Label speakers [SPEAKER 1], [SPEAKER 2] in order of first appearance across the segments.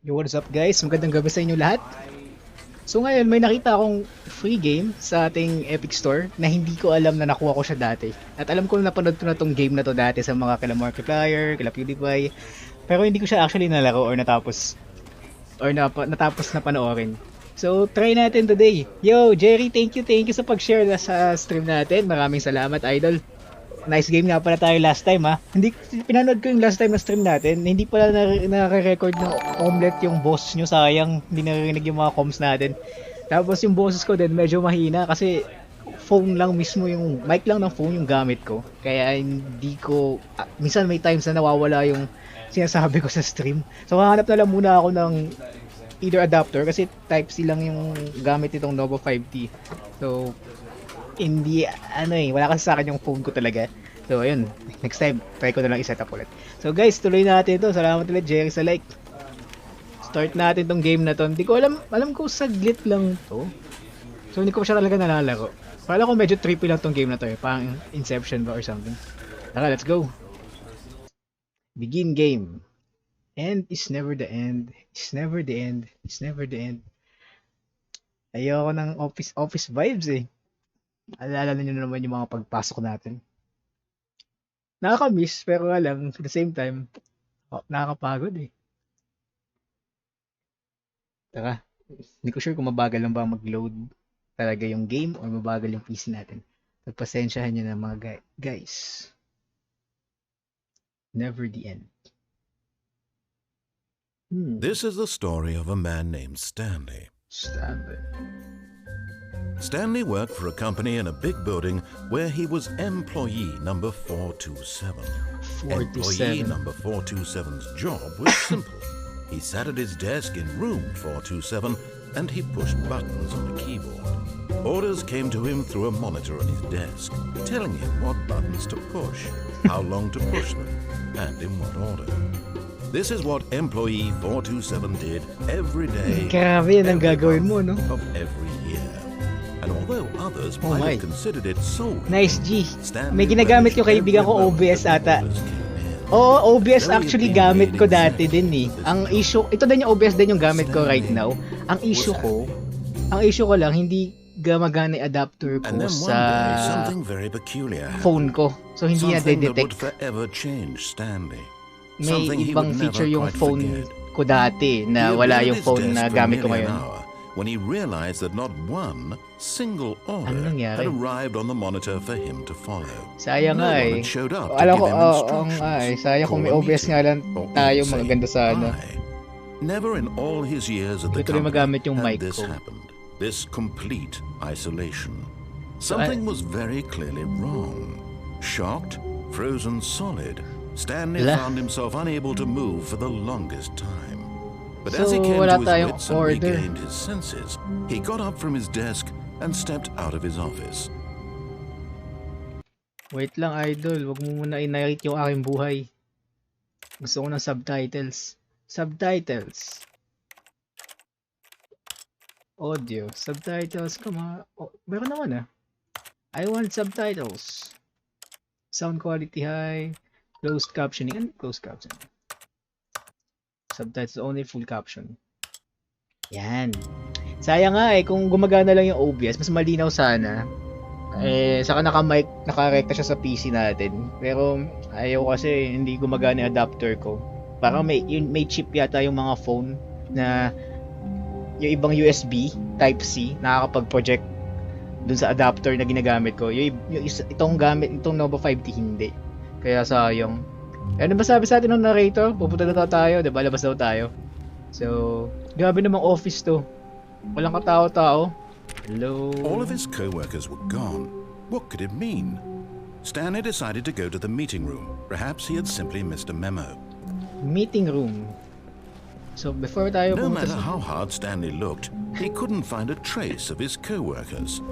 [SPEAKER 1] Yo, what's up guys? Magandang gabi sa inyo lahat. So ngayon may nakita akong free game sa ating Epic Store na hindi ko alam na nakuha ko siya dati. At alam ko na napanood ko na tong game na to dati sa mga kila Markiplier, kila PewDiePie. Pero hindi ko siya actually nalaro or natapos. Or natapos na panoorin. So try natin today. Yo, Jerry, thank you sa pag-share sa stream natin. Maraming salamat, idol. Nice game nga pala tayo last time ha. Hindi pinanood ko yung last time na stream natin. Hindi pala nare-record ng omelette yung boss nyo, sayang. Hindi naririnig yung mga comms natin. Tapos yung boses ko din medyo mahina kasi phone lang mismo yung mic lang ng phone yung gamit ko. Kaya hindi ko minsan may times na nawawala yung sinasabi ko sa stream. So hahanap na lang muna ako ng either adapter kasi type C lang yung gamit nitong Nova 5T. So hindi, wala kasi sa akin yung phone ko talaga. So, ayun. Next time, try ko na lang i-set up ulit. So, guys, tuloy natin ito. Salamat ulit, Jerry, sa like. Start natin tong game na to. Hindi ko alam ko saglit lang to. So, hindi ko siya talaga nalalaro. Parang ko medyo trippy lang tong game na to eh. Parang Inception ba or something. Tara, let's go. Begin game. End is never the end. It's never the end. It's never the end. Ayoko ng office vibes eh. Alala niyo naman yung mga pagpasok natin. Nakaka-miss, pero nga lang, at the same time, nakakapagod eh. Tara, hindi ko sure kung mabagal lang ba mag-load talaga yung game or mabagal yung PC natin. Pagpasensyahan nyo na mga guys. Never the end.
[SPEAKER 2] This is the story of a man named Stanley. Stanley worked for a company in a big building where he was employee number 427. Employee number 427's job was simple. He sat at his desk in room 427 and he pushed buttons on the keyboard. Orders came to him through a monitor on his desk, telling him what buttons to push, how long to push them, and in what order. This is what employee 427 did every day,
[SPEAKER 1] Grabe, yan ang gagawin mo, no?
[SPEAKER 2] of every year. And although others might have considered it solely,
[SPEAKER 1] nice G. May ginagamit yung kaibigan ko OBS ata. Oo, OBS actually gamit ko dati din eh. Ang issue, ito din yung OBS din yung gamit ko right now. Ang issue ko lang hindi gumagana yung adapter ko sa phone ko. So hindi na detect. May ibang feature yung phone ko dati na wala yung phone na gamit ko ngayon.
[SPEAKER 2] When he realized that not one single order had arrived on the monitor for him to follow.
[SPEAKER 1] Sayang nga eh. Alam ko, sayang kung may OBS nga lang tayo maganda sana.
[SPEAKER 2] Never in all his years at the company had this happened. This complete isolation. Something was very clearly wrong. Shocked, frozen solid, Stanley found himself unable to move for the longest time. But as he came to his wits and regained his senses, he got up from his desk and stepped out of his office.
[SPEAKER 1] Wait lang, idol. Wag mo muna i-narrate yung aking buhay. Gusto ko ng subtitles. Subtitles. Audio. Subtitles. Come on. Oh, meron naman ah. I want subtitles. Sound quality high. Closed captioning. Ano closed captioning? Subtitles only, full caption. Yan. Sayang nga eh, kung gumagana lang yung OBS, mas malinaw sana. Saka naka-mic, naka-rekta siya sa PC natin. Pero ayaw kasi hindi gumagana yung adapter ko. Parang may chip yata yung mga phone na yung ibang USB Type-C nakakapag-project dun sa adapter na ginagamit ko. Itong Nova 5T hindi. Kaya sayang. Ano ba sabi sa atin ng narrator? Pupunta na tayo, diba? Labas daw tayo. So, grabe namang office to. Walang katao-tao. Hello?
[SPEAKER 2] All of his co-workers were gone. What could it mean? Stanley decided to go to the meeting room. Perhaps he had simply missed a memo.
[SPEAKER 1] Meeting room. So, before tayo
[SPEAKER 2] no matter how hard Stanley looked, he couldn't find a trace of his co-workers.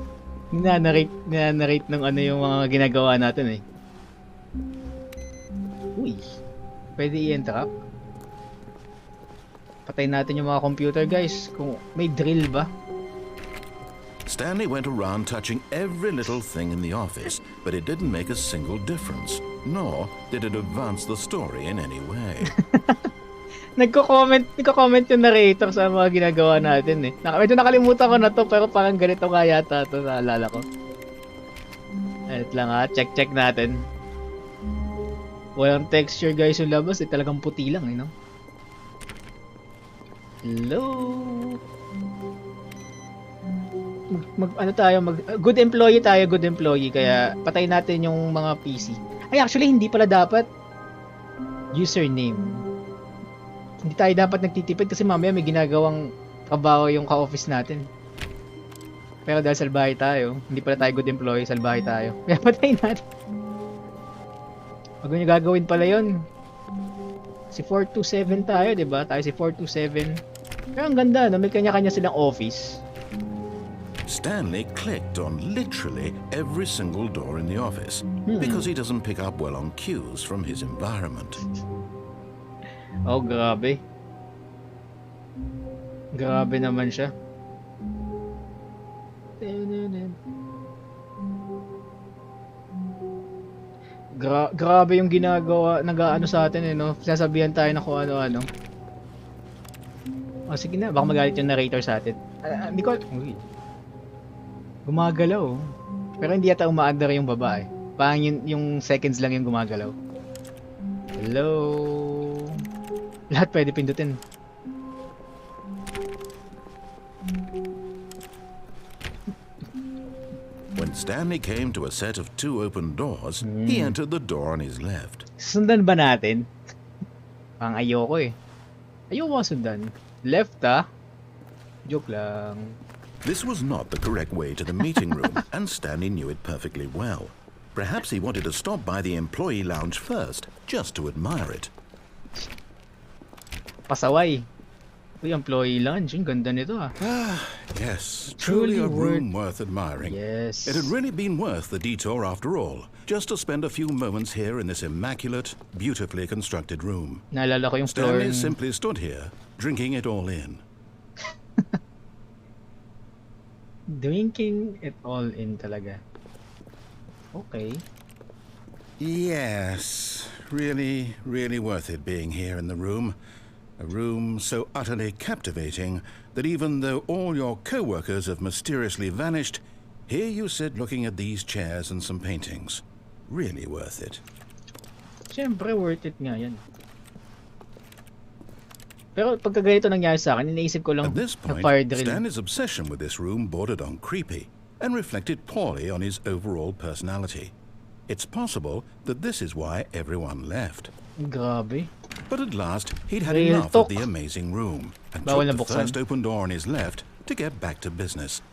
[SPEAKER 1] Ninanarrate ng ano yung mga ginagawa natin eh. Uy, pwede i-interrupt. Patayin natin yung mga computer guys. Kung may drill ba?
[SPEAKER 2] Stanley went around touching every little thing in the office, but it didn't make a single difference, nor did it advance the story in any way.
[SPEAKER 1] Nagko-comment yung narrator sa mga ginagawa natin eh. Medyo nakalimutan ko na to pero parang ganito nga yata to, naalala ko. Wait lang ha, check natin. Walang texture guys yung labas eh, talagang puti lang eh no. Hello. Good employee tayo, good employee kaya patay natin yung mga PC. Ay actually hindi pala dapat username. Hindi tayo dapat nagtitipid kasi mamaya may ginagawang trabaho yung ka-office natin. Pero dahil salbahe tayo, hindi pala tayo good employee, salbahe tayo. Kaya patayin natin. Wag nyo gagawin pala yun. Si 427 tayo, diba? Tayo si 427. Pero ang ganda, no? May kanya-kanya silang office.
[SPEAKER 2] Stanley clicked on literally every single door in the office because he doesn't pick up well on cues from his environment.
[SPEAKER 1] Oh, grabe. Grabe naman siya. Grabe yung ginagawa, nag-aano sa atin eh, no? Sinasabihan tayo na kung ano-ano. Oh, sige na, baka magalit yung narrator sa atin. Hindi ko... Gumagalaw. Pero hindi yata umaandar yung babae. Parang yung seconds lang yung gumagalaw. Hello? Lahat pwede pindutin.
[SPEAKER 2] When Stanley came to a set of 2 open doors, he entered the door on his left.
[SPEAKER 1] Sundan ba natin? Pang ayoko eh. Ayoko sundan. Left ah. Joke lang.
[SPEAKER 2] This was not the correct way to the meeting room, and Stanley knew it perfectly well. Perhaps he wanted to stop by the employee lounge first, just to admire it.
[SPEAKER 1] Pasaway. Uy, employee lounge. Ang ganda nito ah.
[SPEAKER 2] Yes, truly a room worth admiring.
[SPEAKER 1] Yes.
[SPEAKER 2] It had really been worth the detour after all, just to spend a few moments here in this immaculate, beautifully constructed room.
[SPEAKER 1] Naalala ko yung floor.
[SPEAKER 2] Stanley simply stood here, drinking it all in.
[SPEAKER 1] Drinking it all in talaga. Okay.
[SPEAKER 2] Yes, really, really worth it being here in the room. A room so utterly captivating that even though all your co-workers have mysteriously vanished, here you sit looking at these chairs and some paintings. Really worth it.
[SPEAKER 1] Siyempre, worth it nga yan. Pero pagka ganito nangyari sa akin, iniisip ko lang
[SPEAKER 2] At this point,
[SPEAKER 1] fire drill.
[SPEAKER 2] Stanley's obsession with this room bordered on creepy and reflected poorly on his overall personality. It's possible that this is why everyone left.
[SPEAKER 1] Grabe.
[SPEAKER 2] But at last, he'd had
[SPEAKER 1] Real
[SPEAKER 2] enough
[SPEAKER 1] talk.
[SPEAKER 2] of the amazing room and
[SPEAKER 1] Bawal na
[SPEAKER 2] took the
[SPEAKER 1] buksan.
[SPEAKER 2] first open door on his left to get back to business.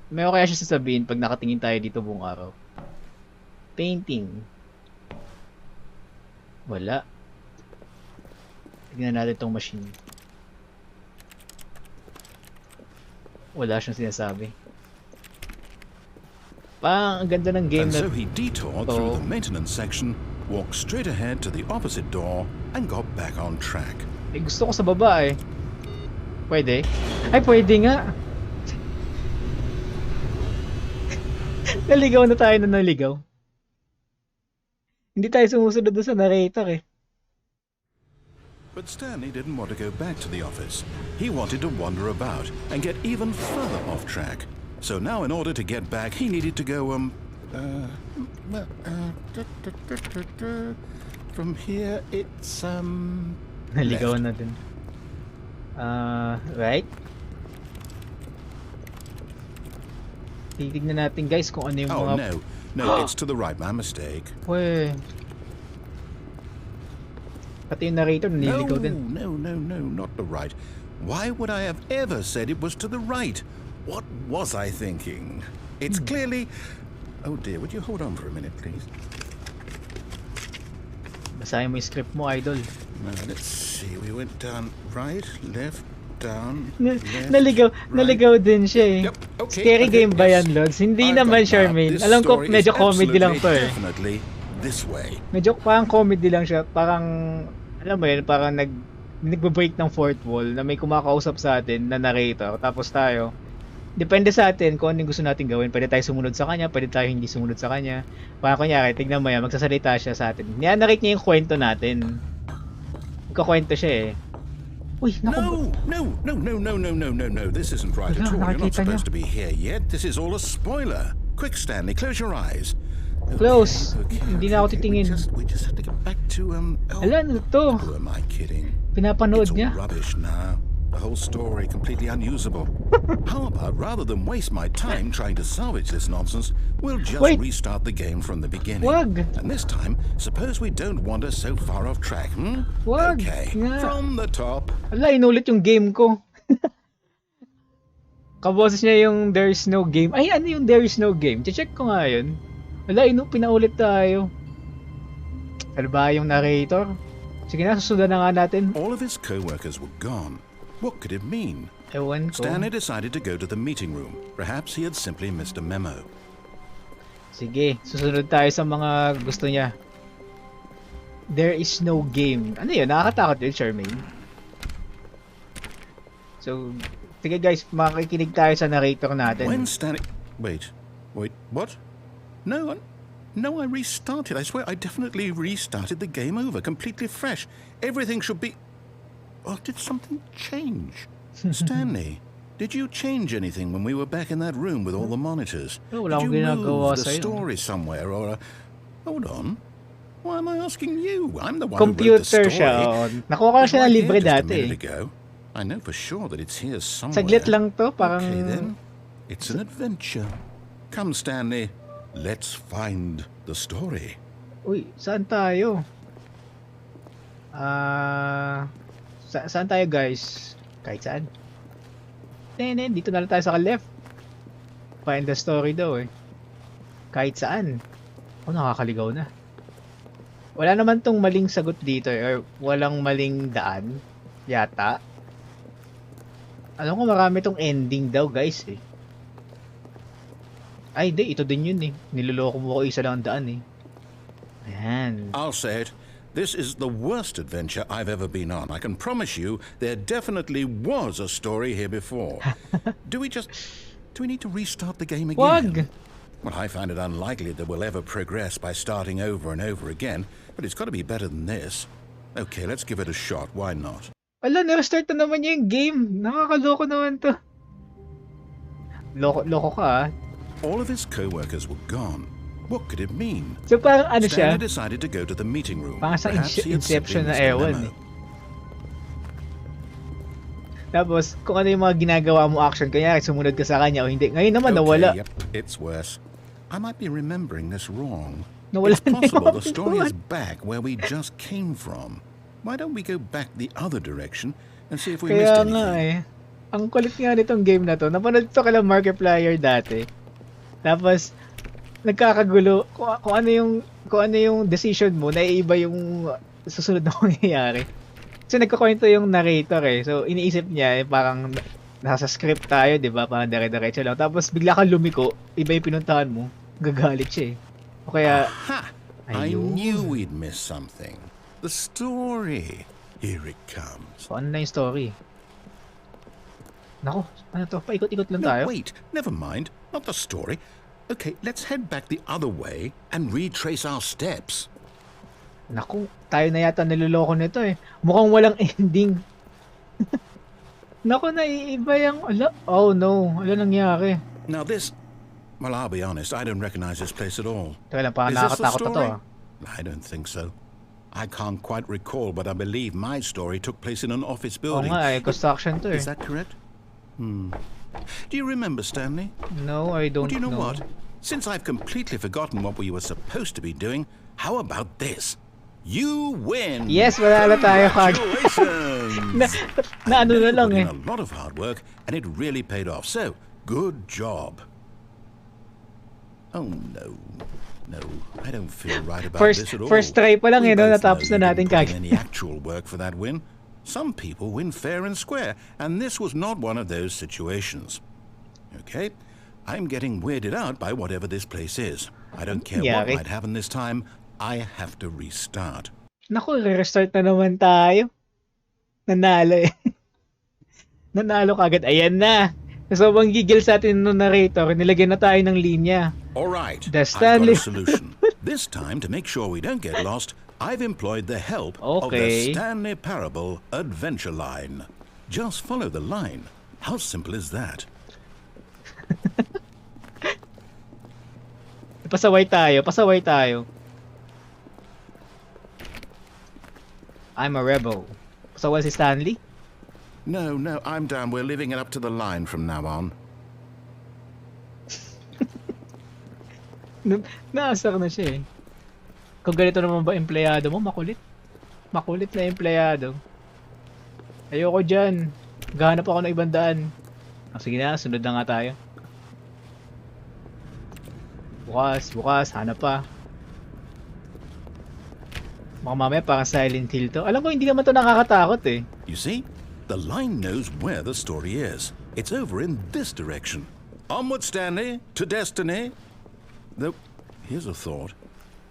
[SPEAKER 1] May kaya siya sasabihin pag nakatingin tayo dito buong araw. Painting. Wala. Tignan natin tong machine. Wala siyang sinasabi. Parang ang ganda ng game
[SPEAKER 2] And
[SPEAKER 1] na...
[SPEAKER 2] so he detoured through the maintenance section, walked straight ahead to the opposite door, and got back on track.
[SPEAKER 1] Eh, gusto ko sa baba eh. Pwede? Ay, pwede nga. Naligaw na tayo na naligaw. Hindi tayo sumusunod doon sa narrator eh.
[SPEAKER 2] But Stanley didn't want to go back to the office. He wanted to wander about and get even further off track. So now in order to get back, he needed to go, from here, it's,
[SPEAKER 1] Naligawan
[SPEAKER 2] left.
[SPEAKER 1] natin. Right? Titignan natin guys kung ano yung
[SPEAKER 2] Oh,
[SPEAKER 1] mga...
[SPEAKER 2] no, it's to the right, my mistake.
[SPEAKER 1] Weh. Pati yung narrator nililigaw din.
[SPEAKER 2] No, not the right. Why would I have ever said it was to the right? What was I thinking? It's clearly... Oh dear, would you hold on for a minute, please?
[SPEAKER 1] Basahin mo yung script mo, idol.
[SPEAKER 2] Let's see, we went down right, left, down,
[SPEAKER 1] Naligaw din siya eh.
[SPEAKER 2] Yep, okay,
[SPEAKER 1] Scary
[SPEAKER 2] okay,
[SPEAKER 1] game ba
[SPEAKER 2] yes.
[SPEAKER 1] yan, Lods? Hindi
[SPEAKER 2] I've
[SPEAKER 1] naman,
[SPEAKER 2] got that.
[SPEAKER 1] Charmaine.
[SPEAKER 2] This
[SPEAKER 1] Alam ko,
[SPEAKER 2] story
[SPEAKER 1] medyo
[SPEAKER 2] is
[SPEAKER 1] comedy lang to eh.
[SPEAKER 2] definitely this way.
[SPEAKER 1] Medyo parang comedy lang siya. Parang, alam mo yun, parang nagbe-break ng fourth wall na may kumakausap sa atin na narrator. Tapos tayo, Depende sa atin kung ano yung gusto natin gawin. Pwede tayo sumunod sa kanya, pwede tayo hindi sumunod sa kanya. Para kunyari, tignan mo yan, magsasalita siya sa atin. Niya-narrate niya yung kwento natin. Magkakwento siya eh. Uy, naku.
[SPEAKER 2] No. This isn't right at all. You're not supposed to be here yet. This is all a spoiler. Quick, Stanley, close your eyes.
[SPEAKER 1] Close. Hindi na ako titingin.
[SPEAKER 2] We just have to get back to,
[SPEAKER 1] Ala, ano to?
[SPEAKER 2] Who am I kidding?
[SPEAKER 1] Pinapanood
[SPEAKER 2] It's all
[SPEAKER 1] niya.
[SPEAKER 2] rubbish now. The whole story completely unusable. How about rather than waste my time trying to salvage this nonsense, we'll just restart the game from the beginning.
[SPEAKER 1] Wag.
[SPEAKER 2] And this time, suppose we don't wander so far off track,
[SPEAKER 1] Wag.
[SPEAKER 2] Okay,
[SPEAKER 1] Nga.
[SPEAKER 2] from the top.
[SPEAKER 1] Ala, inulit yung game ko. Kaboses niya yung There is no game. Ay, ano yung There is no game? Check ko nga yun. Ala, pinaulit tayo. Ano ba yung narrator? Sige na, susundan na nga natin.
[SPEAKER 2] All of his co-workers were gone. What could it mean?
[SPEAKER 1] Ewan ko.
[SPEAKER 2] Stanley decided to go to the meeting room. Perhaps he had simply missed a memo.
[SPEAKER 1] Sige, susunod tayo sa mga gusto niya. There is no game. Ano yun? Nakakatakot yun, Charmaine. So, sige guys, makikinig tayo sa narrator natin.
[SPEAKER 2] When Stanley... Wait, what? No, I restarted. I swear I definitely restarted the game over, completely fresh. Everything should be... Oh, did something change? Stanley, did you change anything when we were back in that room with all the monitors?
[SPEAKER 1] Wala
[SPEAKER 2] Did
[SPEAKER 1] akong
[SPEAKER 2] you
[SPEAKER 1] ginagawa
[SPEAKER 2] move the
[SPEAKER 1] sa'yo.
[SPEAKER 2] story somewhere or... Hold on. Why am I asking you? I'm the one who wrote the
[SPEAKER 1] Computer
[SPEAKER 2] story.
[SPEAKER 1] siya. Oh. Nakuha ko na siya ng
[SPEAKER 2] Right
[SPEAKER 1] libre
[SPEAKER 2] here just a
[SPEAKER 1] dati.
[SPEAKER 2] minute ago. I know for sure that it's here somewhere.
[SPEAKER 1] Saglit lang to, parang...
[SPEAKER 2] Okay then, it's an adventure. Come Stanley, let's find the story.
[SPEAKER 1] Uy, saan tayo? Saan tayo guys? Kahit saan. Dito na lang tayo sa left. Find the story daw eh. Kahit saan. Oh, nakakaligaw na. Wala naman tong maling sagot dito eh, or walang maling daan. Yata. Alam ko marami tong ending daw guys eh. Ay, ito din yun eh. Niloloko mo ko isa lang ang daan eh. Ayan.
[SPEAKER 2] I'll say it. This is the worst adventure I've ever been on. I can promise you there definitely was a story here before. Do we need to restart the game again?
[SPEAKER 1] Wag!
[SPEAKER 2] Well, I find it unlikely that we'll ever progress by starting over and over again, but it's got to be better than this. Okay, let's give it a shot. Why not?
[SPEAKER 1] Ala, na-restart na naman niya yung game. Nakakaloko naman to. Loko ka ah.
[SPEAKER 2] All of his co-workers were gone. What could it mean?
[SPEAKER 1] So parang ano siya?
[SPEAKER 2] Stanley decided to go to the meeting room.
[SPEAKER 1] Parang sa
[SPEAKER 2] Perhaps he had
[SPEAKER 1] Inception na
[SPEAKER 2] simply missed a
[SPEAKER 1] ewan
[SPEAKER 2] memo.
[SPEAKER 1] eh. Tapos, kung ano yung mga ginagawa mo action, kaya sumunod ka sa kanya o hindi. Ngayon naman, nawala.
[SPEAKER 2] Yep, it's worse. I might be remembering this wrong.
[SPEAKER 1] Nawala
[SPEAKER 2] It's
[SPEAKER 1] na
[SPEAKER 2] possible
[SPEAKER 1] yung
[SPEAKER 2] the story is
[SPEAKER 1] pintuan.
[SPEAKER 2] back where we just came from. Why don't we go back the other direction and see if we missed
[SPEAKER 1] Kaya nga
[SPEAKER 2] anything?
[SPEAKER 1] eh. Ang kulit nga nitong game na to. Napanood to kala Markiplier dati. Tapos, nagkakagulo. Kung ano yung decision mo, naiiba yung susunod na mangyayari. So, nagkakwento yung narrator eh. So, iniisip niya eh, parang nasa script tayo, di ba? Parang dire-diretso lang. Tapos, bigla kang lumiko, iba yung pinuntahan mo, gagalit siya eh. O kaya,
[SPEAKER 2] Ha! I
[SPEAKER 1] Ayun.
[SPEAKER 2] knew we'd miss something. The story. Here it comes.
[SPEAKER 1] so, ano na yung story? Nako, ano to? Paikot-ikot lang
[SPEAKER 2] No,
[SPEAKER 1] tayo.
[SPEAKER 2] wait. Never mind. Not the story. Okay, let's head back the other way and retrace our steps.
[SPEAKER 1] Naku, tayo na yata niloloko nito eh. Mukhang walang ending. Naku, naiiba yung... Ala, oh no, ala nangyari.
[SPEAKER 2] Now this... Well, I'll be honest, I don't recognize this place at all.
[SPEAKER 1] Teka lang, parang
[SPEAKER 2] Is this the
[SPEAKER 1] nakakatakot na to
[SPEAKER 2] story?
[SPEAKER 1] ah.
[SPEAKER 2] I don't think so. I can't quite recall, but I believe my story took place in an office
[SPEAKER 1] Oo
[SPEAKER 2] building.
[SPEAKER 1] nga eh, construction to eh.
[SPEAKER 2] Is that correct? Do you remember, Stanley?
[SPEAKER 1] No, I don't
[SPEAKER 2] Do you know
[SPEAKER 1] know.
[SPEAKER 2] what? Since I've completely forgotten what we were supposed to be doing, how about this? You win!
[SPEAKER 1] Yes, wala na tayo kag.
[SPEAKER 2] Congratulations!
[SPEAKER 1] Na ano na lang
[SPEAKER 2] Put
[SPEAKER 1] eh.
[SPEAKER 2] in a lot of hard work, and it really paid off. So, good job. Oh no, no, I don't feel right about this at all.
[SPEAKER 1] First try pa lang
[SPEAKER 2] We
[SPEAKER 1] eh, no?
[SPEAKER 2] both
[SPEAKER 1] Natapos
[SPEAKER 2] know
[SPEAKER 1] na
[SPEAKER 2] you
[SPEAKER 1] natin
[SPEAKER 2] didn't put in
[SPEAKER 1] kagad.
[SPEAKER 2] any actual work for that win. Some people win fair and square, and this was not one of those situations. Okay, I'm getting weirded out by whatever this place is. I don't care what
[SPEAKER 1] Nangyari?
[SPEAKER 2] might happen this time. I have to restart.
[SPEAKER 1] Naku, re-restart na naman tayo. Nanalo eh. Nanalo kagad. Ayan na. So, bang gigil sa atin nung narrator, nilagyan na tayo ng linya.
[SPEAKER 2] All right,
[SPEAKER 1] The
[SPEAKER 2] I've got
[SPEAKER 1] Stanley.
[SPEAKER 2] a solution. This time, to make sure we don't get lost, I've employed the help of the
[SPEAKER 1] Okay.
[SPEAKER 2] Stanley Parable Adventure Line. Just follow the line. How simple is that?
[SPEAKER 1] Pasaway tayo, pasaway tayo. I'm a rebel. Pasaway si Stanley?
[SPEAKER 2] No, I'm down. We're leaving it up to the line from now on.
[SPEAKER 1] Naasar na siya eh. Kung ganito naman ba empleyado mo, makulit. Makulit na empleyado. Ayoko dyan. Gahanap ako ng ibang daan. Sige na, sunod na nga tayo. Bukas, hanap pa. Baka mamaya parang Silent Hill to. Alam ko hindi naman to nakakatakot eh.
[SPEAKER 2] You see, the line knows where the story is. It's over in this direction. Onward, Stanley, to destiny. Though, here's a thought.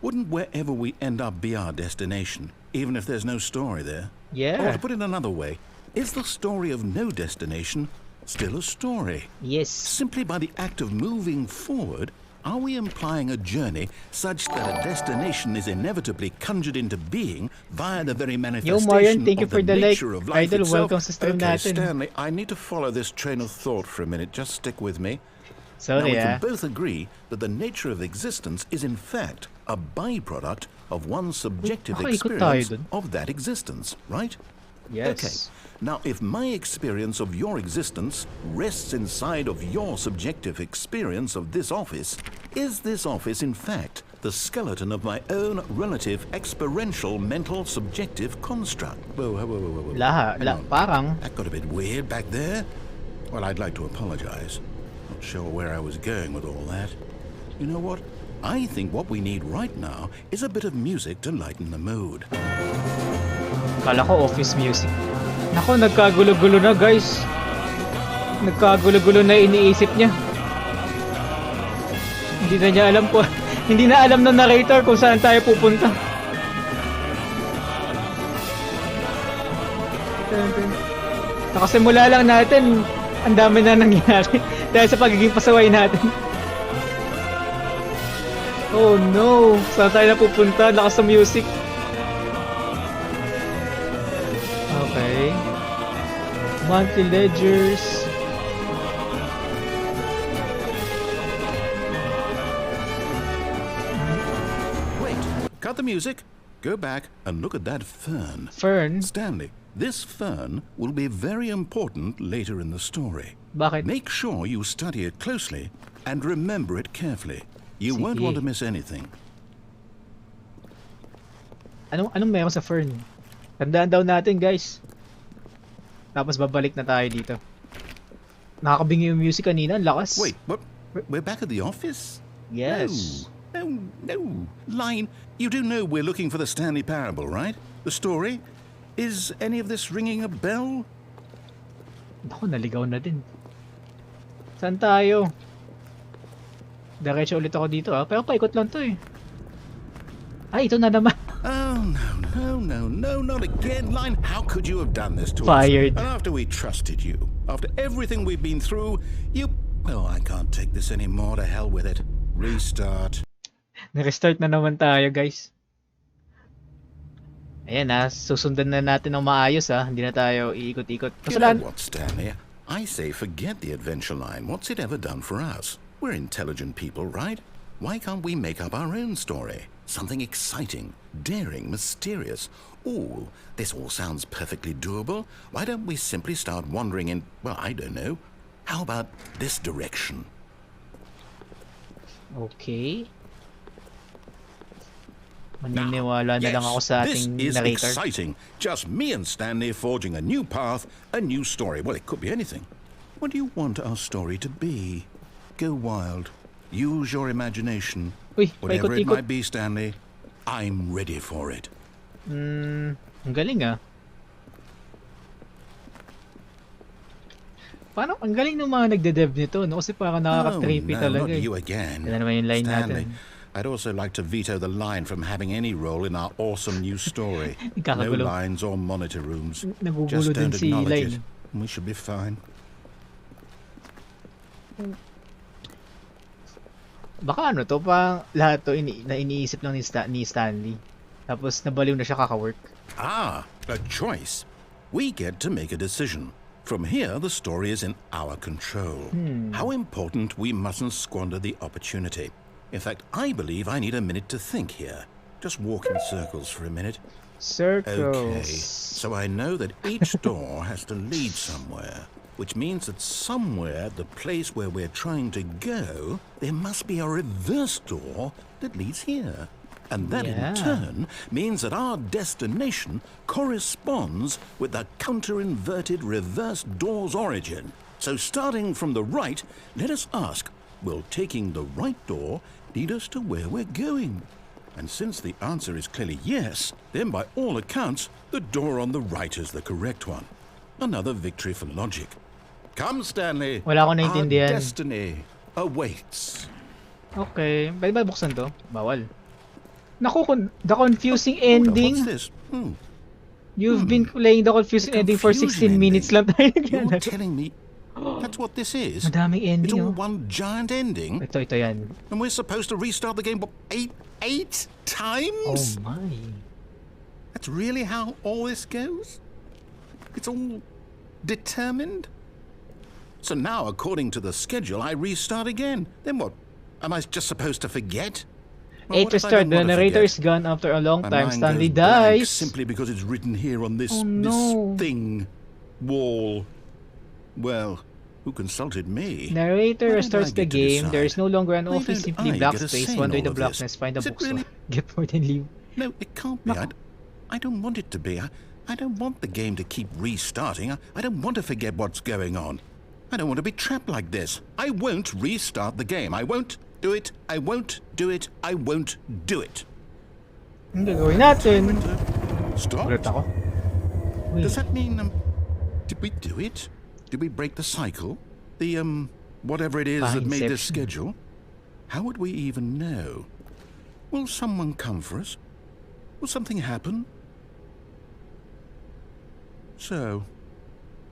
[SPEAKER 2] Wouldn't wherever we end up be our destination, even if there's no story there?
[SPEAKER 1] Yeah.
[SPEAKER 2] Or to put it another way, is the story of no destination still a story?
[SPEAKER 1] Yes.
[SPEAKER 2] Simply by the act of moving forward, are we implying a journey such that a destination is inevitably conjured into being via the very
[SPEAKER 1] Marian,
[SPEAKER 2] manifestation
[SPEAKER 1] thank you
[SPEAKER 2] of
[SPEAKER 1] for
[SPEAKER 2] the
[SPEAKER 1] the like.
[SPEAKER 2] nature of life
[SPEAKER 1] Idol,
[SPEAKER 2] itself?
[SPEAKER 1] welcome sa stream
[SPEAKER 2] Okay,
[SPEAKER 1] natin.
[SPEAKER 2] Stanley, I need to follow this train of thought for a minute. Just stick with me. Now,
[SPEAKER 1] Sorry
[SPEAKER 2] we can
[SPEAKER 1] ah.
[SPEAKER 2] both agree that the nature of existence is in fact a byproduct of one's subjective
[SPEAKER 1] Nakaikot tayo
[SPEAKER 2] experience
[SPEAKER 1] dun.
[SPEAKER 2] of that existence, right?
[SPEAKER 1] Yes.
[SPEAKER 2] Okay. Now, if my experience of your existence rests inside of your subjective experience of this office, is this office in fact the skeleton of my own relative experiential mental subjective construct? Whoa. Hang on.
[SPEAKER 1] Parang.
[SPEAKER 2] That got a bit weird back there. Well, I'd like to apologize. Not sure where I was going with all that. You know what? I think what we need right now is a bit of music to lighten the mood.
[SPEAKER 1] Kala ko office music. Nako, nagkagulo-gulo na guys. Nagkagulo-gulo na iniisip niya. Hindi na niya alam po. Hindi na alam ng narrator kung saan tayo pupunta. Nakasimula lang natin, ang dami na nangyari dahil sa pagiging pasaway natin. Oh no, saan tayo napupunta? Lakas sa music. Okay. Monthly ledgers.
[SPEAKER 2] Wait, cut the music. Go back and look at that fern.
[SPEAKER 1] Fern?
[SPEAKER 2] Stanley, this fern will be very important later in the story.
[SPEAKER 1] Bakit?
[SPEAKER 2] Make sure you study it closely and remember it carefully. You won't
[SPEAKER 1] Sige.
[SPEAKER 2] want to miss anything.
[SPEAKER 1] Anong meron sa fern? Tandaan daw natin, guys. Tapos babalik na tayo dito. Nakakabingi yung music kanina, ang lakas.
[SPEAKER 2] Wait, what? We're back at the office?
[SPEAKER 1] Yes.
[SPEAKER 2] No. Line, you do know we're looking for the Stanley Parable, right? The story? Is any of this ringing a bell?
[SPEAKER 1] Naku, naligaw na din. Saan tayo? Diretso ulit ako dito pero paikot lang to eh. Ay, ito na naman.
[SPEAKER 2] Oh, no, not again. Line, how could you have done this to
[SPEAKER 1] Fired.
[SPEAKER 2] us? And after we trusted you, after everything we've been through, you... Oh, I can't take this anymore. To hell with it. Restart.
[SPEAKER 1] Nirestart na naman tayo, guys. Ayan susundan na natin ng maayos Hindi na tayo iikot-ikot.
[SPEAKER 2] You know what, Stanley? I say forget the adventure line. What's it ever done for us? We're intelligent people, right? Why can't we make up our own story? Something exciting, daring, mysterious. Ooh, this all sounds perfectly doable. Why don't we simply start wandering in, well, I don't know. How about this direction?
[SPEAKER 1] Okay. Maniniwala na lang ako sa ating
[SPEAKER 2] this is
[SPEAKER 1] narrator.
[SPEAKER 2] exciting. Just me and Stanley forging a new path, a new story. Well, it could be anything. What do you want our story to be? Go wild. Use your imagination.
[SPEAKER 1] Uy,
[SPEAKER 2] Whatever it
[SPEAKER 1] paikot-ikot.
[SPEAKER 2] might be, Stanley, I'm ready for it.
[SPEAKER 1] Ang galing Paano? Ang galing ng mga nagde-dev nito, no? Kasi parang nakaka-trippy talaga.
[SPEAKER 2] Not you again.
[SPEAKER 1] Yan naman yung line
[SPEAKER 2] Stanley,
[SPEAKER 1] natin.
[SPEAKER 2] I'd also like to veto the line from having any role in our awesome new story. No
[SPEAKER 1] Nagkakagulo.
[SPEAKER 2] lines or monitor rooms.
[SPEAKER 1] Nagugulo
[SPEAKER 2] Just
[SPEAKER 1] din
[SPEAKER 2] don't
[SPEAKER 1] si
[SPEAKER 2] acknowledge
[SPEAKER 1] Line.
[SPEAKER 2] it. We should be fine.
[SPEAKER 1] Baka ano to, pa lahat to iniisip lang ni Stanley. Tapos nabaliw na siya kaka-work.
[SPEAKER 2] Ah, a choice. We get to make a decision. From here, the story is in our control. How important we mustn't squander the opportunity. In fact, I believe I need a minute to think here. Just walk in circles for a minute.
[SPEAKER 1] Circles.
[SPEAKER 2] Okay, so I know that each door has to lead somewhere, which means that somewhere, the place where we're trying to go, there must be a reverse door that leads here. And that in turn means that our destination corresponds with the counter-inverted reverse door's origin. So starting from the right, let us ask, will taking the right door lead us to where we're going? And since the answer is clearly yes, then by all accounts, the door on the right is the correct one. Another victory for logic. Come, Stanley.
[SPEAKER 1] Wala akong
[SPEAKER 2] Our
[SPEAKER 1] naintindihan.
[SPEAKER 2] destiny awaits.
[SPEAKER 1] Okay. Pwede ba buksan to? Bawal. Naku, the confusing
[SPEAKER 2] Hold on,
[SPEAKER 1] ending.
[SPEAKER 2] what's this?
[SPEAKER 1] You've been playing the confusing ending for 16 minutes lang tayo
[SPEAKER 2] You're
[SPEAKER 1] naglalaro.
[SPEAKER 2] telling me that's what this is?
[SPEAKER 1] Madaming
[SPEAKER 2] It's
[SPEAKER 1] ending,
[SPEAKER 2] all
[SPEAKER 1] oh.
[SPEAKER 2] one giant ending?
[SPEAKER 1] Ito yan.
[SPEAKER 2] And we're supposed to restart the game what, eight
[SPEAKER 1] Oh
[SPEAKER 2] times?
[SPEAKER 1] my.
[SPEAKER 2] That's really how all this goes? It's all determined? So now, according to the schedule, I restart again. Then what? Am I just supposed to forget? Well,
[SPEAKER 1] 8
[SPEAKER 2] what
[SPEAKER 1] to
[SPEAKER 2] if I
[SPEAKER 1] start.
[SPEAKER 2] don't
[SPEAKER 1] The
[SPEAKER 2] want to
[SPEAKER 1] narrator
[SPEAKER 2] forget?
[SPEAKER 1] is gone after a long
[SPEAKER 2] My
[SPEAKER 1] time.
[SPEAKER 2] mind
[SPEAKER 1] Stanley
[SPEAKER 2] goes blank
[SPEAKER 1] dies.
[SPEAKER 2] simply because it's written here on this,
[SPEAKER 1] Oh, no.
[SPEAKER 2] this thing, wall. Well, who consulted me?
[SPEAKER 1] Narrator
[SPEAKER 2] Why
[SPEAKER 1] restarts
[SPEAKER 2] don't I
[SPEAKER 1] the
[SPEAKER 2] get to
[SPEAKER 1] game. There is
[SPEAKER 2] decide?
[SPEAKER 1] no longer an
[SPEAKER 2] Why
[SPEAKER 1] office,
[SPEAKER 2] don't
[SPEAKER 1] simply
[SPEAKER 2] I
[SPEAKER 1] black
[SPEAKER 2] get a
[SPEAKER 1] space.
[SPEAKER 2] say in
[SPEAKER 1] Wander
[SPEAKER 2] all
[SPEAKER 1] the
[SPEAKER 2] of
[SPEAKER 1] blackness,
[SPEAKER 2] this?
[SPEAKER 1] find a
[SPEAKER 2] Is it
[SPEAKER 1] bookstore.
[SPEAKER 2] really?
[SPEAKER 1] Get more than leave.
[SPEAKER 2] No, it can't be. I don't want it to be. I don't want the game to keep restarting. I don't want to forget what's going on. I don't want to be trapped like this. I won't restart the game. I won't do it. I won't do it. I won't do it.
[SPEAKER 1] Ang gagawin natin?
[SPEAKER 2] Stop.
[SPEAKER 1] Ulit ako. Uy.
[SPEAKER 2] Does that mean, did we do it? Did we break the cycle? The, whatever it is that made this
[SPEAKER 1] Inception.
[SPEAKER 2] schedule? How would we even know? Will someone come for us? Will something happen? So,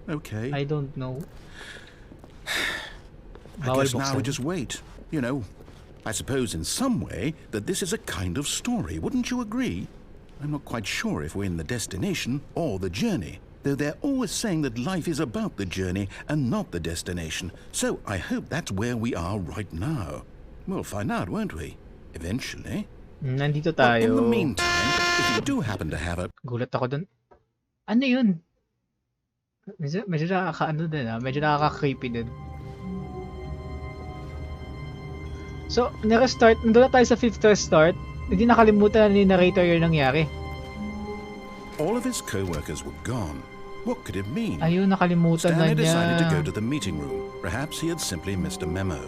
[SPEAKER 2] okay.
[SPEAKER 1] I don't know.
[SPEAKER 2] I
[SPEAKER 1] Bawal
[SPEAKER 2] guess now we
[SPEAKER 1] buksan.
[SPEAKER 2] just wait. You know, I suppose in some way that this is a kind of story, wouldn't you agree? I'm not quite sure if we're in the destination or the journey, though they're always saying that life is about the journey and not the destination. So I hope that's where we are right now. We'll find out, won't we? Eventually.
[SPEAKER 1] Nandito
[SPEAKER 2] But in the
[SPEAKER 1] tayo.
[SPEAKER 2] meantime, if you do happen to have a...
[SPEAKER 1] Gulat ako dun. Ano yun? Medyo nakaka-ano din medyo nakaka-creepy din. So, naka-start, nandun na tayo sa 5th start, hindi nakalimutan na ni narrator yung nangyari.
[SPEAKER 2] All of his co-workers were gone. What could it mean?
[SPEAKER 1] Ayun, nakalimutan na
[SPEAKER 2] Stanley
[SPEAKER 1] niya.
[SPEAKER 2] decided to go to the meeting room. Perhaps he had simply missed a memo.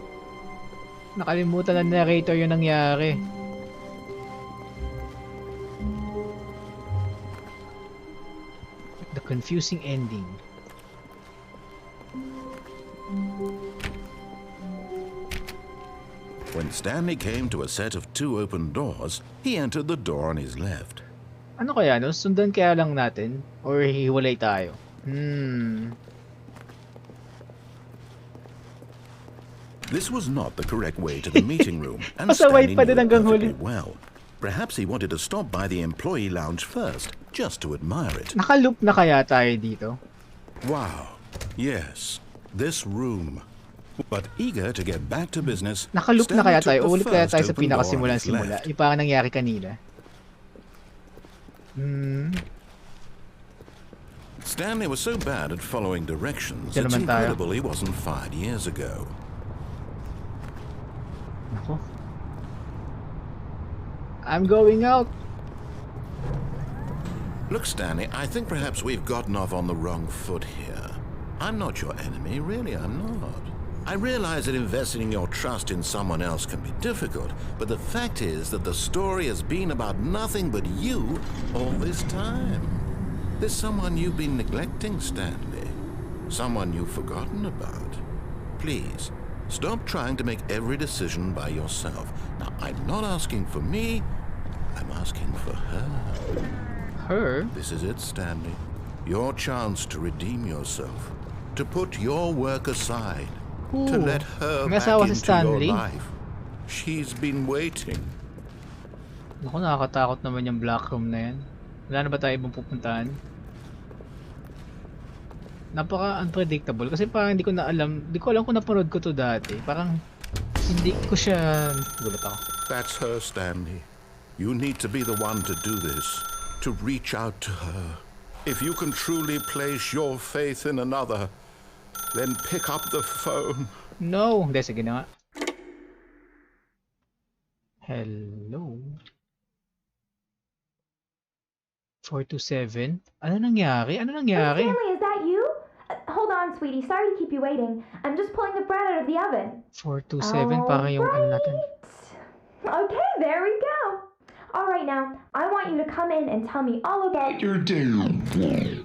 [SPEAKER 1] Nakalimutan na ni narrator yung nangyari. The confusing ending.
[SPEAKER 2] When Stanley came to a set of 2 open doors, he entered the door on his left.
[SPEAKER 1] Ano kaya no? Sundan kaya lang natin? Or hiwalay tayo?
[SPEAKER 2] This was not the correct way to the meeting room, and
[SPEAKER 1] Pasaway
[SPEAKER 2] Stanley
[SPEAKER 1] pa
[SPEAKER 2] knew
[SPEAKER 1] din
[SPEAKER 2] it
[SPEAKER 1] hanggang
[SPEAKER 2] perfectly
[SPEAKER 1] huli.
[SPEAKER 2] well. Perhaps he wanted to stop by the employee lounge first, just to admire it.
[SPEAKER 1] Naka-loop na kaya tayo dito?
[SPEAKER 2] Wow, yes, this room. But eager to get back to business,
[SPEAKER 1] Naka-loop na
[SPEAKER 2] Stanley
[SPEAKER 1] kaya
[SPEAKER 2] took
[SPEAKER 1] tayo?
[SPEAKER 2] the
[SPEAKER 1] Ulit kaya
[SPEAKER 2] first
[SPEAKER 1] tayo sa
[SPEAKER 2] open door on his
[SPEAKER 1] pinakasimulan-simula?
[SPEAKER 2] left.
[SPEAKER 1] Yung parang nangyari kanina.
[SPEAKER 2] Stanley was so bad at following directions,
[SPEAKER 1] Diyan
[SPEAKER 2] it's
[SPEAKER 1] naman tayo.
[SPEAKER 2] incredible he wasn't fired years ago.
[SPEAKER 1] Nako. I'm going out.
[SPEAKER 2] Look, Stanley, I think perhaps we've gotten off on the wrong foot here. I'm not your enemy, really, I'm not. I realize that investing your trust in someone else can be difficult, but the fact is that the story has been about nothing but you all this time. There's someone you've been neglecting, Stanley. Someone you've forgotten about. Please, stop trying to make every decision by yourself. Now, I'm not asking for me, I'm asking for her.
[SPEAKER 1] Her?
[SPEAKER 2] This is it, Stanley. Your chance to redeem yourself. To put your work aside. to let her
[SPEAKER 1] may
[SPEAKER 2] back
[SPEAKER 1] asawa si
[SPEAKER 2] into your
[SPEAKER 1] Stanley.
[SPEAKER 2] life. She's been waiting.
[SPEAKER 1] Naku, nakakatakot naman yung black room na yan. Wala na ba tayo ibang pupuntahan? Napaka-unpredictable kasi parang hindi ko alam kung napanood ko to dati. Parang hindi ko siya... Gulat ako.
[SPEAKER 2] That's her, Stanley. You need to be the one to do this, to reach out to her. If you can truly place your faith in another, then pick up the phone.
[SPEAKER 1] No! Hindi, sige na nga. Hello? 427? Ano nangyari? Ano nangyari?
[SPEAKER 3] Stanley, is that you? Hold on, sweetie. Sorry to keep you waiting. I'm just pulling the bread out of the oven.
[SPEAKER 1] 427, parang yung ano natin.
[SPEAKER 3] Okay, there we go. All right, now, I want you to come in and tell me all about your day.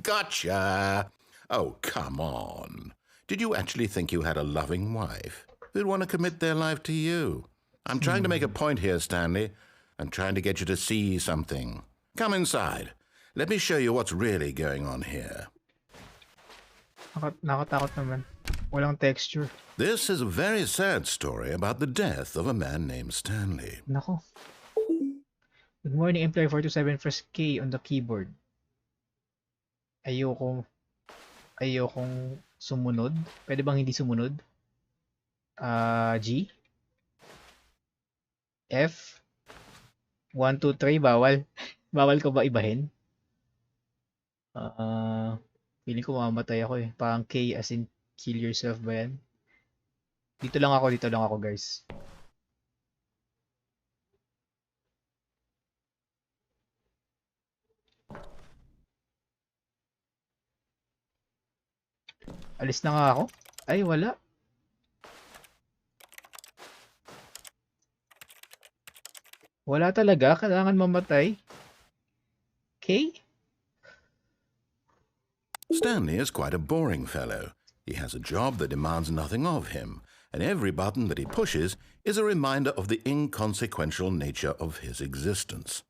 [SPEAKER 2] Gotcha! Oh, come on. Did you actually think you had a loving wife who'd want to commit their life to you? I'm trying to make a point here, Stanley. I'm trying to get you to see something. Come inside. Let me show you what's really going on here.
[SPEAKER 1] Nakatakot naman. Walang texture.
[SPEAKER 2] This is a very sad story about the death of a man named Stanley.
[SPEAKER 1] Nako. Good morning, employee 427. Press K on the keyboard. Ayokong sumunod. Pwede bang hindi sumunod? G? F? 1, 2, 3, bawal. Bawal ko ba ibahin? Feeling ko mamamatay ako eh. Parang K as in kill yourself ba yan? Dito lang ako guys. Alis na nga ako? Ay, wala. Wala talaga. Kailangan mamatay. Okay?
[SPEAKER 2] Stanley is quite a boring fellow. He has a job that demands nothing of him, and every button that he pushes is a reminder of the inconsequential nature of his existence.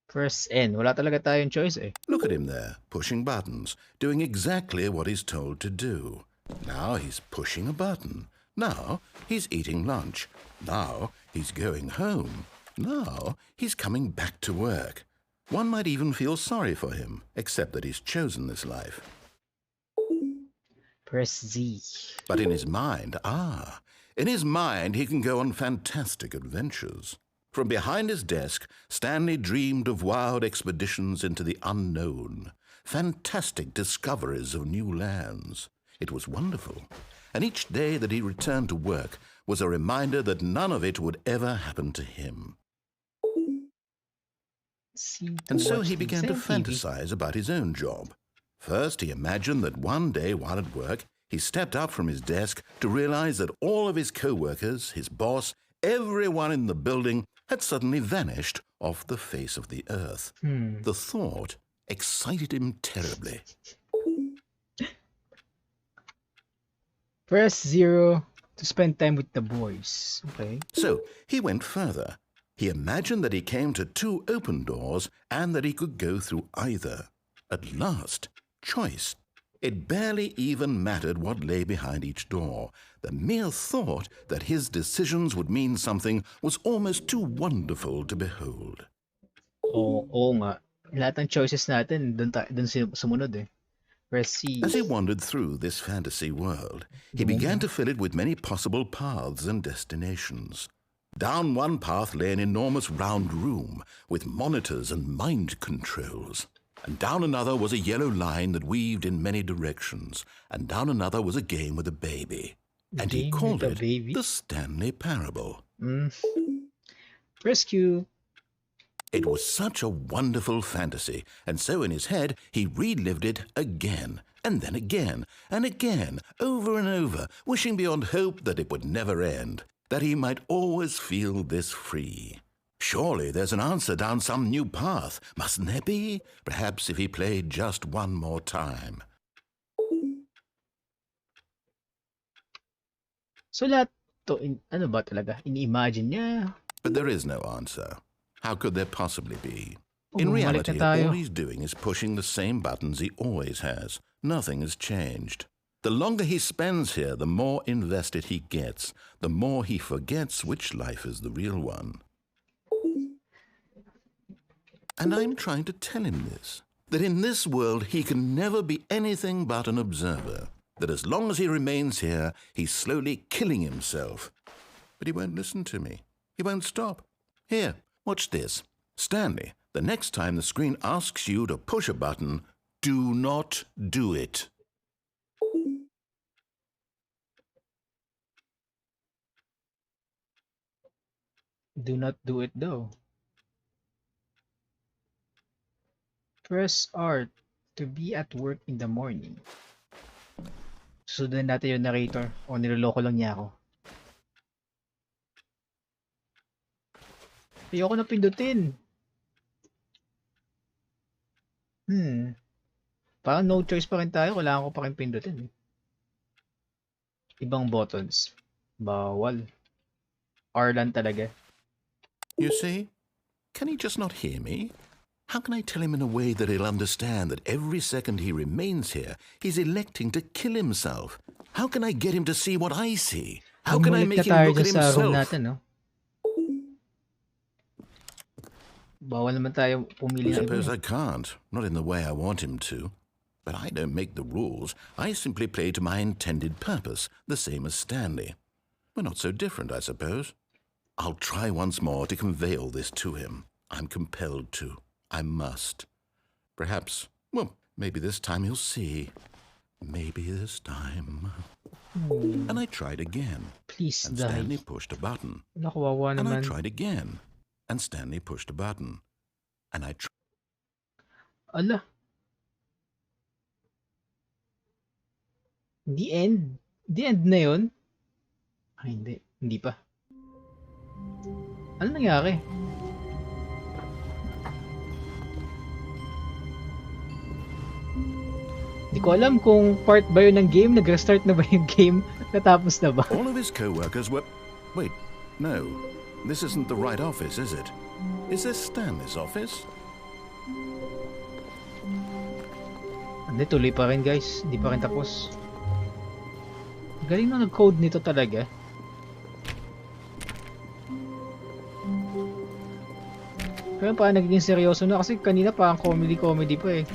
[SPEAKER 1] Press N. Wala talaga tayong choice eh.
[SPEAKER 2] Look at him there, pushing buttons, doing exactly what he's told to do. Now he's pushing a button. Now he's eating lunch. Now he's going home. Now he's coming back to work. One might even feel sorry for him, except that he's chosen this life.
[SPEAKER 1] Press Z.
[SPEAKER 2] But in his mind, he can go on fantastic adventures. From behind his desk, Stanley dreamed of wild expeditions into the unknown, fantastic discoveries of new lands. It was wonderful, and each day that he returned to work was a reminder that none of it would ever happen to him. And so he began to fantasize about his own job. First, he imagined that one day while at work, he stepped up from his desk to realize that all of his co-workers, his boss, everyone in the building had suddenly vanished off the face of the earth. The thought excited him terribly.
[SPEAKER 1] Press 0 to spend time with the boys. Okay.
[SPEAKER 2] So he went further. He imagined that he came to 2 open doors and that he could go through either. At last, choice. It barely even mattered what lay behind each door. The mere thought that his decisions would mean something was almost too wonderful to behold.
[SPEAKER 1] Oo nga. Lahat ng choices natin, dun sumunod eh. Press C.
[SPEAKER 2] As he wandered through this fantasy world, he began to fill it with many possible paths and destinations. Down one path lay an enormous round room with monitors and mind controls. And down another was a yellow line that weaved in many directions. And down another was a game with a baby. And he called it the Stanley Parable.
[SPEAKER 1] Press Q.
[SPEAKER 2] It was such a wonderful fantasy, and so in his head he relived it again, and then again, and again, over and over, wishing beyond hope that it would never end, that he might always feel this free. Surely there's an answer down some new path, mustn't there be? Perhaps if he played just one more time.
[SPEAKER 1] So lahat to, ano ba talaga? Ini-imagine niya.
[SPEAKER 2] But there is no answer. How could there possibly be? In
[SPEAKER 1] bumalik
[SPEAKER 2] reality,
[SPEAKER 1] na tayo.
[SPEAKER 2] all he's doing is pushing the same buttons he always has. Nothing has changed. The longer he spends here, the more invested he gets, the more he forgets which life is the real one. And I'm trying to tell him this, that in this world he can never be anything but an observer, that as long as he remains here, he's slowly killing himself. But he won't listen to me. He won't stop. Here, watch this. Stanley, the next time the screen asks you to push a button, do not do it.
[SPEAKER 1] Do not do it though. Press R to be at work in the morning. Susundan natin yung narrator. O niloloko lang niya ako. Ayoko na pindutin. Parang no choice pa rin tayo. Kailangan ko pa rin pindutin. Ibang buttons. Bawal. R lang talaga.
[SPEAKER 2] You see? Can he just not hear me? How can I tell him in a way that he'll understand that every second he remains here, he's electing to kill himself? How can I get him to see what I see? How can I make him look at himself?
[SPEAKER 1] Natin, no? Bawal naman tayo pumili
[SPEAKER 2] I
[SPEAKER 1] ng
[SPEAKER 2] suppose
[SPEAKER 1] iba.
[SPEAKER 2] I can't, not in the way I want him to. But I don't make the rules. I simply play to my intended purpose, the same as Stanley. We're not so different, I suppose. I'll try once more to convey all this to him. I'm compelled to. I must. Perhaps, well, maybe this time he'll see. Maybe this time. And I tried again.
[SPEAKER 1] Please
[SPEAKER 2] and
[SPEAKER 1] die.
[SPEAKER 2] Stanley pushed a button.
[SPEAKER 1] Nakawawa
[SPEAKER 2] And I
[SPEAKER 1] naman.
[SPEAKER 2] tried again. And Stanley pushed a button. And I tried.
[SPEAKER 1] Ala. The end? The end na yun? Ay, hindi. Hindi pa. Ano nangyari? Hindi ko alam kung part ba yun ng game. Nag-restart na ba yung game? Natapos na ba?
[SPEAKER 2] All of his co-workers were... Wait, no. This isn't the right office, is it? Is this Stanley's office?
[SPEAKER 1] Hindi, tuloy pa rin guys. Hindi pa rin tapos. Galing na nag-code nito talaga. Pero parang naging seryoso na kasi kanina parang comedy pa eh.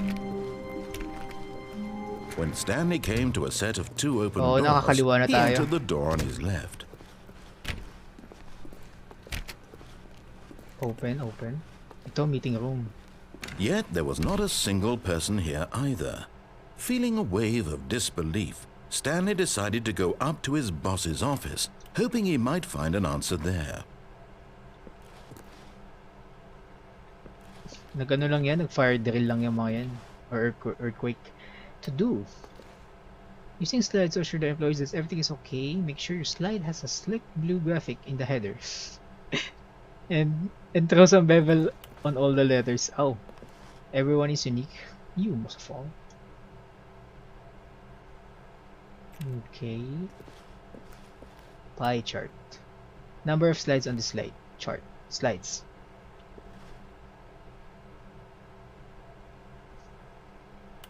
[SPEAKER 2] When Stanley came to a set of two open
[SPEAKER 1] Oo,
[SPEAKER 2] doors,
[SPEAKER 1] nakakaliwa na
[SPEAKER 2] he
[SPEAKER 1] tayo.
[SPEAKER 2] entered the door on his left.
[SPEAKER 1] Open. Ito, meeting room.
[SPEAKER 2] Yet there was not a single person here either. Feeling a wave of disbelief, Stanley decided to go up to his boss's office, hoping he might find an answer there.
[SPEAKER 1] Nagano lang yan, nag-fire drill lang yung mga yan. Or earthquake. To do. Using slides to assure the employees that everything is okay, make sure your slide has a slick blue graphic in the header. and throw some bevel on all the letters. Oh. Everyone is unique. You most of all. Okay. Pie chart. Number of slides on the slide chart. Slides.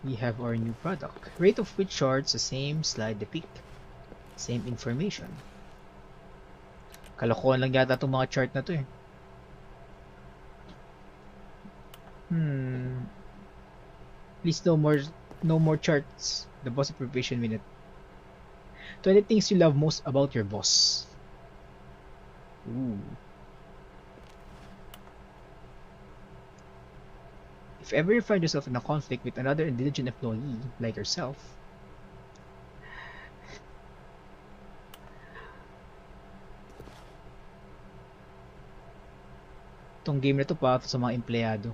[SPEAKER 1] We have our new product. Rate of which charts the same slide depict. Same information. Kalokohan lang yata itong mga chart na to eh. Please no more charts. The boss approbation minute. 20 things you love most about your boss. Ooh. If ever you find yourself in a conflict with another intelligent employee like yourself, itong game na to pa sa mga empleyado.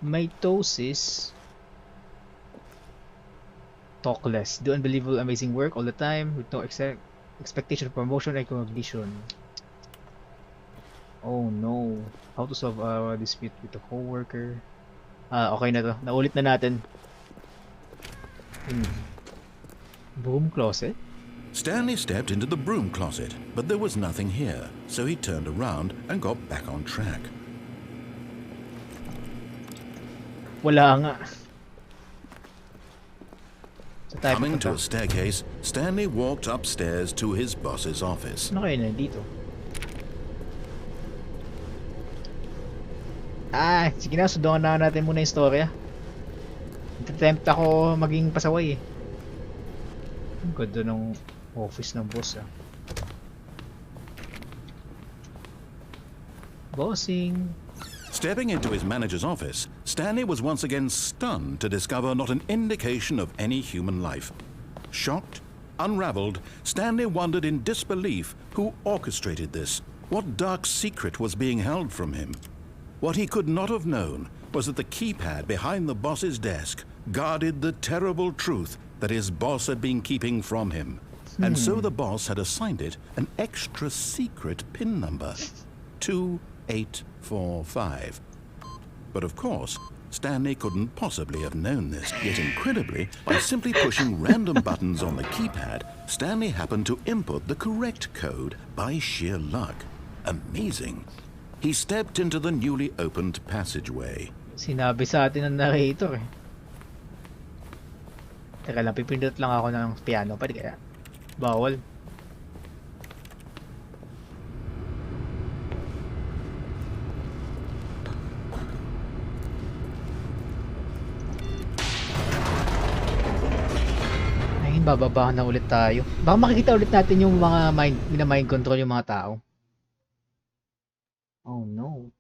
[SPEAKER 1] Mitosis. Talk less. Do unbelievable amazing work all the time with no expectation of promotion and recognition. Oh no. How to solve a dispute with a coworker. Okay na to. Naulit na natin. Broom closet?
[SPEAKER 2] Stanley stepped into the broom closet, but there was nothing here, so he turned around and got back on track.
[SPEAKER 1] Wala nga.
[SPEAKER 2] Coming to a staircase, Stanley walked upstairs to his boss's office.
[SPEAKER 1] Ano kayo nandito? Sige na, sundukan na natin muna yung storya. Attempt ako maging pasaway eh. Ang ganda ng office ng boss Bossing.
[SPEAKER 2] Stepping into his manager's office, Stanley was once again stunned to discover not an indication of any human life. Shocked, unraveled, Stanley wondered in disbelief who orchestrated this. What dark secret was being held from him? What he could not have known was that the keypad behind the boss's desk guarded the terrible truth that his boss had been keeping from him. And so the boss had assigned it an extra secret PIN number, 2845. But of course, Stanley couldn't possibly have known this. Yet incredibly, by simply pushing random buttons on the keypad, Stanley happened to input the correct code by sheer luck. Amazing. He stepped into the newly opened passageway.
[SPEAKER 1] Sinabi sa atin ng narrator eh. Teka lang, pipindot lang ako ng piano. Pwede kaya? Bawal. Ay, bababa na ulit tayo. Baka makikita ulit natin yung mga mind control yung mga tao. Oh no.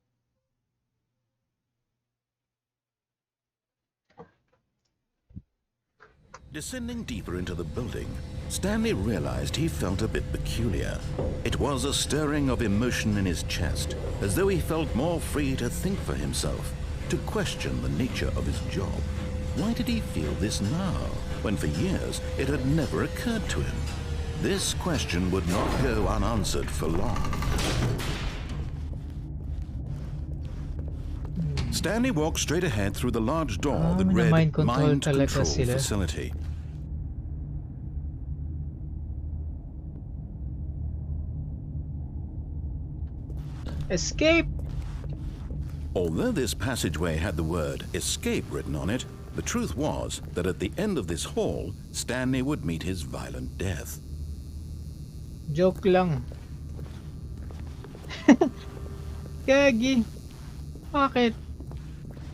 [SPEAKER 2] Descending deeper into the building, Stanley realized he felt a bit peculiar. It was a stirring of emotion in his chest, as though he felt more free to think for himself, to question the nature of his job. Why did he feel this now, when for years it had never occurred to him? This question would not go unanswered for long. Stanley walked straight ahead through the large door that read Mind Control Facility.
[SPEAKER 1] Escape!
[SPEAKER 2] Although this passageway had the word escape written on it, the truth was that at the end of this hall, Stanley would meet his violent death.
[SPEAKER 1] Joke lang. Gagi. Bakit?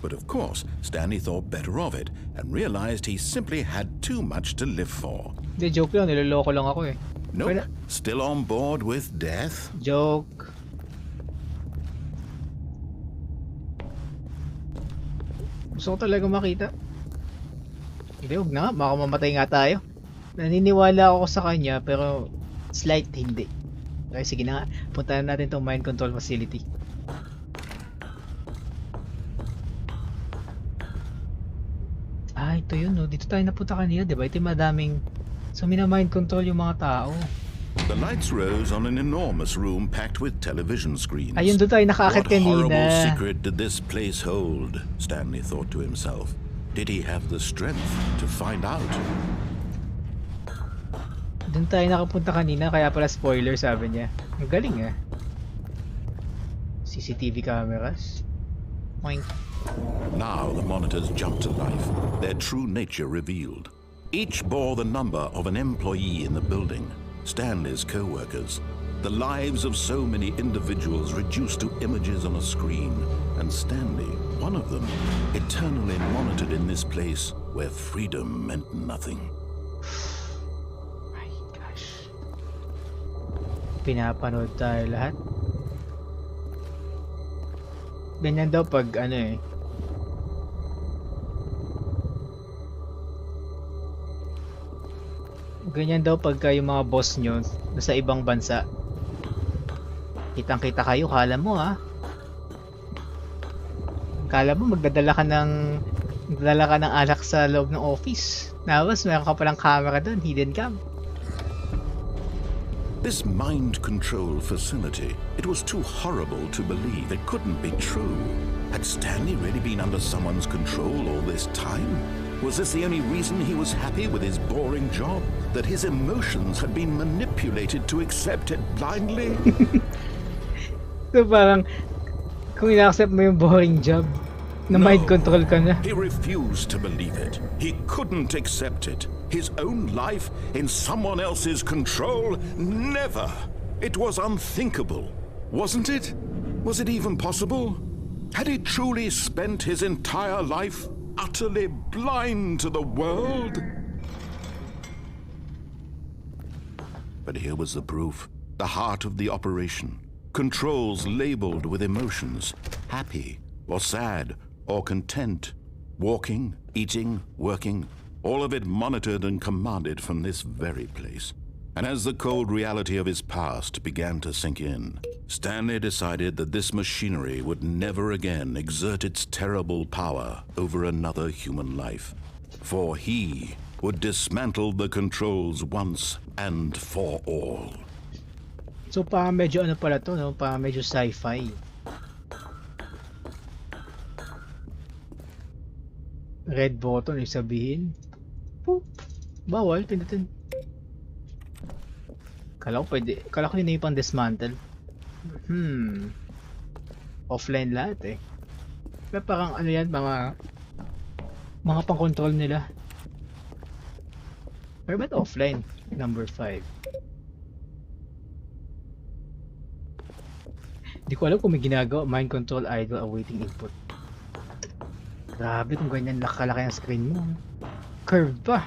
[SPEAKER 2] But of course, Stanley thought better of it and realized he simply had too much to live for.
[SPEAKER 1] Hindi, joke lang. Niloloko lang ako eh.
[SPEAKER 2] Nope. Still on board with death?
[SPEAKER 1] Joke. Gusto ko talaga makita. Hindi, huwag na nga. Baka mamatay nga tayo. Naniniwala ako sa kanya pero slight hindi. Okay, sige na nga. Puntahan natin itong mind control facility. Ito yun, no? Dito tayo napunta kanina, diba? Ito yung madaming... So, mina-mind control yung mga tao.
[SPEAKER 2] The lights rose on an enormous room packed with television screens.
[SPEAKER 1] Ayun, doon tayo nakakit kanina.
[SPEAKER 2] What horrible secret did this place hold? Stanley thought to himself. Did he have the strength to find out?
[SPEAKER 1] Doon tayo nakapunta kanina, kaya pala spoiler sabi niya. Ang galing eh. CCTV cameras. Moink.
[SPEAKER 2] Now the monitors jumped to life, their true nature revealed. Each bore the number of an employee in the building, Stanley's co-workers. The lives of so many individuals reduced to images on a screen, and Stanley, one of them, eternally monitored in this place where freedom meant nothing.
[SPEAKER 1] My gosh. Pinapanood tayo lahat. Ganyan daw pag ano eh. Ganyan daw pagka yung mga boss nyo nasa ibang bansa. Kitang-kita kayo, kala mo ha. Kala mo magdadala ka ng alak sa loob ng office. Tapos meron ka palang camera doon, hidden cam.
[SPEAKER 2] This mind control facility, it was too horrible to believe. It couldn't be true. Had Stanley really been under someone's control all this time? Was this the only reason he was happy with his boring job? That his emotions had been manipulated to accept it blindly?
[SPEAKER 1] So parang, kung ina-accept mo yung boring job, na mind control ka na.
[SPEAKER 2] He refused to believe it. He couldn't accept it. His own life in someone else's control? Never! It was unthinkable. Wasn't it? Was it even possible? Had he truly spent his entire life utterly blind to the world? But here was the proof. The heart of the operation. Controls labeled with emotions. Happy or sad or content. Walking, eating, working. All of it monitored and commanded from this very place. And as the cold reality of his past began to sink in, Stanley decided that this machinery would never again exert its terrible power over another human life. For he would dismantle the controls once and for all.
[SPEAKER 1] So parang medyo ano pala to, no? Parang medyo sci-fi. Red button, ibig sabihin. Bawal, pindutin. Kala ko yun na yung pang dismantle. Offline lahat eh. Pero parang ano yan, mga pang control nila. Pero ba't offline? Number 5. Hindi ko alam kung may ginagawa. Mind control idle awaiting input. Grabe kung ganyan nakalaki ang screen mo. Curved pa.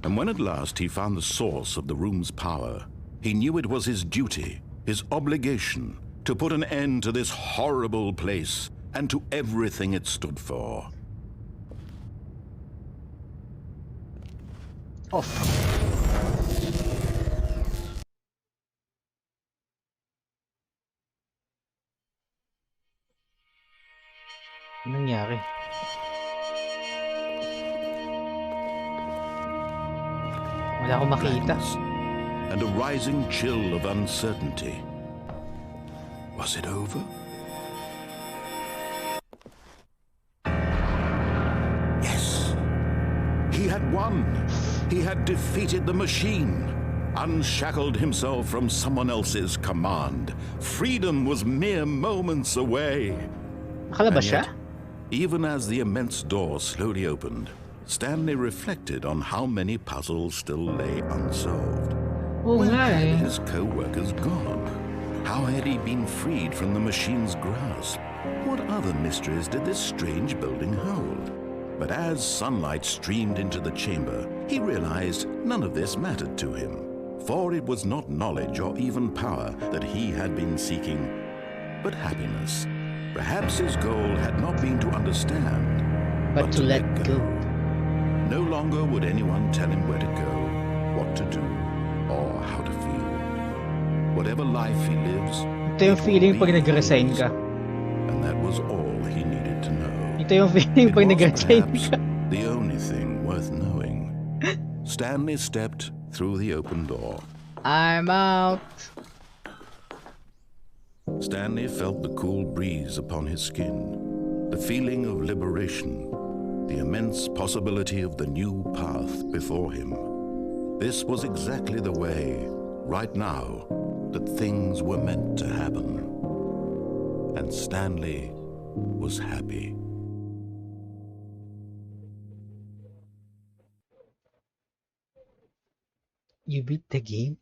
[SPEAKER 2] And when at last he found the source of the room's power, he knew it was his duty, his obligation, to put an end to this horrible place and to everything it stood for.
[SPEAKER 1] Off. Anong nangyari? Wala akong makita.
[SPEAKER 2] Blackness and a rising chill of uncertainty. Was it over? Yes. He had won. He had defeated the machine. Unshackled himself from someone else's command. Freedom was mere moments away.
[SPEAKER 1] Nakalabas siya?
[SPEAKER 2] Even as the immense door slowly opened, Stanley reflected on how many puzzles still lay unsolved.
[SPEAKER 1] Oo
[SPEAKER 2] Where
[SPEAKER 1] nga eh.
[SPEAKER 2] had his co-workers gone? How had he been freed from the machine's grasp? What other mysteries did this strange building hold? But as sunlight streamed into the chamber, he realized none of this mattered to him. For it was not knowledge or even power that he had been seeking, but happiness. Perhaps his goal had not been to understand,
[SPEAKER 1] But to let go.
[SPEAKER 2] No longer would anyone tell him where to go, what to do, or how to feel. Whatever life he lives,
[SPEAKER 1] Ito yung
[SPEAKER 2] it will
[SPEAKER 1] feeling
[SPEAKER 2] be
[SPEAKER 1] pag nag-resign
[SPEAKER 2] his.
[SPEAKER 1] ka.
[SPEAKER 2] And that was all he needed to know.
[SPEAKER 1] Ito yung feeling
[SPEAKER 2] It
[SPEAKER 1] pag
[SPEAKER 2] was
[SPEAKER 1] nag-resign
[SPEAKER 2] perhaps
[SPEAKER 1] ka.
[SPEAKER 2] the only thing worth knowing. Stanley stepped through the open door.
[SPEAKER 1] I'm out.
[SPEAKER 2] Stanley felt the cool breeze upon his skin, the feeling of liberation, the immense possibility of the new path before him. This was exactly the way, right now, that things were meant to happen. And Stanley was happy.
[SPEAKER 1] You beat the game?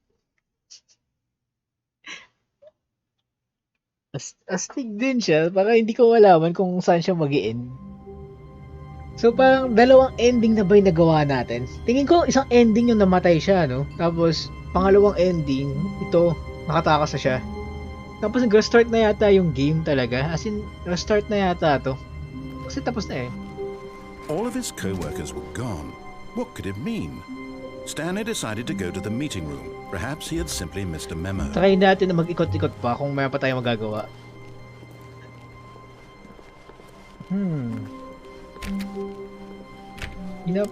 [SPEAKER 1] Astig din siya. Parang hindi ko malaman kung saan siya mag-i-end. So parang dalawang ending na ba yung nagawa natin? Tingin ko isang ending yung namatay siya, no? Tapos pangalawang ending, ito, nakatakas na siya. Tapos nag-restart na yata yung game talaga. As in, restart na yata to. Kasi tapos na eh.
[SPEAKER 2] All of his co-workers were gone. What could it mean? Stanley decided to go to the meeting room. Perhaps he had simply missed a memo.
[SPEAKER 1] Try natin na mag-ikot-ikot pa kung may pa tayo magagawa. You know,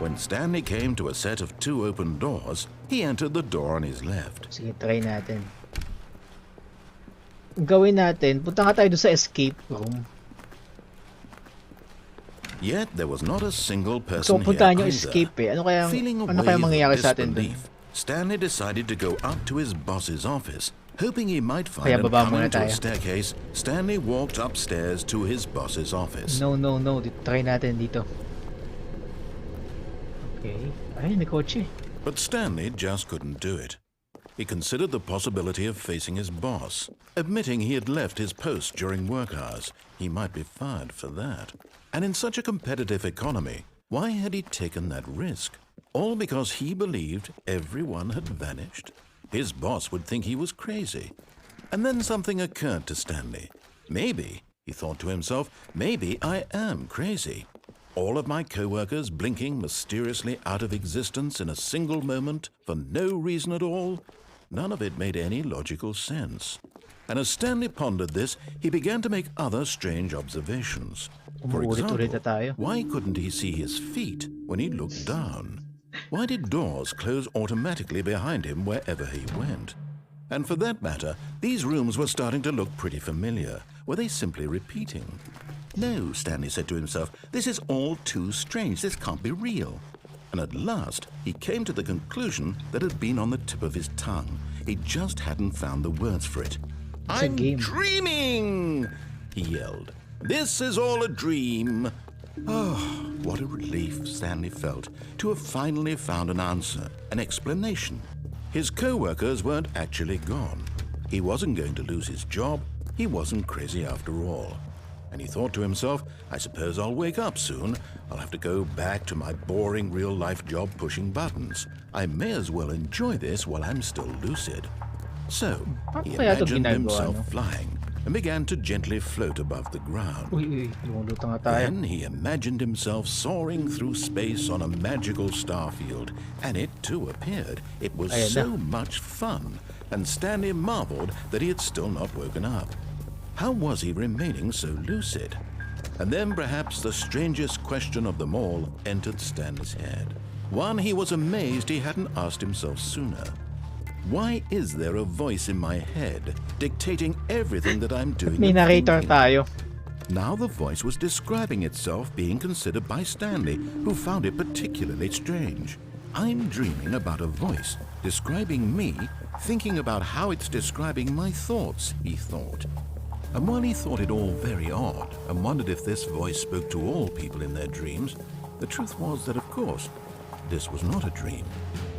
[SPEAKER 2] When Stanley came to a set of 2 open doors, he entered the door on his left.
[SPEAKER 1] sige, try natin. Ang gawin natin, punta nga tayo doon sa escape room.
[SPEAKER 2] Yet there was not a single
[SPEAKER 1] So,
[SPEAKER 2] person here
[SPEAKER 1] puntahan yung
[SPEAKER 2] either.
[SPEAKER 1] escape eh. Ano kaya
[SPEAKER 2] Feeling a
[SPEAKER 1] mangyayari
[SPEAKER 2] wave
[SPEAKER 1] sa
[SPEAKER 2] of
[SPEAKER 1] atin dun?
[SPEAKER 2] disbelief, Stanley decided to go up to his boss's office, hoping he might find
[SPEAKER 1] Kaya
[SPEAKER 2] him
[SPEAKER 1] baba muna
[SPEAKER 2] coming to a
[SPEAKER 1] tayo.
[SPEAKER 2] staircase. Stanley walked upstairs to his boss's office.
[SPEAKER 1] No. Try natin dito. Okay. Ay, may kotse.
[SPEAKER 2] But Stanley just couldn't do it. He considered the possibility of facing his boss, admitting he had left his post during work hours. He might be fired for that. And in such a competitive economy, why had he taken that risk? All because he believed everyone had vanished? His boss would think he was crazy. And then something occurred to Stanley. Maybe, he thought to himself, maybe I am crazy. All of my co-workers blinking mysteriously out of existence in a single moment for no reason at all? None of it made any logical sense. And as Stanley pondered this, he began to make other strange observations. For
[SPEAKER 1] Umuulit-ulit na
[SPEAKER 2] example,
[SPEAKER 1] tayo.
[SPEAKER 2] why couldn't he see his feet when he looked down? Why did doors close automatically behind him wherever he went? And for that matter, these rooms were starting to look pretty familiar. Were they simply repeating? No, Stanley said to himself, this is all too strange. This can't be real. And at last, he came to the conclusion that had been on the tip of his tongue. He just hadn't found the words for it.
[SPEAKER 1] It's a
[SPEAKER 2] I'm
[SPEAKER 1] game.
[SPEAKER 2] dreaming, he yelled. This is all a dream. Oh, what a relief Stanley felt to have finally found an answer, an explanation. His co-workers weren't actually gone. He wasn't going to lose his job. He wasn't crazy after all. And he thought to himself, I suppose I'll wake up soon. I'll have to go back to my boring real-life job pushing buttons. I may as well enjoy this while I'm still lucid. So, he
[SPEAKER 1] kaya ito
[SPEAKER 2] imagined
[SPEAKER 1] ginagawa,
[SPEAKER 2] himself
[SPEAKER 1] no?
[SPEAKER 2] flying and began to gently float above the ground.
[SPEAKER 1] Uy, lumulutang na tayo.
[SPEAKER 2] Then he imagined himself soaring through space on a magical starfield, and it too appeared. It was
[SPEAKER 1] Ayan na.
[SPEAKER 2] so much fun, and Stanley marveled that he had still not woken up. How was he remaining so lucid? And then perhaps the strangest question of them all entered Stanley's head. One he was amazed he hadn't asked himself sooner. Why is there a voice in my head dictating everything that I'm doing?
[SPEAKER 1] May
[SPEAKER 2] and
[SPEAKER 1] narrator
[SPEAKER 2] thinking?
[SPEAKER 1] tayo.
[SPEAKER 2] Now the voice was describing itself being considered by Stanley, who found it particularly strange. I'm dreaming about a voice describing me, thinking about how it's describing my thoughts, he thought. And while he thought it all very odd and wondered if this voice spoke to all people in their dreams, the truth was that, of course, this was not a dream.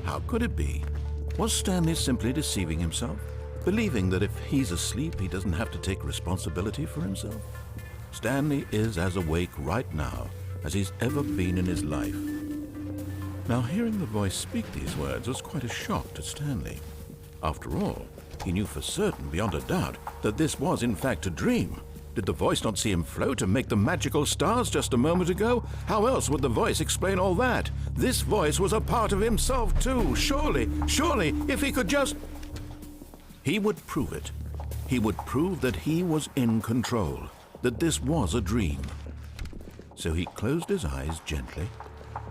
[SPEAKER 2] How could it be? Was Stanley simply deceiving himself, believing that if he's asleep, he doesn't have to take responsibility for himself? Stanley is as awake right now as he's ever been in his life. Now, hearing the voice speak these words was quite a shock to Stanley. After all, he knew for certain, beyond a doubt, that this was in fact a dream. Did the voice not see him float and make the magical stars just a moment ago? How else would the voice explain all that? This voice was a part of himself too. Surely, if he could just... He would prove it. He would prove that he was in control, that this was a dream. So he closed his eyes gently,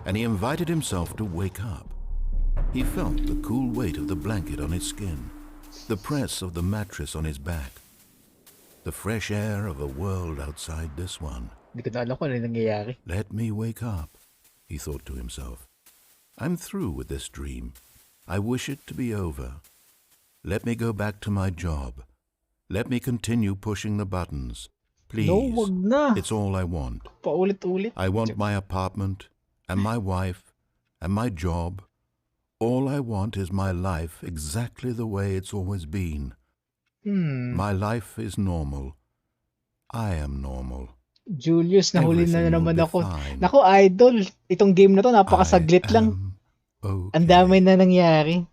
[SPEAKER 2] and he invited himself to wake up. He felt the cool weight of the blanket on his skin, the press of the mattress on his back, the fresh air of a world outside this one.
[SPEAKER 1] Hindi ko na alam kung ano yung nangyayari.
[SPEAKER 2] Let me wake up, he thought to himself. I'm through with this dream. I wish it to be over. Let me go back to my job. Let me continue pushing the buttons. Please.
[SPEAKER 1] No, wag na.
[SPEAKER 2] It's all I want.
[SPEAKER 1] Paulit-ulit.
[SPEAKER 2] I want my apartment and my wife and my job. All I want is my life exactly the way it's always been. My life is normal. I am normal.
[SPEAKER 1] Julius, nahuli na
[SPEAKER 2] Everything
[SPEAKER 1] naman
[SPEAKER 2] will be
[SPEAKER 1] ako.
[SPEAKER 2] fine.
[SPEAKER 1] Naku, idol. Itong game na to, napakasaglit lang.
[SPEAKER 2] Okay.
[SPEAKER 1] Ang dami na nangyari.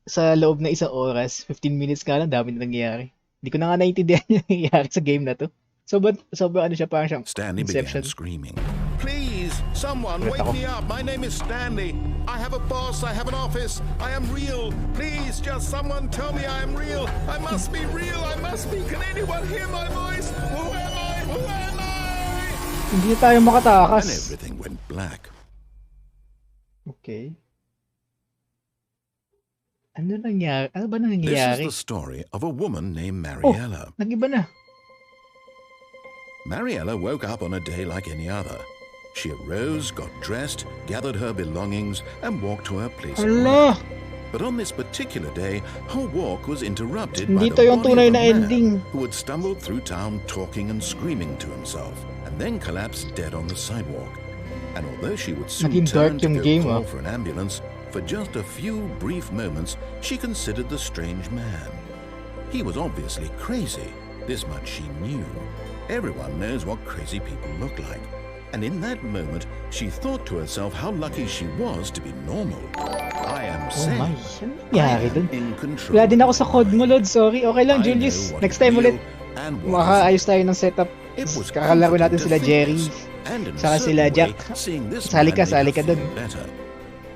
[SPEAKER 1] Sa loob na isang oras. 15 minutes nga lang, dami na nangyari. Hindi ko na nga naiintindihan yung nangyayari sa game na to. Sobrang ano siya, parang siyang
[SPEAKER 2] Stanley
[SPEAKER 1] Inception.
[SPEAKER 2] began screaming. Please, someone, wake me up. My name is Stanley. I have a boss. I have an office. I am real. Please, just someone tell me I am real. I must be real. I must be. Can anyone hear my voice? Who am I? Who am I?
[SPEAKER 1] Hindi tayo
[SPEAKER 2] And
[SPEAKER 1] makatakas.
[SPEAKER 2] everything went black.
[SPEAKER 1] Okay. Ano nangyari? Ano ba
[SPEAKER 2] This is
[SPEAKER 1] nangyayari?
[SPEAKER 2] the story of a woman named Mariella.
[SPEAKER 1] Nag-iba na.
[SPEAKER 2] Mariella woke up on a day like any other. She arose, got dressed, gathered her belongings, and walked to her place of
[SPEAKER 1] Hala!
[SPEAKER 2] work. But on this particular day, her walk was interrupted
[SPEAKER 1] Hindi
[SPEAKER 2] by
[SPEAKER 1] to
[SPEAKER 2] the
[SPEAKER 1] yung
[SPEAKER 2] body
[SPEAKER 1] tunay
[SPEAKER 2] of a
[SPEAKER 1] na
[SPEAKER 2] man
[SPEAKER 1] ending.
[SPEAKER 2] who had stumbled through town talking and screaming to himself, and then collapsed dead on the sidewalk. And although she would soon
[SPEAKER 1] Naging dark
[SPEAKER 2] turn to
[SPEAKER 1] yung
[SPEAKER 2] go
[SPEAKER 1] game,
[SPEAKER 2] call for an ambulance, for just a few brief moments, she considered the strange man. He was obviously crazy. This much she knew. Everyone knows what crazy people look like. And in that moment, she thought to herself how lucky she was to be normal. I am
[SPEAKER 1] Oh
[SPEAKER 2] sane.
[SPEAKER 1] my, ano
[SPEAKER 2] I
[SPEAKER 1] nangyari
[SPEAKER 2] am
[SPEAKER 1] dun?
[SPEAKER 2] in control.
[SPEAKER 1] Wala din ako
[SPEAKER 2] of
[SPEAKER 1] sa
[SPEAKER 2] my
[SPEAKER 1] code mo,
[SPEAKER 2] mind.
[SPEAKER 1] Lord. Sorry. Okay lang,
[SPEAKER 2] I know
[SPEAKER 1] Julius.
[SPEAKER 2] what
[SPEAKER 1] Next
[SPEAKER 2] is
[SPEAKER 1] time
[SPEAKER 2] real
[SPEAKER 1] ulit.
[SPEAKER 2] and what
[SPEAKER 1] Makaayos tayo ng setup.
[SPEAKER 2] It was
[SPEAKER 1] Kakalaro natin
[SPEAKER 2] comforting
[SPEAKER 1] sila
[SPEAKER 2] to think
[SPEAKER 1] Jerry.
[SPEAKER 2] this, and in a
[SPEAKER 1] Saka
[SPEAKER 2] certain
[SPEAKER 1] sila
[SPEAKER 2] way,
[SPEAKER 1] Jack.
[SPEAKER 2] seeing this
[SPEAKER 1] Sali
[SPEAKER 2] man
[SPEAKER 1] ka,
[SPEAKER 2] made
[SPEAKER 1] sali
[SPEAKER 2] her
[SPEAKER 1] ka dun.
[SPEAKER 2] feel better.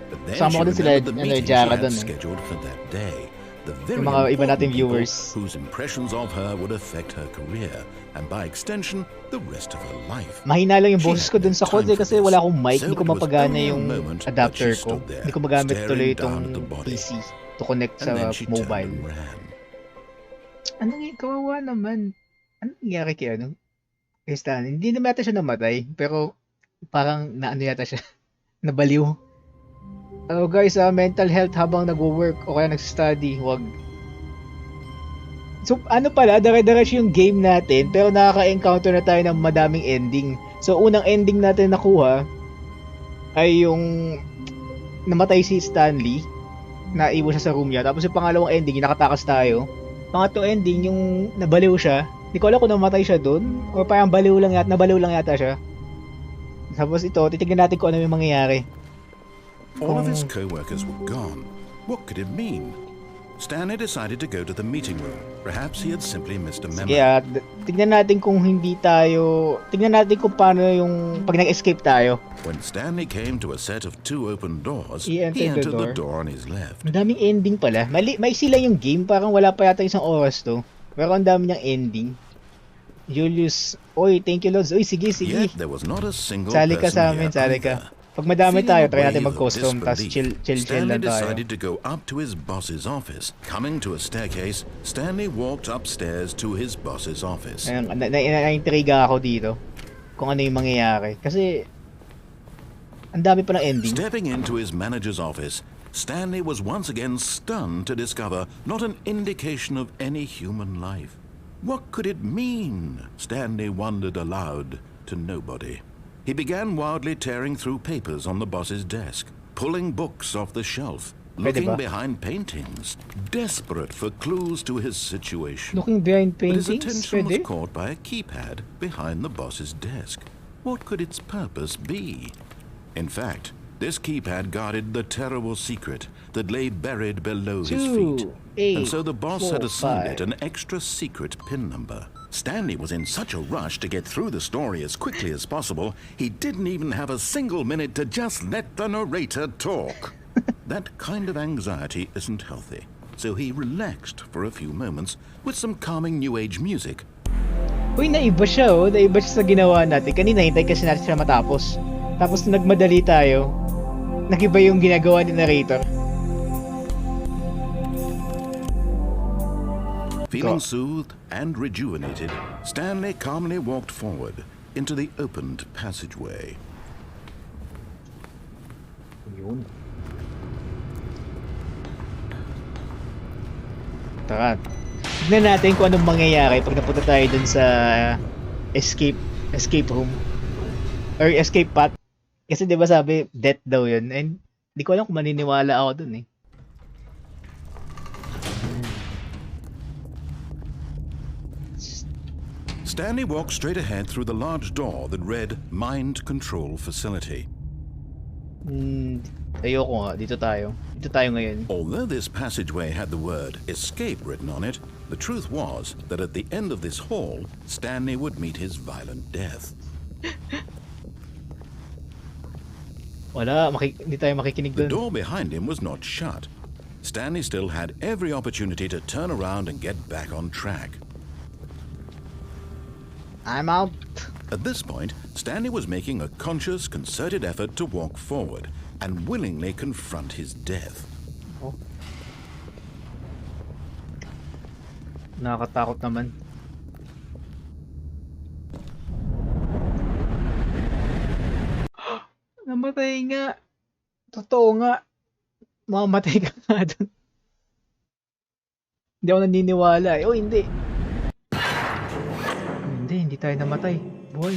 [SPEAKER 2] But then
[SPEAKER 1] Sama
[SPEAKER 2] she
[SPEAKER 1] ko dun sila,
[SPEAKER 2] remembered the meeting she
[SPEAKER 1] Jara
[SPEAKER 2] had
[SPEAKER 1] dun eh.
[SPEAKER 2] scheduled for that day. The very
[SPEAKER 1] Yung mga iba
[SPEAKER 2] important
[SPEAKER 1] nating
[SPEAKER 2] people
[SPEAKER 1] viewers.
[SPEAKER 2] whose impressions of her would affect her career, and by extension, the rest of her life.
[SPEAKER 1] Mahina lang yung
[SPEAKER 2] She
[SPEAKER 1] boses ko
[SPEAKER 2] had
[SPEAKER 1] dun
[SPEAKER 2] no
[SPEAKER 1] sa code
[SPEAKER 2] time for
[SPEAKER 1] kasi
[SPEAKER 2] this,
[SPEAKER 1] wala akong mic.
[SPEAKER 2] so
[SPEAKER 1] Hindi ko
[SPEAKER 2] it was
[SPEAKER 1] mapagana
[SPEAKER 2] only a
[SPEAKER 1] yung
[SPEAKER 2] moment that
[SPEAKER 1] adapter
[SPEAKER 2] she
[SPEAKER 1] ko.
[SPEAKER 2] stood there,
[SPEAKER 1] Hindi ko magamit
[SPEAKER 2] staring
[SPEAKER 1] tuloy
[SPEAKER 2] down
[SPEAKER 1] itong
[SPEAKER 2] at the body.
[SPEAKER 1] PC to connect
[SPEAKER 2] And
[SPEAKER 1] sa
[SPEAKER 2] then she turned
[SPEAKER 1] mobile.
[SPEAKER 2] and ran.
[SPEAKER 1] Anong kawawa naman? Anong nangyari kay ano? Kay Stanley? Hindi naman yata siya namatay, pero parang naano yata siya. Nabaliw. Oh guys, mental health habang nagwo-work o kaya nag-study, wag. So ano pala, dire-diretso yung game natin, pero nakaka-encounter na tayo ng madaming ending. So unang ending natin nakuha ay yung namatay si Stanley, naiwan siya sa room niya. Tapos yung pangalawang ending, yung nakatakas tayo. Pangatlong ending, yung nabaliw siya. Hindi ko alam kung namatay siya doon o parang nabaliw lang yata siya. Tapos ito, titignan natin kung ano yung mangyayari.
[SPEAKER 2] All of his co-workers were gone. What could it mean? Stanley decided to go to the meeting room. Perhaps he had simply missed a memo.
[SPEAKER 1] Sige, tignan natin kung tignan natin kung paano yung pag nag-escape tayo.
[SPEAKER 2] When Stanley came to a set of two open doors,
[SPEAKER 1] He entered the
[SPEAKER 2] the door on his left.
[SPEAKER 1] Ang daming ending pala. May sila yung game, parang wala pa yata isang oras to. Pero ang dami niyang ending. Julius, oy, thank you Lods. Oy, sige.
[SPEAKER 2] Yet there was not a single
[SPEAKER 1] Sali ka
[SPEAKER 2] person
[SPEAKER 1] sa amin,
[SPEAKER 2] here
[SPEAKER 1] sali
[SPEAKER 2] either.
[SPEAKER 1] ka. Pag madami
[SPEAKER 2] Feeling
[SPEAKER 1] tayo,
[SPEAKER 2] a
[SPEAKER 1] try natin
[SPEAKER 2] wave of
[SPEAKER 1] mag-custom, tapos
[SPEAKER 2] disbelief,
[SPEAKER 1] chill
[SPEAKER 2] Stanley
[SPEAKER 1] lang tayo.
[SPEAKER 2] decided to go up to his boss's office. Coming to a staircase, Stanley walked upstairs to his boss's office.
[SPEAKER 1] Ayun, na-intriga ako dito kung ano yung mangyayari. Kasi, ang dami pa ng ending.
[SPEAKER 2] Stepping into his manager's office, Stanley was once again stunned to discover not an indication of any human life. What could it mean? Stanley wondered aloud to nobody. He began wildly tearing through papers on the boss's desk, pulling books off the shelf, looking behind paintings, desperate for clues to his situation.
[SPEAKER 1] Looking behind
[SPEAKER 2] But his
[SPEAKER 1] paintings,
[SPEAKER 2] attention was
[SPEAKER 1] pwede?
[SPEAKER 2] caught by a keypad behind the boss's desk. What could its purpose be? In fact, this keypad guarded the terrible secret that lay buried below his feet.
[SPEAKER 1] 2, 8,
[SPEAKER 2] And so the boss had
[SPEAKER 1] 4,
[SPEAKER 2] assigned it
[SPEAKER 1] 5.
[SPEAKER 2] an extra secret PIN number. Stanley was in such a rush to get through the story as quickly as possible, he didn't even have a single minute to just let the narrator talk. That kind of anxiety isn't healthy, so he relaxed for a few moments with some calming new age music.
[SPEAKER 1] Uy, naiba siya oh. Naiba siya sa ginawa natin. Kanina hintay kasi natin siya matapos. Tapos nagmadali tayo. Nagiba yung ginagawa ni narrator.
[SPEAKER 2] Feeling soothed and rejuvenated, Stanley calmly walked forward into the opened passageway.
[SPEAKER 1] Yun. Tara. Tignan natin kung anong mangyayari pag napunta tayo dun sa escape room. Or escape path. Kasi 'di ba sabi death daw 'yun. And di ko alam kung maniniwala ako dun eh.
[SPEAKER 2] Stanley walked straight ahead through the large door that read Mind Control Facility.
[SPEAKER 1] Ayoko nga. Dito tayo. Dito tayo ngayon.
[SPEAKER 2] Although this passageway had the word escape written on it, the truth was that at the end of this hall, Stanley would meet his violent death.
[SPEAKER 1] Wala. Hindi tayo makikinig
[SPEAKER 2] The
[SPEAKER 1] dun.
[SPEAKER 2] door behind him was not shut. Stanley still had every opportunity to turn around and get back on track.
[SPEAKER 1] I'm out.
[SPEAKER 2] At this point, Stanley was making a conscious, concerted effort to walk forward and willingly confront his death.
[SPEAKER 1] Oh. Nakakatakot naman. Namatay nga. Totoo nga. Mamamatay ka nga dun. Hindi ako naniniwala eh. Oh, hindi. Hindi tayo namatay. Boy.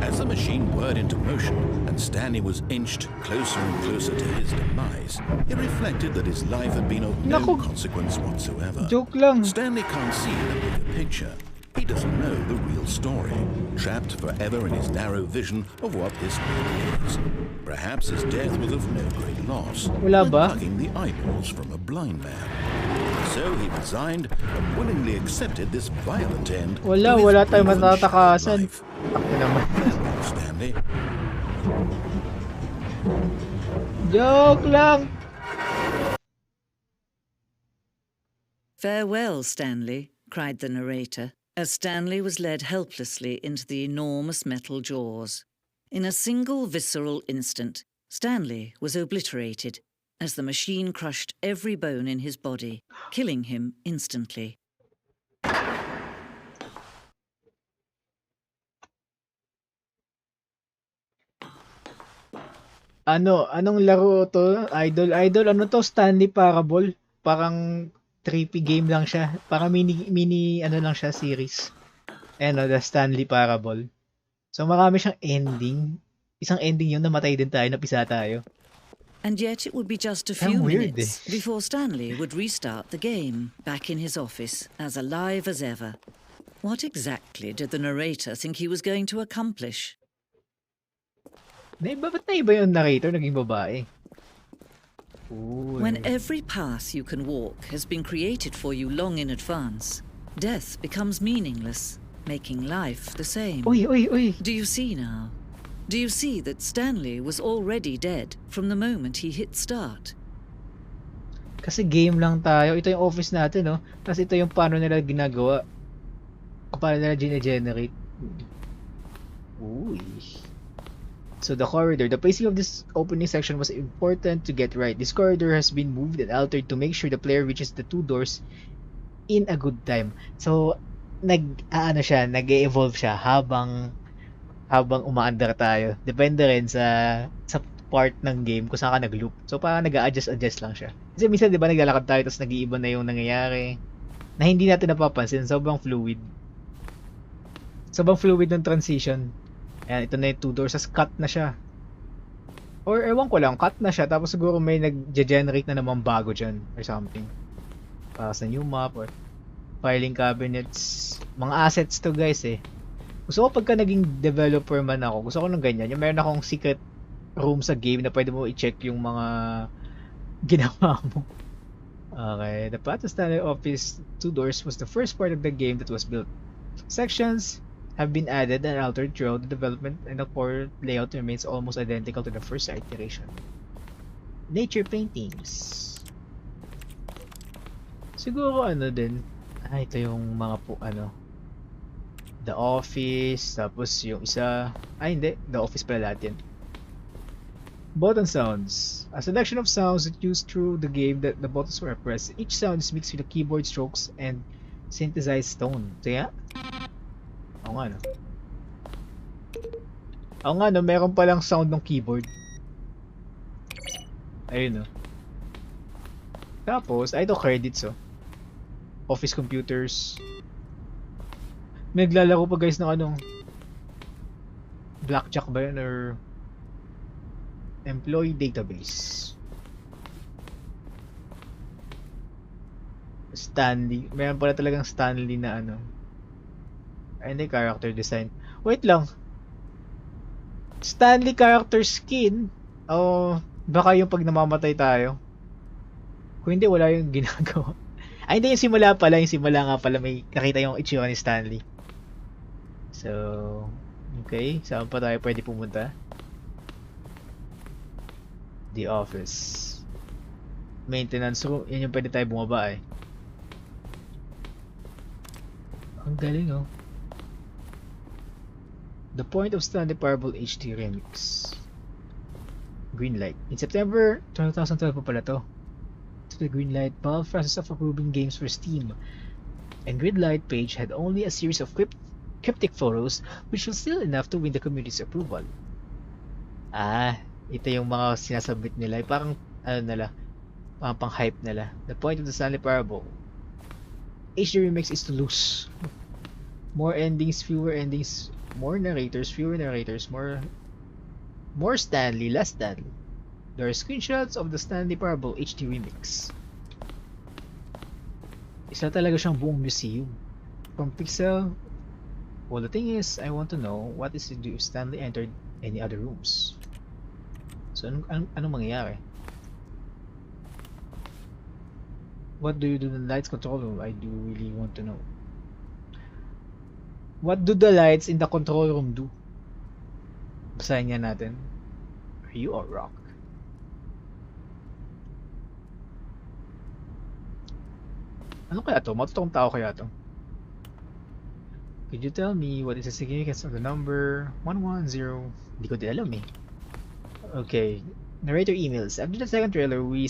[SPEAKER 2] As the machine whirred into motion and Stanley was inched closer and closer to his demise, he reflected that his life had been of no consequence whatsoever.
[SPEAKER 1] Joke lang.
[SPEAKER 2] Stanley can't see the bigger picture. He doesn't know the real story, trapped forever in his narrow vision of what this really is. Perhaps his death was of no great loss,
[SPEAKER 1] Wala
[SPEAKER 2] like
[SPEAKER 1] ba?
[SPEAKER 2] plucking the eyeballs from a blind man. So he resigned and willingly accepted this violent end.
[SPEAKER 1] Wala tayong matatakasan. Ako naman.
[SPEAKER 2] Stanley.
[SPEAKER 1] Joke lang.
[SPEAKER 4] Farewell, Stanley, cried the narrator, as Stanley was led helplessly into the enormous metal jaws. In a single visceral instant, Stanley was obliterated as the machine crushed every bone in his body, killing him instantly.
[SPEAKER 1] Anong laro to? Idol, ano to? Stanley Parable? Parang trippy game lang siya. Parang mini ano lang siya, series. The Stanley Parable. So marami siyang ending. Isang ending yun, namatay din tayo, napisa tayo.
[SPEAKER 4] And yet it would be just a few minutes before Stanley would restart the game, back in his office, as alive as ever. What exactly did the narrator think he was going to accomplish?
[SPEAKER 1] Ba't naiba yung narrator, naging babae?
[SPEAKER 4] When every path you can walk has been created for you long in advance, death becomes meaningless, making life the same.
[SPEAKER 1] Uy.
[SPEAKER 4] Do you see now? Do you see that Stanley was already dead from the moment he hit start?
[SPEAKER 1] Kasi game lang tayo. Ito yung office natin, no? Tapos ito yung paano nila ginagawa. Paano nila gine-generate. Uy. So the corridor. The placing of this opening section was important to get right. This corridor has been moved and altered to make sure the player reaches the two doors in a good time. So, nag-e-evolve siya habang umaandar tayo. Depende rin sa part ng game kung saan ka nag-loop. So parang nag-a-adjust lang siya. Kasi minsan 'di ba naglalakad tayo tapos nag-iiba na yung nangyayari na hindi natin napapansin. Sobrang fluid. Ng transition. Ayan, ito na yung two doors. Tapos cut na siya. Or ewan ko lang, cut na siya. Tapos siguro may nag-generate na naman bago dyan or something. Para sa new map or filing cabinets. Mga assets to guys eh. Gusto ko pagka naging developer man ako, gusto ko ng ganyan. Yung meron akong secret room sa game na pwede mo i-check yung mga ginawa mo. Okay, the path to Stanley office two doors was the first part of the game that was built. Sections have been added and altered throughout the development and the core layout remains almost identical to the first iteration. Nature paintings. Siguro din. Ito yung mga The Office, tapos yung isa, hindi, The Office pala lahat yan. Button sounds. A selection of sounds that used through the game that the buttons were pressed. Each sound is mixed with the keyboard strokes and synthesized tone. So yeah? Oo nga no, meron palang sound ng keyboard. Ayun no. Tapos, ito credits Office computers. May naglalaro pa guys ng blackjack ba yun or employee database. Stanley. Mayroon pala talagang Stanley na hindi, character design. Wait lang. Stanley character skin? Baka yung pag namamatay tayo. Kung hindi, wala yung ginagawa. Hindi, yung simula nga pala may nakita yung itsura ni Stanley. So, okay. Saan pa tayo pwede pumunta? The office. Maintenance room. Yan yung pwede tayo bumaba Ang galing The Point of Stanley Parable HD Remix. Green light. In September 2012 pa pala to. The green light bulb process of approving games for Steam. And Gridlight page had only a series of cryptic photos which was still enough to win the community's approval. Ito yung mga sinasubmit nila. Parang, mga pang-hype nila. The point of the Stanley Parable HD remix is to lose. More endings, fewer endings, more narrators, fewer narrators, more Stanley, less Stanley. There are screenshots of the Stanley Parable HD remix. Isa talaga siyang buong museum. From Pixel. Well, the thing is, I want to know what is to do if Stanley entered any other rooms. So, anong mangyayari? What do you do in the lights control room? I do really want to know. What do the lights in the control room do? Basahin nga natin. Are you a rock? Ano kaya to? Matotoong tao kaya to? Could you tell me what is the significance of the number 110? Hindi ko din alam eh. Okay. Narrator emails. After the second trailer, we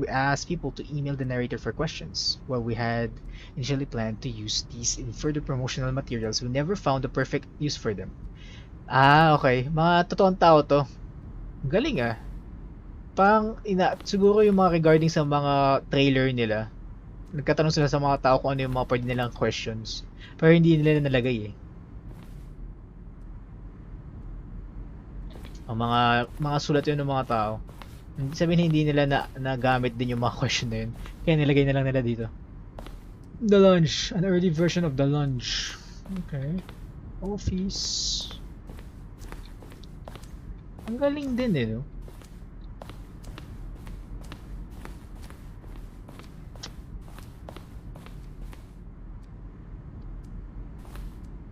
[SPEAKER 1] asked people to email the narrator for questions. While we had initially planned to use these in further promotional materials, we never found the perfect use for them. Okay. Mga totoong tao to. Galing ah. Siguro yung mga regarding sa mga trailer nila, nagkatanong sila sa mga tao kung ano yung mga pwede nilang questions. Pero hindi nila nalagay eh. Ang mga sulat yun ng mga tao. Sabihin hindi nila nagamit din yung mga question na yun. Kaya nilagay na lang nila dito. The lunch. An early version of the lunch. Okay. Office. Ang galing din eh, no?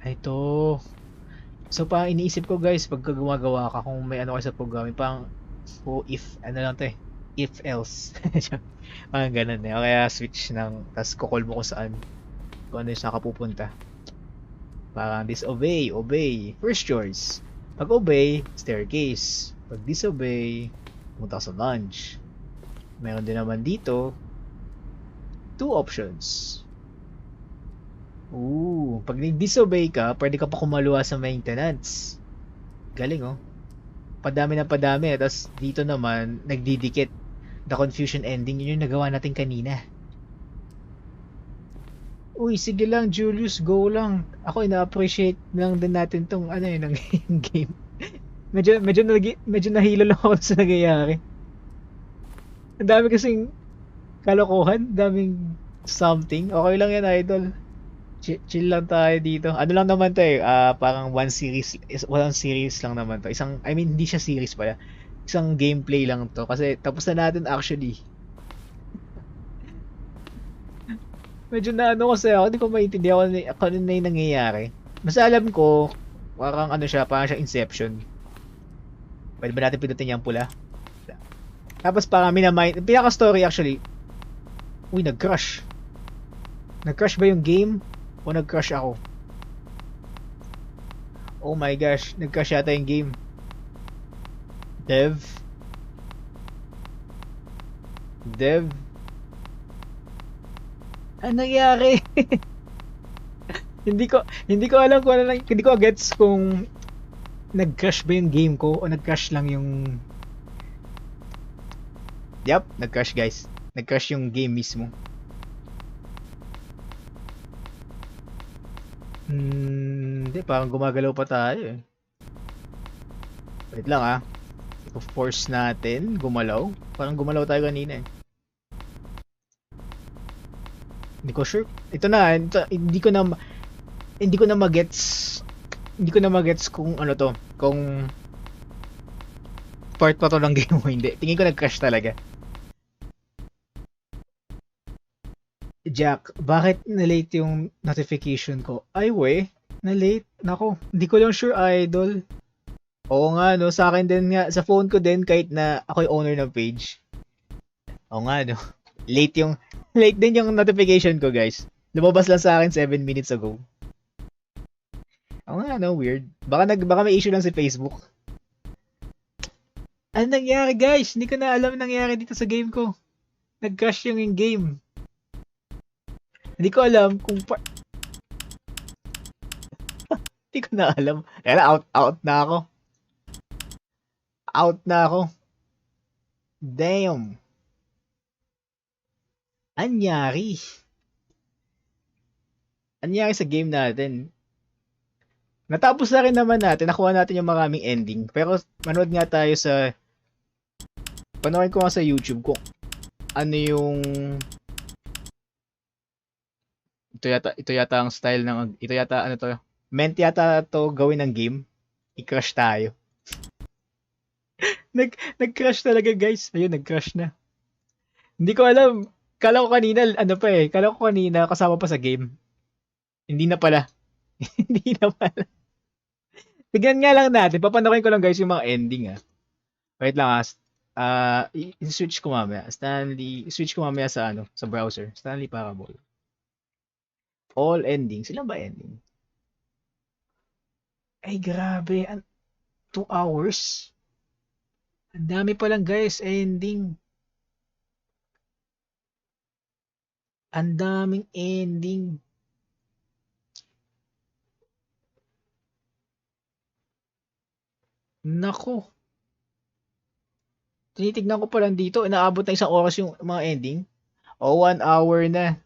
[SPEAKER 1] Ito. So, parang iniisip ko guys, pagka gumagawa ka, kung may ano kayo sa programming, parang if, ano lang to eh, if else. Parang ganun eh. O kaya switch ng, tas kukol mo kung saan, kung ano yung saan ka pupunta. Parang disobey, obey. First choice. Pag obey, staircase. Pag disobey, pumunta ka sa lunch. Meron din naman dito, 2 options. Pag nag-disobey ka, pwede ka pa kumaluwa sa maintenance. Galing oh. Padami na padami. Tapos dito naman, nagdidikit. The confusion ending, yun yung nagawa natin kanina. Sige lang Julius, go lang. Ako ina-appreciate lang din natin tong ng game. Medyo nahilo lang ako sa nangyayari. Ang dami kasing kalokohan, daming something. Okay lang yan, idol. Chill lang tayo dito. Ano lang naman to eh, parang one series lang naman to. Hindi siya series pala. Isang gameplay lang to kasi tapos na natin actually. Medyo kasi ako, hindi ko maintindihan kung ano na yung nangyayari. Mas alam ko, parang parang siyang Inception. Pwede ba natin pindutin yung pula? Tapos parang pinaka-story actually, nag-crash. Nag-crash ba yung game? O nag-crash ako? Oh my gosh, nag-crash yata yung game. Dev. Ano nangyari? Hindi ko alam kung ano lang, hindi ko gets kung nag-crash ba yung game ko o nag-crash lang yung... Yup, nag-crash guys. Nag-crash yung game mismo. Hindi, parang gumagalaw pa tayo eh. Wait lang Ipo-force natin gumalaw. Parang gumalaw tayo kanina eh. Hindi ko sure. Hindi ko na magets kung ano to. Kung part pa to ng game mo hindi. Tingin ko nag-crash talaga. Jack, bakit na-late yung notification ko? Na-late? Nako, hindi ko lang sure, idol. Oo nga, no? Sa akin din nga, sa phone ko din, kahit na ako yung owner ng page. Oo nga, no? Late din yung notification ko, guys. Lumabas lang sa akin 7 minutes ago. Oo nga, no? Weird. Baka may issue lang si Facebook. Ano nangyari, guys? Hindi ko na alam nangyari dito sa game ko. Nag-crash yung game. Hindi ko alam kung Hindi ko na alam. Kaya out na ako. Out na ako. Damn. Anyari. Anyari sa game natin. Natapos na rin naman natin. Nakuha natin yung maraming ending. Pero manood nga tayo sa... Panoorin ko nga sa YouTube kung ano yung... Ito yata ang style ng... Ito yata ano to. Meant yata to gawin ng game. I-crush tayo. Nag-crush talaga guys. Ayun, nag-crush na. Hindi ko alam. Kala ko kanina kasama pa sa game. Hindi na pala. Hindi na pala. Tignan nga lang natin. Papanoorin ko lang guys yung mga ending Wait lang i-switch ko mamaya. Switch ko mamaya sa sa browser. Stanley Parable. All endings. Ilan ba ending? Ay grabe. 2 hours. Ang dami pa lang guys ending. Ang daming ending. Nako. Tinitignan ko pa lang dito. Inaabot na 1 oras yung mga ending. O 1 hour na.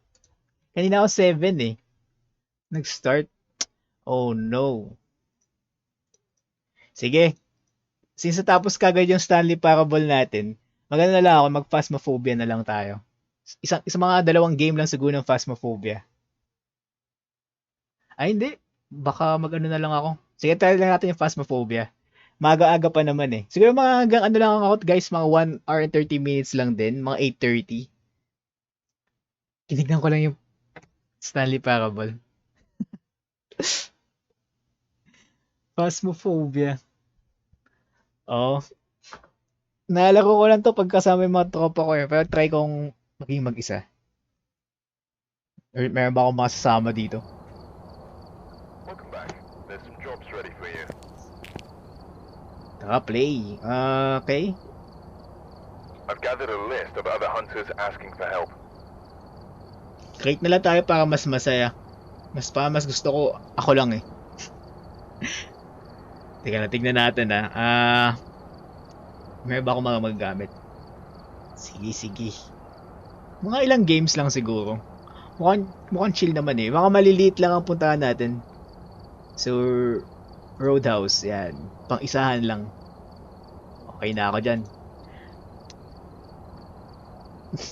[SPEAKER 1] Kanina ako 7 Nag-start. Oh no. Sige. Since natapos kagad yung Stanley Parable natin, maganda na lang ako mag-Phasmophobia na lang tayo. Isa mga 2 game lang siguro ng Phasmophobia. Ay hindi. Baka mag-ano na lang ako. Sige, try lang natin yung Phasmophobia. Maaga-aga pa naman Siguro mga hanggang lang ako guys, mga 1 hour and 30 minutes lang din, mga 8:30. Tinignan ko lang yung Stanley Parable. Phasmophobia. Oh. Naalaro ko lang to pag kasama yung mga tropa ko pero try kong maging mag-isa. Meron ba akong makasama dito?
[SPEAKER 5] Welcome back. There's some jobs ready for you.
[SPEAKER 1] Play. Okay.
[SPEAKER 5] I've gathered a list of other hunters asking for help.
[SPEAKER 1] Create na lang tayo para mas masaya. Mas gusto ko, ako lang Teka, tignan natin meron ba ako mga magagamit? Sige. Mga ilang games lang siguro. Mukhang chill naman Mga maliliit lang ang puntahan natin. So, Roadhouse, yan. Pang-isahan lang. Okay na ako dyan.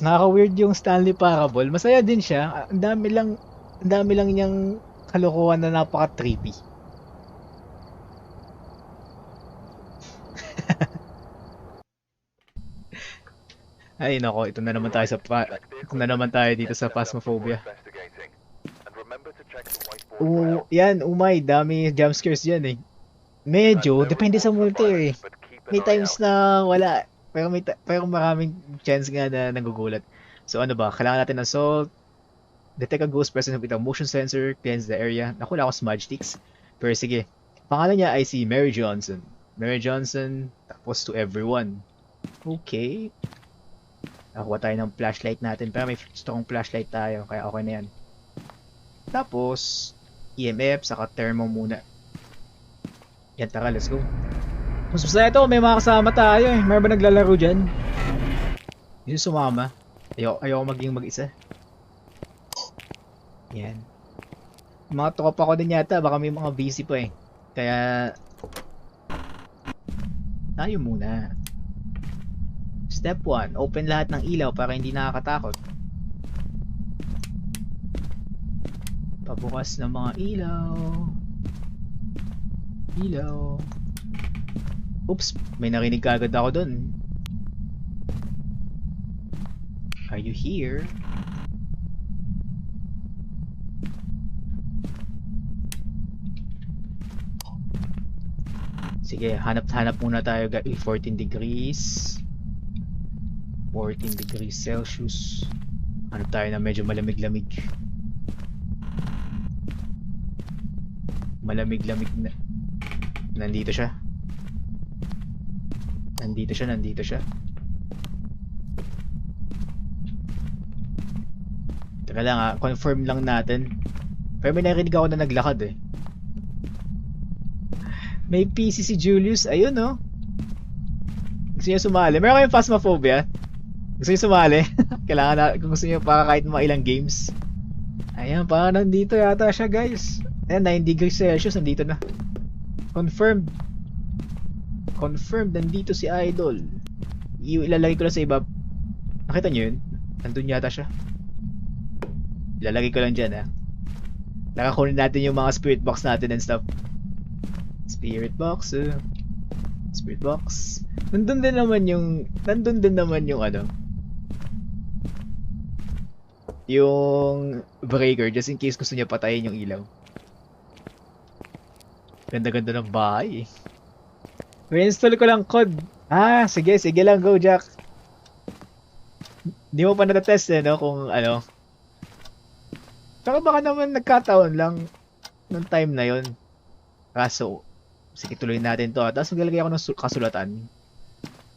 [SPEAKER 1] Nakaka-weird yung Stanley Parable. Masaya din siya. Ang dami lang niyang kalokohan na napaka-trippy. Ay nako, ito na naman tayo dito sa Phasmophobia. Yan, umay, dami jump scares yan Medyo, depende sa multi May times na wala, pero maraming chance nga na nagugulat. So ano ba, kailangan natin ng salt, detect a ghost present with a motion sensor, cleanse the area. Naku, wala akong smudge sticks. Pero sige, pangalan niya ay si Mary Johnson. Mary Johnson, tapos to everyone. Okay. Nakuha tayo ng flashlight natin, pero may strong flashlight tayo, kaya okay na yan. Tapos, EMF, saka thermo muna. Yan, tara, let's go. Mas masaya ito, may mga kasama tayo Meron ba naglalaro dyan? Yung sumama. Ayoko maging mag-isa. Yan. Mga tropa ko din yata, baka may mga busy pa Kaya, tayo muna. Step 1, open lahat ng ilaw para hindi nakakatakot. Pabukas ng mga ilaw. Oops, may narinig agad ako dun. Are you here? Sige, hanap muna tayo. 14 degrees. 14 degrees Celsius. Hanap tayo na medyo malamig-lamig. Malamig-lamig na. Nandito siya. Teka lang confirm lang natin. Pero may narinig ako na naglakad May PC si Julius. Ayun, no? Gusto niyo sumali? Meron kayong Phasmophobia? Gusto niyo sumali? Kailangan na, kung gusto niyo para kahit mga ilang games. Ayan, parang nandito yata siya, guys. Ayan, 9 degrees Celsius, nandito na. Confirmed. Confirmed, nandito si Idol. Ilalagay ko lang sa iba. Nakita niyo yun? Nandun yata siya. Ilalagay ko lang dyan, ha. Nakakunin natin yung mga spirit box natin and stuff. Spirit box, Spirit box. Nandun din naman yung ano, yung breaker just in case gusto niya patayin yung ilaw. Ganda-ganda ng bahay. Reinstall ko lang code. Sige lang, go Jack. Di mo pa natatest no kung ano. Saka baka naman nagkataon lang ng time na yon. Kaso sige, tuloy natin to. Tapos maglalagay ako ng kasulatan.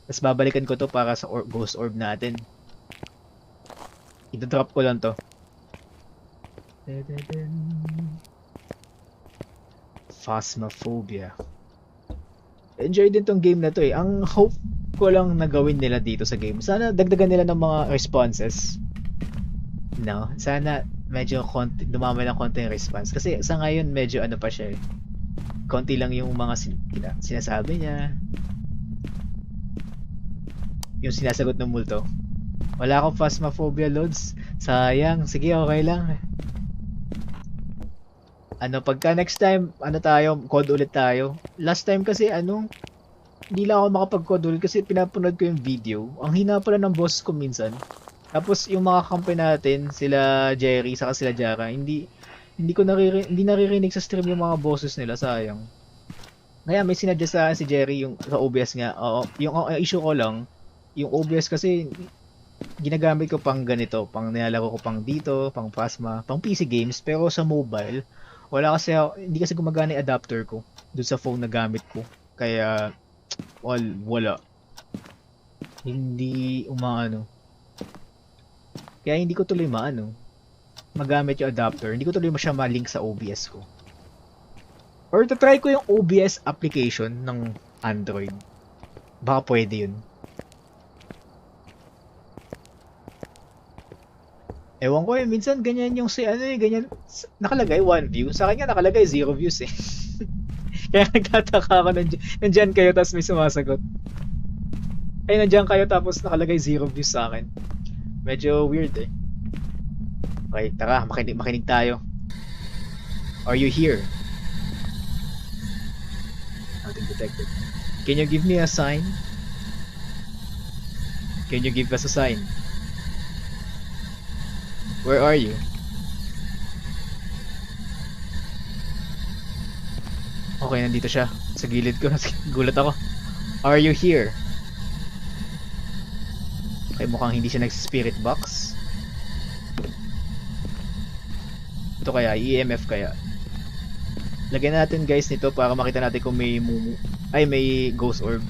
[SPEAKER 1] Tapos babalikan ko to para sa ghost orb natin. Ito-drop ko lang to. Phasmophobia. Enjoy din tong game na to eh. Ang hope ko lang na gawin nila dito sa game, sana dagdagan nila ng mga responses. No? Sana medyo dumamay ng konti yung response. Kasi sa ngayon medyo ano pa siya eh. Konti lang yung mga sinasabi niya. Yung sinasagot ng multo. Wala akong Phasmophobia loads. Sayang. Sige, okay lang. Ano, pagka next time, ano tayo, code ulit tayo. Last time kasi, hindi lang ako makapag-code ulit kasi pinapanood ko yung video. Ang hina pala ng boss ko minsan. Tapos yung mga kampi natin, sila Jerry, saka sila Jara, hindi naririnig sa stream yung mga bosses nila, sayang. Kaya may sinadya sa si Jerry yung sa OBS nga. Oo, yung issue ko lang, yung OBS kasi ginagamit ko pang ganito, pang nilalaro ko pang dito, pang Phasma, pang PC games, pero sa mobile, hindi kasi gumagana yung adapter ko dun sa phone na gamit ko. Kaya wala. Hindi umaano. Kaya hindi ko tuloy magamit yung adapter. Hindi ko tuloy siya ma-link sa OBS ko. Or try ko yung OBS application ng Android. Baka pwede yun. Ewan ko minsan ganyan yung ganyan. Nakalagay 1 view. Sa akin nga nakalagay 0 views eh. Kaya nagtataka ako nandyan kayo tapos may sumasagot. Ay nandyan kayo tapos nakalagay 0 views sa akin. Medyo weird eh. Okay, tara, makinig tayo. Are you here? Nothing detected. Can you give me a sign? Can you give us a sign? Where are you? Okay, nandito siya. Sa gilid ko. Gulat ako. Are you here? Okay, mukhang hindi siya nag-spirit box. Ito kaya, EMF kaya. Lagyan natin guys nito para makita natin kung may may ghost orb.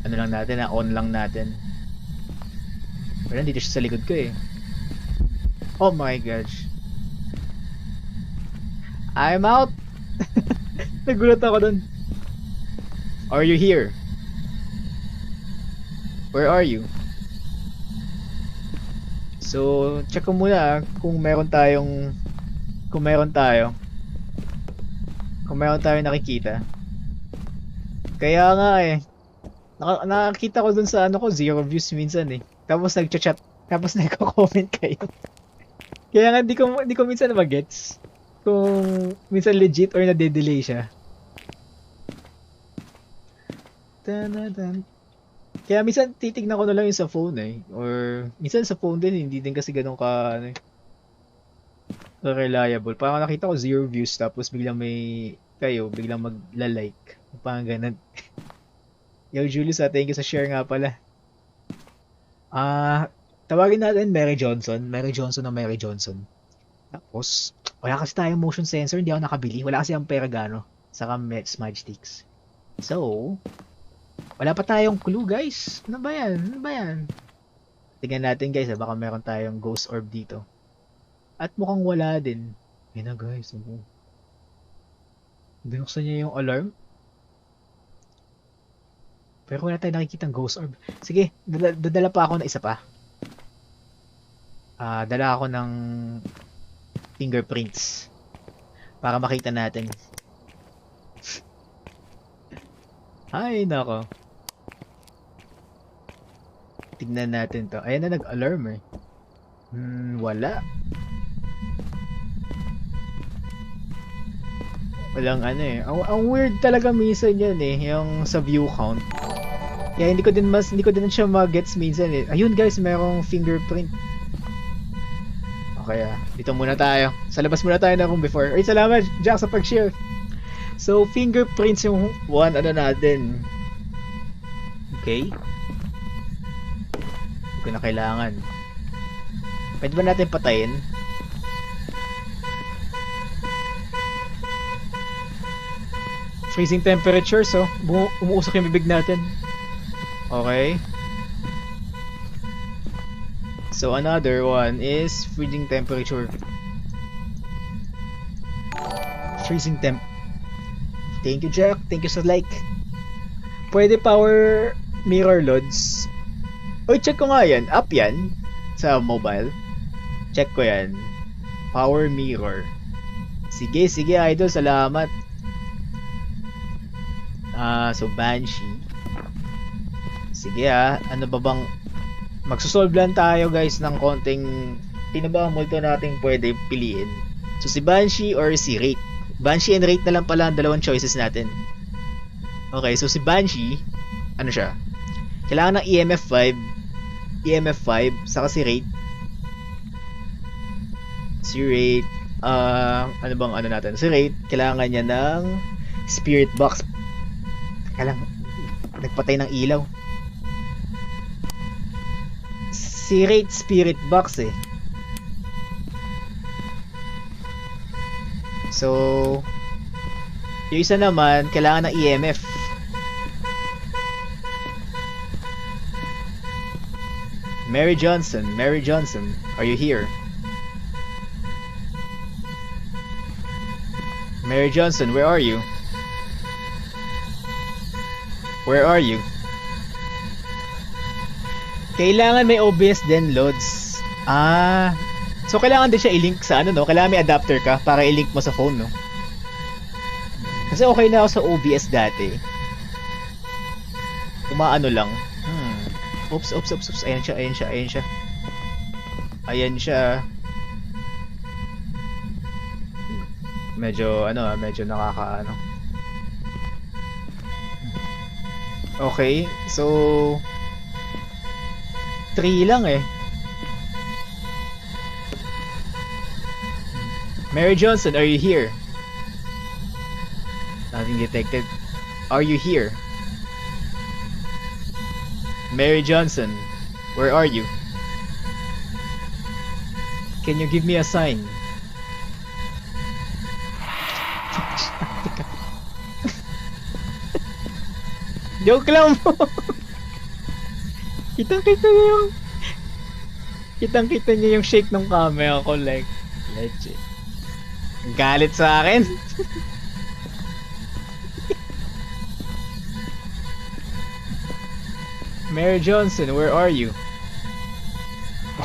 [SPEAKER 1] Ano lang natin, on lang natin. Pero nandito siya sa likod ko eh. Oh my gosh. I'm out! Nagulat ako dun. Are you here? Where are you? So, check ko muna kung meron tayong nakikita. Kaya nga eh. Nakakita ko dun sa 0 views minsan eh. Tapos nagchat, tapos nagko-comment kayo. Kaya nga di ko minsan magets kung minsan legit or nade-delay siya. Kaya minsan titignan ko na lang yung sa phone eh. Or minsan sa phone din hindi din kasi ganun ka reliable. Parang nakita ko 0 views tapos biglang biglang magla-like. Parang ganun. Yo Julius, thank you sa share nga pala. Tawagin natin Mary Johnson. Mary Johnson. Tapos, wala kasi tayong motion sensor, hindi ako nakabili. Wala kasi ang pera gano. Saka smudge sticks. So, wala pa tayong clue guys. Ano ba yan? Tingnan natin guys, baka meron tayong ghost orb dito. At mukhang wala din. Yan na guys. Binuksan niya yung alarm. Pero wala tayong nakikitang ghost orb. Sige, dadala pa ako na isa pa. Dala ako ng fingerprints. Para makita natin. Ay, nako. Tignan natin to. Ayan na, nag-alarm eh. Wala. Walang ano eh. Ang weird talaga minsan yan eh. Yung sa view count. Kaya hindi ko din siya mag-gets minsan eh. Ayun guys, mayroong fingerprint. Okay dito muna tayo. Sa labas muna tayo na room before. Ay, salamat Jack sa pag-share. So, fingerprints yung one ano natin. Okay. Hindi ko na kailangan. Pwede ba natin patayin? Freezing temperature, so umuusok yung bibig natin. Okay. So another one is freezing temperature. Freezing temp. Thank you Jack, thank you sa like. Pwede power mirror loads. Oy, check ko nga yan. App yan sa mobile. Check ko yan. Power mirror. Sige idol, salamat. So Banshee. Sige ano ba bang magsosolve lang tayo guys ng konting sino ba ang multo nating pwede piliin. So si Banshee or si Rate. Banshee and Rate na lang pala ang dalawang choices natin. Okay, so si Banshee, ano siya? Kailangan ng EMF 5, saka si Rate. Si Rate, ano bang ano natin? Si Rate, kailangan niya ng Spirit Box. Kailangan, nagpatay ng ilaw. Si Rate Spirit Box eh. So, yung isa naman, kailangan ng EMF. Mary Johnson, are you here? Mary Johnson, where are you? Where are you? Kailangan may OBS din, Lods. So kailangan din siya i-link sa ano, no? Kailangan may adapter ka para i-link mo sa phone, no? Kasi okay na ako sa OBS dati. Umaano lang. Oops. Ayan siya. Medyo nakakaano. Okay, so 3 lang eh. Mary Johnson, are you here? Nothing detected. Are you here? Mary Johnson, where are you? Can you give me a sign? Joke lang mo. Kitang-kita niya yung shake ng camera ko, like legit. Galit sa akin. Mary Johnson, where are you?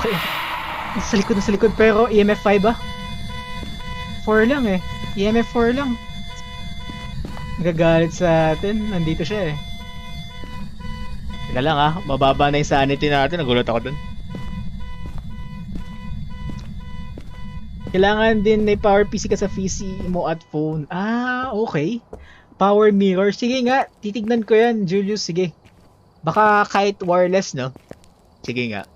[SPEAKER 1] Okay. Nasa likod pero EMF 5 ba? 4 lang eh. EMF 4 lang. Nagagalit sa atin. Nandito siya eh. Teka lang mababa na yung sanity natin. Nagulat ako dun. Kailangan din may power PC ka sa PC mo at phone. Okay. Power mirror. Sige nga, titignan ko yan, Julius. Sige. Baka kahit wireless, no? Sige nga.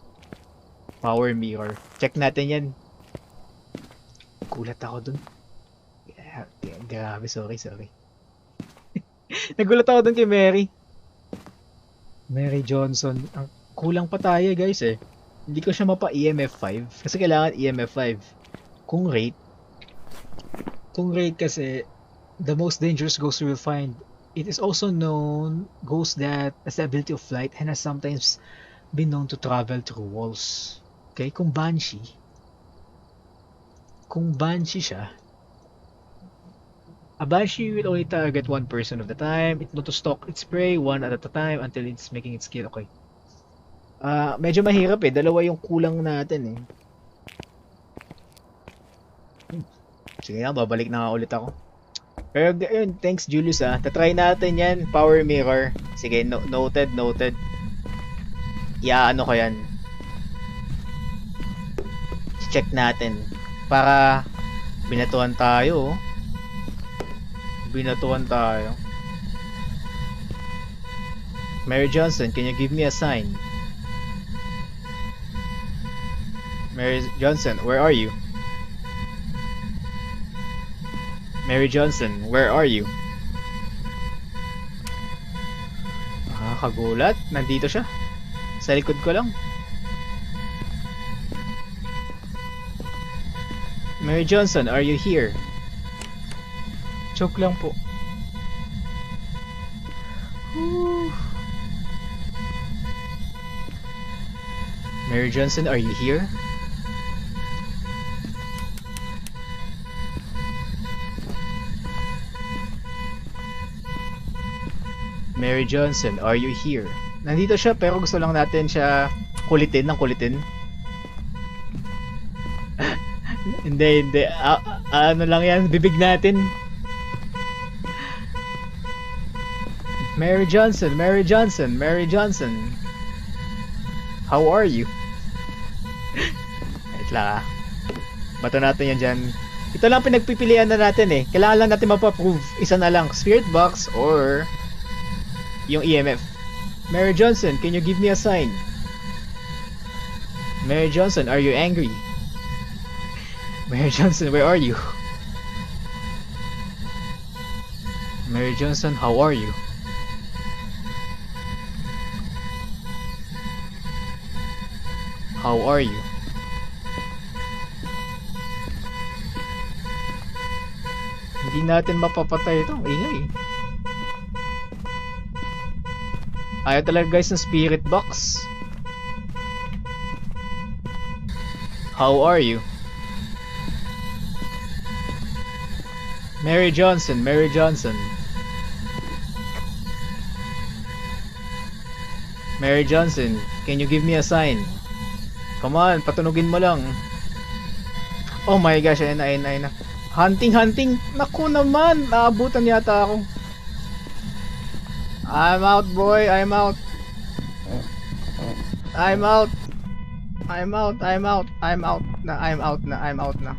[SPEAKER 1] Power mirror. Check natin yan. Gulat ako dun. Grabe, sorry. Nagulat ako dun kay Mary. Mary Johnson. Kulang pa tayo, guys eh. Hindi ko siya mapa EMF 5. Kasi kailangan EMF 5. Kung rate kasi, the most dangerous ghost you will find. It is also known ghost that has the ability of flight and has sometimes been known to travel through walls. Okay, kung banshee siya, A banshee will only target one person of the time. It knows to stalk its prey one at a time until it's making its kill. Okay. Medyo mahirap eh. Dalawa yung kulang natin eh. Sige na, babalik na nga ulit ako. Pero yun, thanks Julius ah. Tatry natin yan. Power mirror. Sige, noted, noted. Ano ko yan. Check natin. Para binatuan tayo. Binatuan tayo. Mary Johnson, can you give me a sign? Mary Johnson, where are you? Mary Johnson, where are you? Nakakagulat. Nandito siya. Sa likod ko lang. Mary Johnson, are you here? Joke lang po. Whew. Mary Johnson, are you here? Mary Johnson, are you here? Nandito siya pero gusto lang natin siya kulitin ng kulitin. Hindi. Ano lang yan, bibig natin. Mary Johnson, Mary Johnson, Mary Johnson. How are you? Wait lang ah. Bato natin yan dyan. Ito lang pinagpipilian na natin eh. Kailangan lang natin mapaprove. Isa na lang, Spirit Box or yung EMF. Mary Johnson, can you give me a sign? Mary Johnson, are you angry? Mary Johnson, where are you? Mary Johnson, how are you? How are you? Hindi natin mapapatay ito. Ingay. Ayaw talaga guys ng spirit box. How are you? Mary Johnson, Mary Johnson. Mary Johnson, can you give me a sign? Come on, patunugin mo lang. Oh my gosh, ayun na. Hunting. Naku naman, naabutan yata ako. I'm out, boy. I'm out na.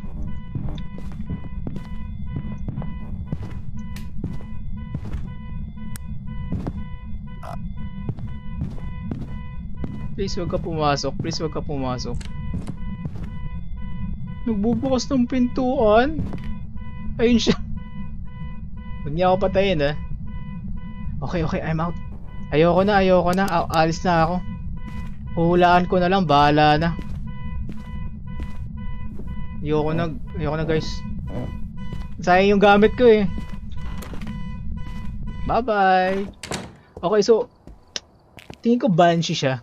[SPEAKER 1] Please wag ka pumasok. Nagbubukas ng pintuan. Ayun siya. Huwag niya ako patayin ah. Okay, I'm out. Ayoko na. Alis na ako. Huhulaan ko na lang, bahala na. Ayoko na guys. Sayang yung gamit ko eh. Bye-bye. Okay, so tingin ko banshee siya.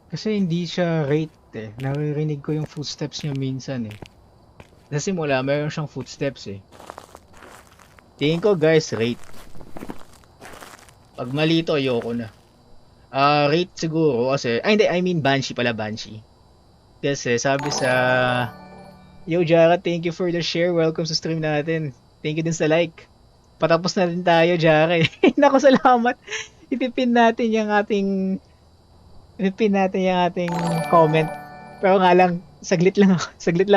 [SPEAKER 1] Kasi hindi siya rate eh. Naririnig ko yung footsteps niya minsan eh. Sa simula, mayroon siyang footsteps eh. Tingin ko guys, rate. Pag mali ito, ayoko na. Rate siguro kasi, I mean banshee pala, banshee. Kasi sabi sa Yo Jara, thank you for the share. Welcome sa stream natin. Thank you din sa like. Patapos na din tayo, Jara. Naku, salamat. Ipipin natin yung ating comment. Pero nga lang, saglit lang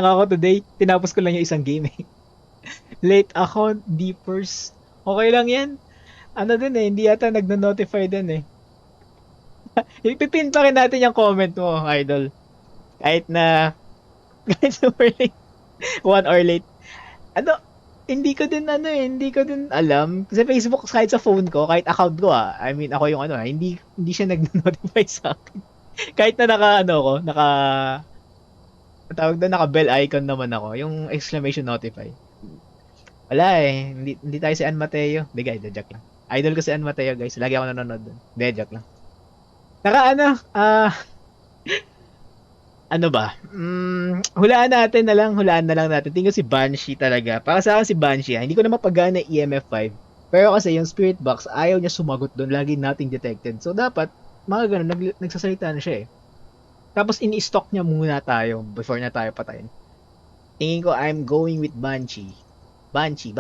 [SPEAKER 1] ako today. Tinapos ko lang yung isang game eh. Late ako, deepers. Okay lang yan. Ano din eh, hindi yata nagno-notify din eh. Ipipin pa rin natin yung comment mo, idol. Kahit super late. 1 hour late. Hindi ko din alam. Kasi Facebook, kahit sa phone ko, kahit account ko I mean, ako yung hindi siya nag-notify sa akin. Kahit na naka bell icon naman ako, yung exclamation notify. Wala eh, hindi tayo si Ann Mateo. Hindi guys, joke lang. Idol ko si Ann Mateo guys, lagi ako nanonood doon. Hindi, joke lang. Ano ba? Hulaan natin na lang, hulaan na lang natin. Tingnan si Banshee talaga. Para sa akin si Banshee, hindi ko na mapagana EMF 5. Pero kasi yung Spirit Box, ayaw niya sumagot doon. Lagi nating detected. So dapat, mga ganun, nagsasalita na siya eh. Tapos ini-stalk niya muna tayo before na tayo patayin. Tingin ko I'm going with Banshee. Banshee.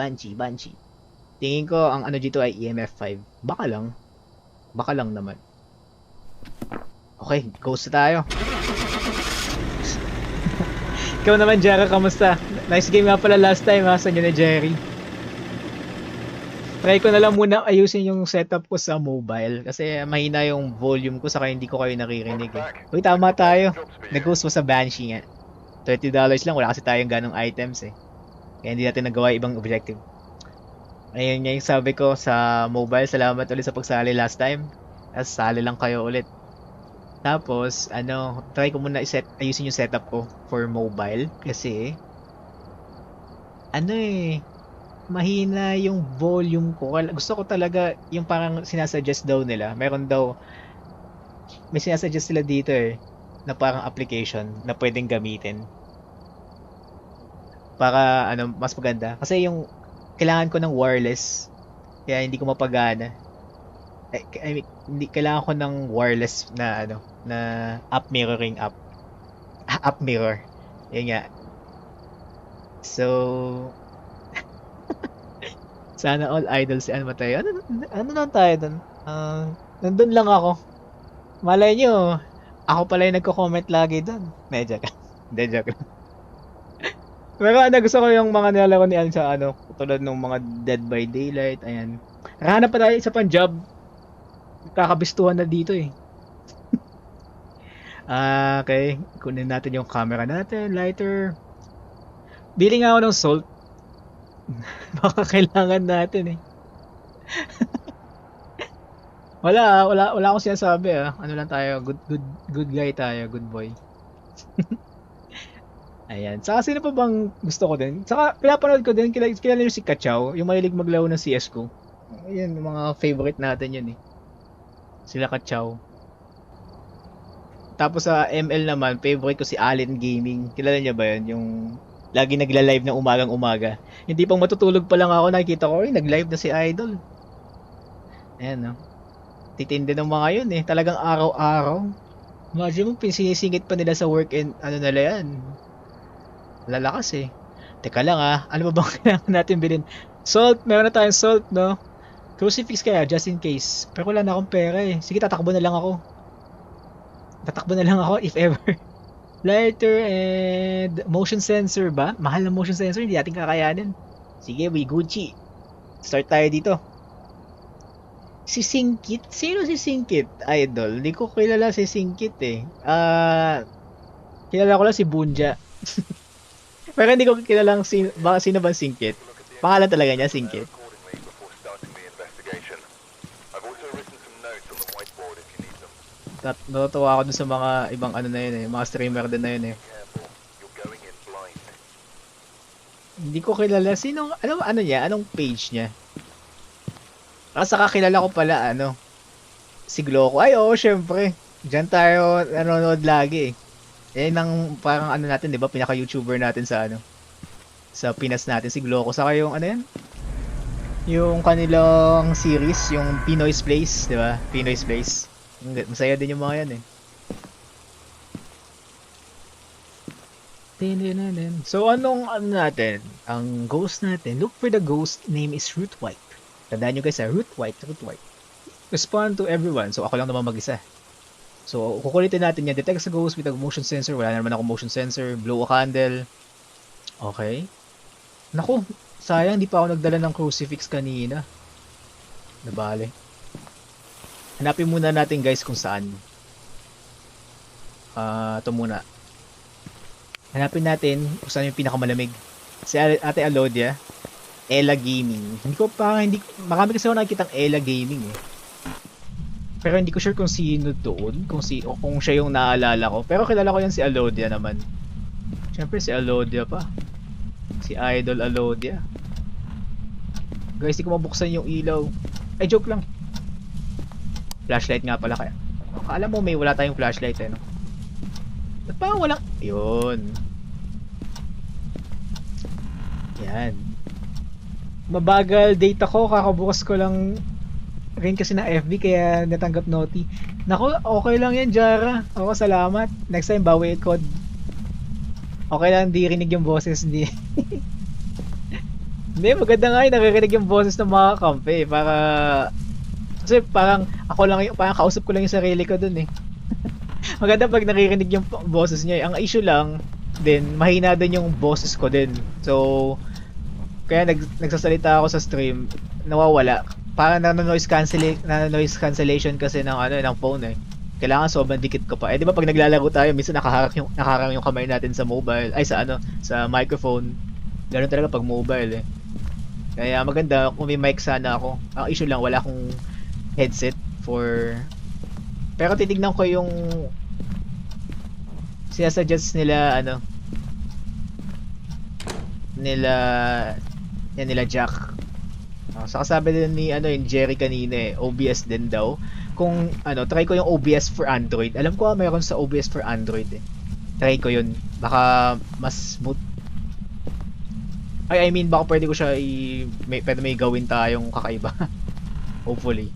[SPEAKER 1] Tingin ko ang ano dito ay EMF 5. Baka lang. Baka lang naman. Okay, ghost na tayo. Ikaw naman, Jera, kamusta? Nice game nga pala last time ha, sa inyo ni Jerry. Try ko na lang muna ayusin yung setup ko sa mobile kasi mahina yung volume ko saka hindi ko kayo naririnig eh. Uy, tama tayo. Nag-ghost mo sa Banshee nga. $30 lang, wala kasi tayong ganong items eh. Kaya hindi natin nagawa ibang objective. Ayun nga yung sabi ko sa mobile. Salamat ulit sa pagsali last time. Tapos sali lang kayo ulit. Tapos, try ko muna ayusin yung setup ko for mobile kasi mahina yung volume ko. Gusto ko talaga yung parang sinasuggest daw nila. May sinasuggest sila dito eh na parang application na pwedeng gamitin para mas maganda. Kasi yung kailangan ko ng wireless kaya hindi ko mapagana. I mean, hindi kailangan ko ng wireless na na app mirroring app. App mirror. Yun nga. So sana all idols ano tayo? Ano lang tayo doon? Nandun lang ako. Malay nyo, ako pala yung nagko-comment lagi doon. Medyo ka. Hindi, joke lang. Pero gusto ko yung mga nilalaro ni Alan sa tulad ng mga Dead by Daylight, ayan. Hanap pa tayo isa pang job. Kakabistuhan na dito eh. Okay. Kunin natin yung camera natin, lighter. Bili nga ako ng salt. Baka kailangan natin eh. wala akong sinasabi ah. Ano lang tayo, good guy tayo, good boy. Ayan. Saka sino pa bang gusto ko din? Saka pinapanood ko din, kilala nyo si Kachaw, yung mahilig maglaro ng CS:GO. Ayan, mga favorite natin yun eh. Sila Kachaw. Tapos sa ML naman, favorite ko si Allen Gaming. Kilala niya ba yun? Yung lagi nagla-live ng umagang-umaga. Hindi pang matutulog pa lang ako, nakikita ko, nag-live na si Idol. Ayan, no? Titindi ng mga yun eh. Talagang araw-araw. Imagine mo, sinisingit pa nila sa work and nila yan. Lalakas eh. Teka lang ano ba bang kailangan natin bilhin? Salt, meron na tayong salt, no? Crucifix kaya, just in case. Pero wala na akong pera eh. Sige, tatakbo na lang ako. If ever. Lighter and motion sensor ba? Mahal na motion sensor, hindi natin kakayanin. Sige, we Gucci. Start tayo dito. Si Singkit? Sino si Singkit? Idol. Hindi ko kilala si Singkit eh. Kilala ko lang si Bunja. Pero hindi ko kilala sino ba Singkit? Pangalan talaga niya, Singkit. Natutuwa ako dun sa mga ibang na yun eh, mga streamer din na yun eh. Hindi ko kilala sino, niya, anong page niya? Saka kilala ko pala si Gloco. Ay oo, syempre. Diyan tayo nanonood lagi eh. Yan ang parang natin, 'di ba? Pinaka-YouTuber natin sa sa Pinas natin si Gloco. Saka yung yan? Yung kanilang series, yung Pinoy's Place, 'di ba? Pinoy's Place. Masaya din yung mga yan eh. So anong natin? Ang ghost natin. Look for the ghost name is Root White. Tandaan nyo guys Root White. Respond to everyone. So ako lang naman mag-isa. So kukulitin natin yan. Detect sa ghost with a motion sensor. Wala naman ako motion sensor. Blow a candle. Okay. Naku, sayang di pa ako nagdala ng crucifix kanina. Nabale. Hanapin muna natin guys kung saan. Ito muna. Hanapin natin kung saan yung pinakamalamig. Si Ate Alodia. Ella Gaming. Marami kasi ako nakikitang Ella Gaming eh. Pero hindi ko sure kung sino doon. Kung siya yung naalala ko. Pero kilala ko yan si Alodia naman. Siyempre si Alodia pa. Si Idol Alodia. Guys, di ko mabuksan yung ilaw. Ay, joke lang. Flashlight nga pala kaya. Alam mo wala tayong flashlight eh, no? Ba't parang walang... Yun. Yan. Mabagal data ko, kakabukas ko lang rin kasi na FB kaya natanggap noti. Naku, okay lang yan, Jara. Oo, salamat. Next time, bawi code. Okay lang, di rinig yung boses. Hindi. Hindi, maganda nga yun. Naririnig yung boses ng mga kampe. Para... Kasi parang ako lang yung... Parang kausap ko lang yung sarili ko dun eh. Maganda pag naririnig yung boses niya. Ang issue lang, din, mahina din yung boses ko din. So, kaya nagsasalita ako sa stream, nawawala. Parang nano-noise cancellation kasi ng ano ng phone eh. Kailangan sobrang dikit ko pa. Eh di ba pag naglalaro tayo, minsan nakaharang yung kamay natin sa mobile, ay sa ano, sa microphone. Ganoon talaga pag mobile eh. Kaya maganda kung may mic sana ako. Ang issue lang wala akong headset for. Pero titignan ko yung sinasuggest nila ano nila Jack. Sa kasabi din ni ano yung Jerry kanina eh, OBS din daw. Kung ano, try ko yung OBS for Android. Alam ko mayroon sa OBS for Android eh. Try ko yun. Baka mas smooth. I mean baka pwede ko siya pwede may gawin tayong kakaiba. Hopefully.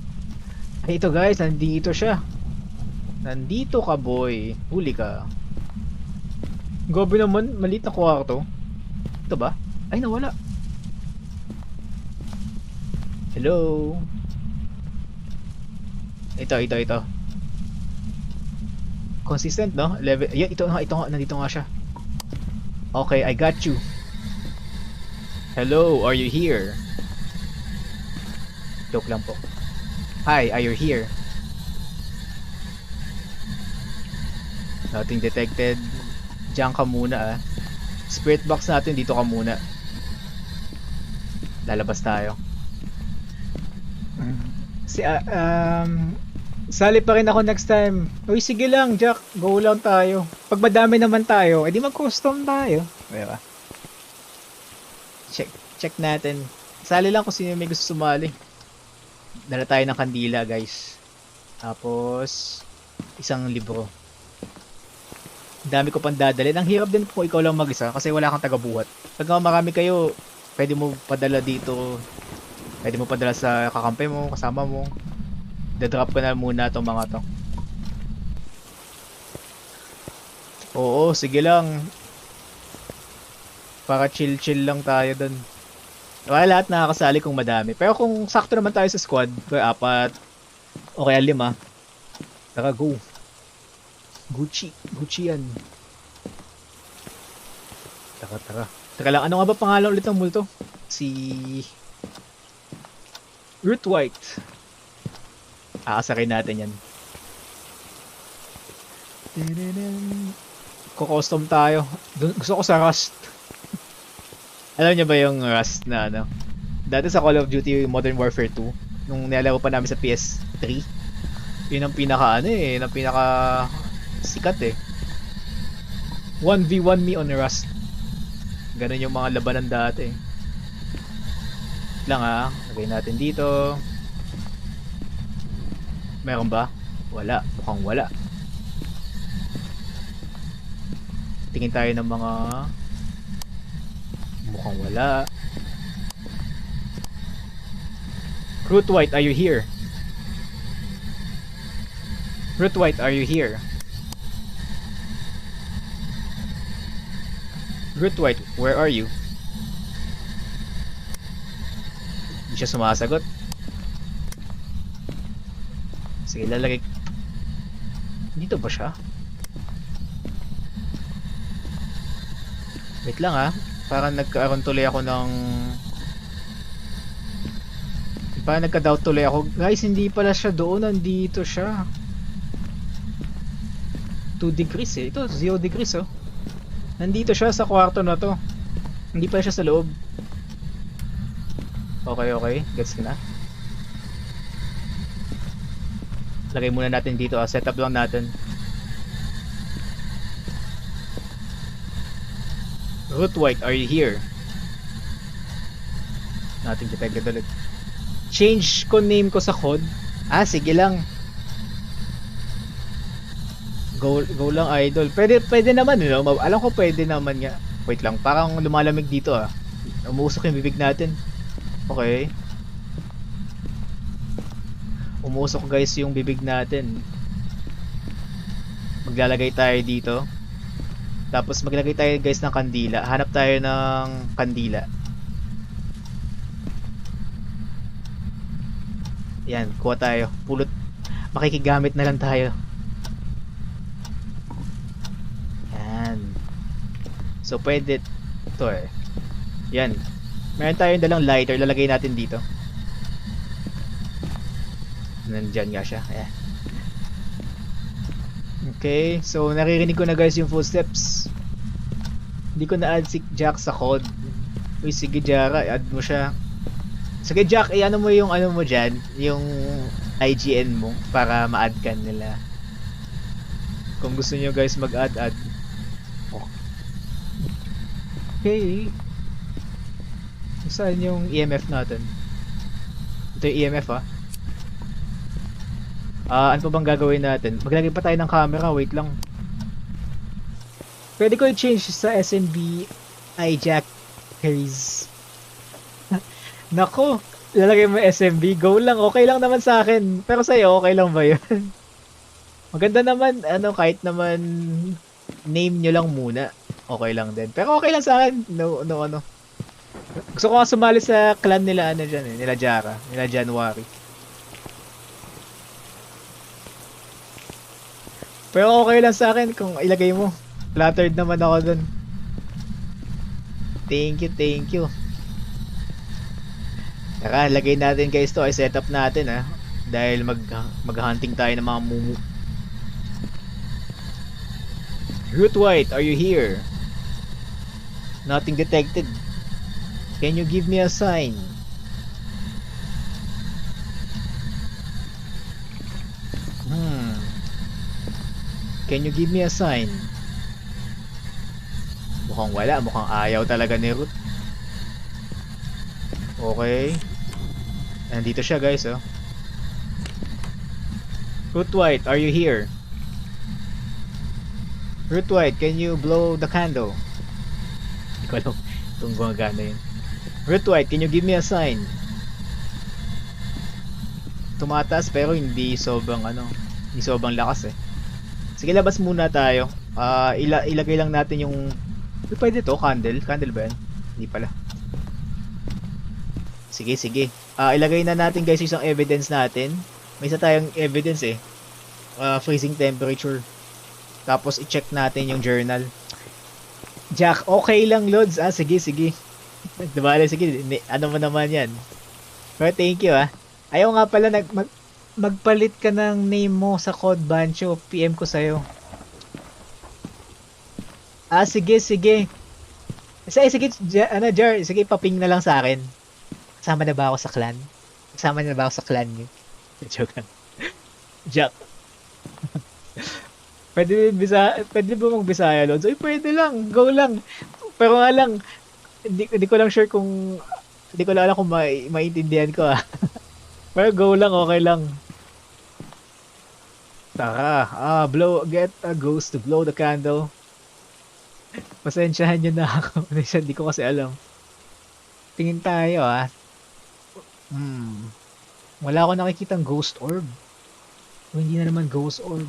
[SPEAKER 1] Ay ito guys, nandito siya. Nandito ka boy. Huli ka. Grabe naman, maliit na kwarto. Ito ba? Ay nawala. Hello. Ito. Consistent, no? 11. Yan, ito nga, nandito nga siya. Okay, I got you. Hello, are you here? Joke lang po. Hi, are you here? Nothing detected. Diyan ka muna ah. Spirit box natin, dito ka muna. Lalabas tayo. Sali pa rin ako next time. Uy, sige lang, Jack. Go lang tayo. Pag madami naman tayo, edi mag-custom tayo. Diba? Check natin. Sali lang kung sino may gusto sumali. Dala tayo ng kandila, guys. Tapos, isang libro. Dami ko pang dadalhin. Ang hirap din kung ikaw lang mag-isa kasi wala kang taga-buhat. Pag marami kayo, pwede mo padala dito. Pwede mo padala sa kakampi mo, kasama mo. Da-drop ko na muna itong mga to. Oo, sige lang. Para chill-chill lang tayo dun. Wala lahat nakakasali kung madami. Pero kung sakto naman tayo sa squad, kaya 4 o kaya 5, tara go. Gucci yan. Tara. Teka lang, ano nga ba pangalan ulit ng multo? Si Root White. Aasakin natin yan. Ko-custom tayo. Gusto ko sa Rust. Alam niyo ba yung Rust na ano? Dati sa Call of Duty Modern Warfare 2, nung nilalaro pa namin sa PS3, yun ang pinaka sikat eh. 1v1 me on Rust. Ganun yung mga labanan dati eh. Lang lagay natin dito. Meron ba? Wala, mukhang wala. Tingin tayo ng mga mukhang wala. Root White, are you here? Root White, are you here? Root White, where are you? Hindi siya sumasagot. Sige, lalagay. Dito ba siya? Wait lang parang nagkaroon tuloy ako ng parang nagka-doubt tuloy ako. Guys, hindi pala siya doon, nandito siya. 2 degrees eh. Ito 0 degrees oh. Nandito siya sa kwarto na to. Hindi pala siya sa loob. Okay, gets ko na. Lagay muna natin dito setup lang natin. Root White, are you here? Natin detected ulit. Change ko name ko sa COD. Sige lang. Go lang, idol. Pwede naman, you know? Alam ko pwede naman nga. Wait lang, parang lumalamig dito ah. Umuusok yung bibig natin. Okay. Umusok guys yung bibig natin. Maglalagay tayo dito. Tapos maglagay tayo guys ng kandila. Hanap tayo ng kandila. Yan, kuha tayo. Pulot. Makikigamit na lang tayo. Yan. So pwede ito eh. Yan. Meron tayong dalang lighter. Lalagay natin dito. Nandyan nga siya. Ayan. Okay, so naririnig ko na guys yung footsteps. Hindi ko na-add si Jack sa code. Uy, sige Jara, add mo siya. Sige Jack, ano mo yung ano mo dyan, yung IGN mo para ma-add ka nila. Kung gusto niyo guys mag-add. Okay. Saan yung EMF natin? Ito yung EMF ah. Ano pa bang gagawin natin? Maglagay pa tayo ng camera, wait lang. Pwede ko i-change sa SNB hijackers. Nako, lalagay mo SMB, go lang, okay lang naman sa akin. Pero sa'yo, okay lang ba yun? Maganda naman, kahit naman name nyo lang muna. Okay lang din. Pero okay lang sa akin. No. Gusto ko nga sumali sa clan nila, nila Jara, nila January. Pero okay lang sa akin kung ilagay mo. Flattered naman ako dun. Thank you. Tara, lagay natin guys to. Ay setup natin dahil mag-hunting tayo ng mga mumu. Root White, are you here? Nothing detected. Can you give me a sign? Can you give me a sign? Mukhang wala, mukhang ayaw talaga ni Root. Okay. Nandito siya guys Root White, are you here? Root White, can you blow the candle? Hindi ko alam itong gumagana yun. Root White, can you give me a sign? Tumataas pero hindi sobrang hindi sobrang lakas Sige, labas muna tayo. Ilagay lang natin yung... Pwede to, candle. Candle ba yan? Hindi pala. Sige. Ilagay na natin guys yung isang evidence natin. May isa tayong evidence freezing temperature. Tapos i-check natin yung journal. Jack, okay lang Lods. Sige. Diba, sige. Ano mo naman yan. Pero thank you Ayaw nga pala magpalit ka ng name mo sa code Bancho. PM ko sa'yo. Sige. Sige, Jar, sige, paping na lang sa akin. Kasama na ba ako sa clan? Niyo? Joke lang. Jack. Pwede ba mag-Bisaya, Lods? Ay, pwede lang. Go lang. Pero nga lang, hindi ko lang sure kung... Hindi ko lang alam kung maintindihan ko Pero go lang, okay lang. Tara. Get a ghost to blow the candle. Pasensyahan nyo na ako. Hindi ko kasi alam. Tingin tayo Wala ako nakikitang ghost orb. O hindi na naman ghost orb.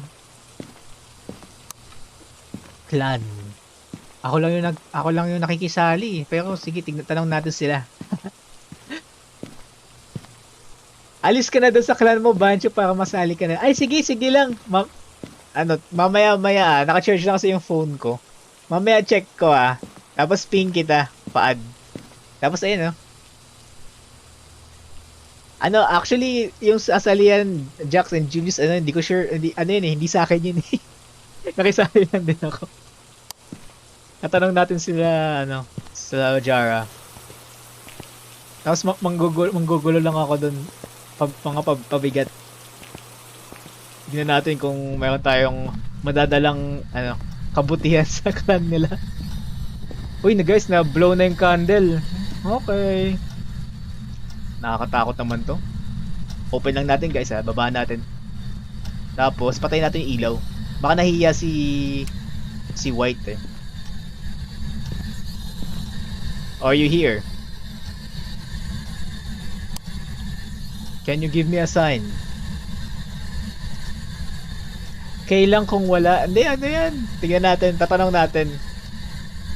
[SPEAKER 1] Clan. Ako lang yung nakikisali. Pero sige, tanong natin sila. Alis ka na doon sa clan mo, Bancho, para masali ka na. Ay, sige lang. Mamaya, naka-charge na kasi yung phone ko. Mamaya check ko Tapos ping kita, pa-add. Tapos ayun actually, yung sasalihan, Jax and Julius, hindi ko sure, hindi sa akin yun Nakisali lang din ako. Natanong natin sila, sa Jara. Tapos manggugulo lang ako dun. Mga pabigat. Tignan natin kung mayroon tayong madadalang kabutihan sa clan nila. Uy, guys, na-blow na yung candle. Okay. Nakakatakot naman to. Open lang natin guys Baba natin. Tapos patayin natin yung ilaw. Baka nahiya si White eh. Are you here? Can you give me a sign? Kailang kung wala. Hindi, ano yan? Tingnan natin, tatanong natin.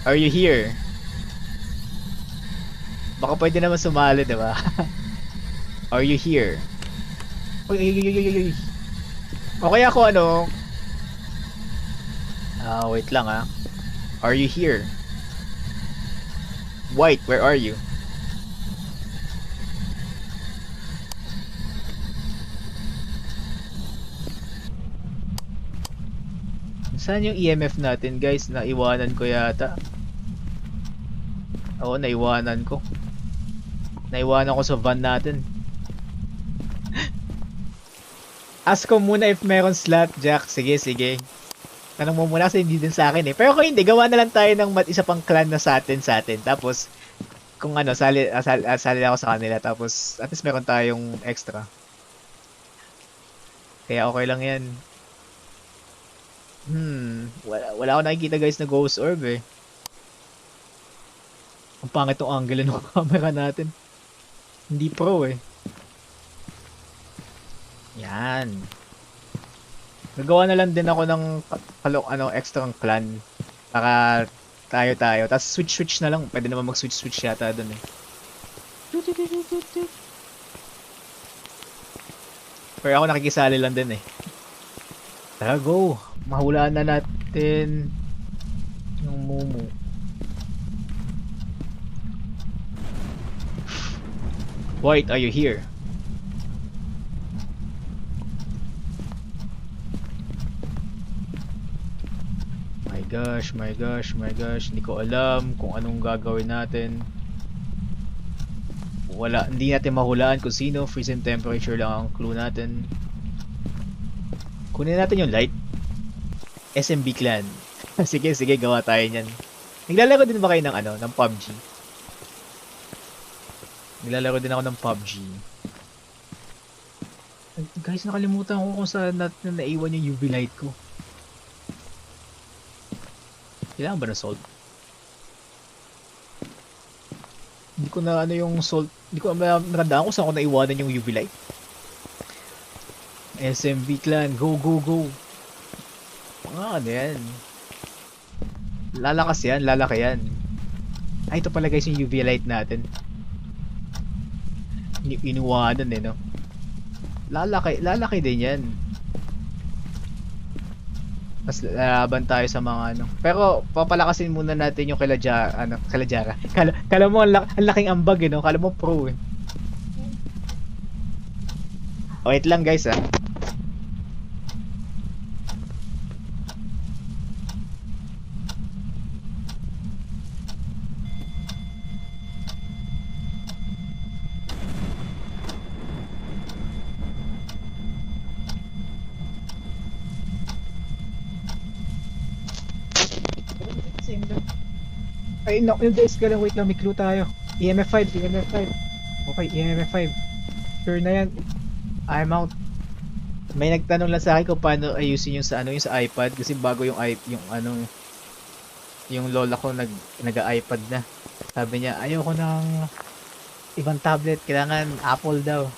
[SPEAKER 1] Are you here? Baka pwede naman sumali, diba? Are you here? Uy, uy, uy, uy, uy. O kaya ako ano? Wait lang ah. Are you here? White, where are you? Saan yung EMF natin guys? Naiwanan ko yata. Oo, naiwanan ko. Naiwanan ko sa van natin. Ask ko muna if meron slot, Jack. Sige, sige. Tanong mo muna kasi hindi din sa akin eh. Pero kung hindi, gawa na lang tayo ng isa pang clan na sa atin. Tapos, kung ano, sali ako sa kanila. Tapos, at least meron tayong extra. Kaya okay lang yan. Wala ako nakikita guys na ghost orb eh. Ang pangit tong angle ng camera natin. Hindi pro eh. Yan. Nagawa na lang din ako ng extra clan para tayo. Tapos switch na lang. Pwede naman mag-switch yata dun eh. Pero ako nakikisali lang din eh. Tara, go. Mahulaan na natin yung Momo. White, are you here? My gosh. Hindi ko alam kung anong gagawin natin. Hindi natin mahulaan kung sino. Freezing temperature lang ang clue natin. Kunin natin yung light. SMB clan. sige, gawa tayo niyan. Naglalaro din ba kayo ng PUBG? Naglalaro din ako ng PUBG. Guys, nakalimutan ko kung saan natin naiwan yung UV light ko. Kailangan ba ng salt? Hindi ko na yung salt. Hindi ko nakandaan kung saan ko naiwanan yung UV light. SMB clan, go. Ano yan? Lalaki yan. Ay, ito pala guys yung UV light natin. Inuwanan eh, no? Lalaki din yan. Mas laban tayo sa mga ano. Pero papalakasin muna natin yung Kalajara. Kala mo ang laking ambag eh, no? Kala mo pro eh. Wait lang guys ah. Ay, no, guys, wait lang, may clue tayo. EMF 5. Okay, EMF 5. Sure na yan. I'm out. May nagtanong lang sa akin kung paano ayusin yung sa iPad kasi bago yung lola ko nag-iPad na. Sabi niya, ayoko ng ibang tablet, kailangan Apple daw.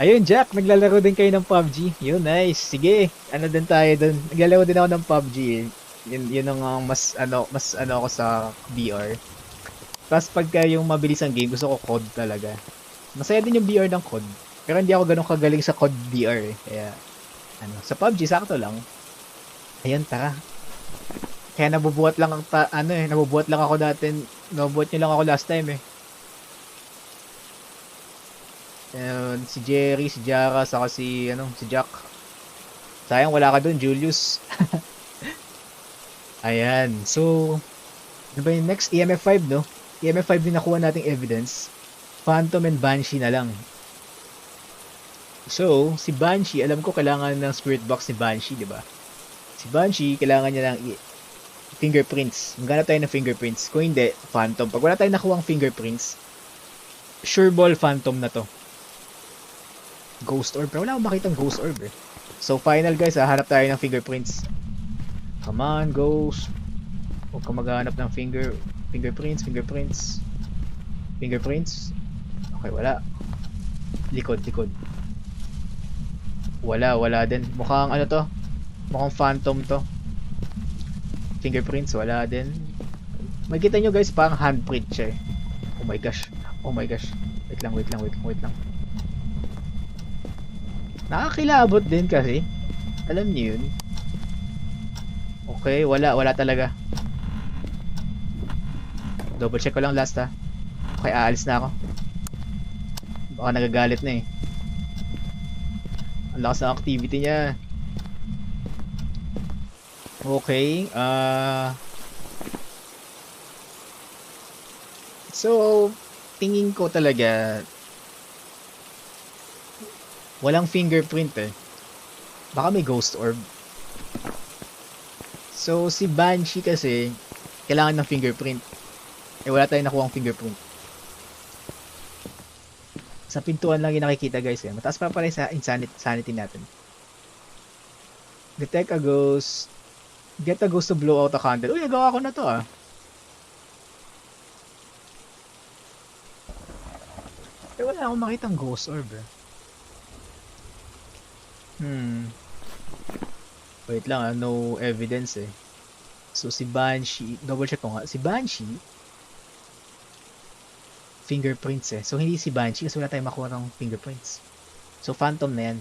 [SPEAKER 1] Ayun, Jack, naglalaro din kayo ng PUBG. Yun, nice. Sige, din tayo dun. Naglalaro din ako ng PUBG eh. Yun ang mas ako sa VR. Tapos pagka yung mabilis ang game, gusto ko COD talaga. Masaya din yung VR ng COD. Pero hindi ako ganun kagaling sa COD VR eh. Kaya sa PUBG sakto lang. Ayun, tara. Kaya nabubuhat lang ako dati. Nabubuhat niyo lang ako last time eh. Si Jerry, si Jara, saka si Jack. Sayang wala ka dun, Julius. Ayan. So, ano ba yung next? EMF 5, no? EMF 5 din nakuha nating evidence. Phantom and Banshee na lang. So, si Banshee, alam ko kailangan ng spirit box ni Banshee, di ba? Si Banshee, kailangan niya ng fingerprints. Maghanap tayo ng fingerprints. Kung hindi, Phantom. Pag wala tayong nakuha ang fingerprints, sure ball Phantom na to. Ghost orb. Pero wala akong makitang ghost orb eh. So final guys, hanap tayo ng fingerprints. Come on, ghost. Huwag ka maghanap ng fingerprints. Fingerprints. Okay, wala. Likod. Wala din. Mukhang ano to? Mukhang phantom to. Fingerprints, wala din. Makikita nyo guys, parang handprint siya eh. Oh my gosh. Wait lang. Nakakilabot din kasi. Alam niyo yun. Okay, wala talaga. Double check ko lang last ha. Okay, aalis na ako. Baka nagagalit na eh. Ang lakas ng activity niya. Okay, so, tingin ko talaga walang fingerprint eh. Baka may ghost orb. So, si Banshee kasi kailangan ng fingerprint. Eh, wala tayong nakuhang fingerprint. Sa pintuan lang yung nakikita guys eh. Mataas pa pala sa sanity natin. Detect a ghost. Get a ghost to blow out a candle. Uy, nagawa ko na to ah. Eh, wala akong makitang ghost orb eh. Wait lang ah, no evidence eh. So si Banshee, double check ko nga. Si Banshee, fingerprints eh. So hindi si Banshee kasi wala tayong makuha ng fingerprints. So phantom na yan.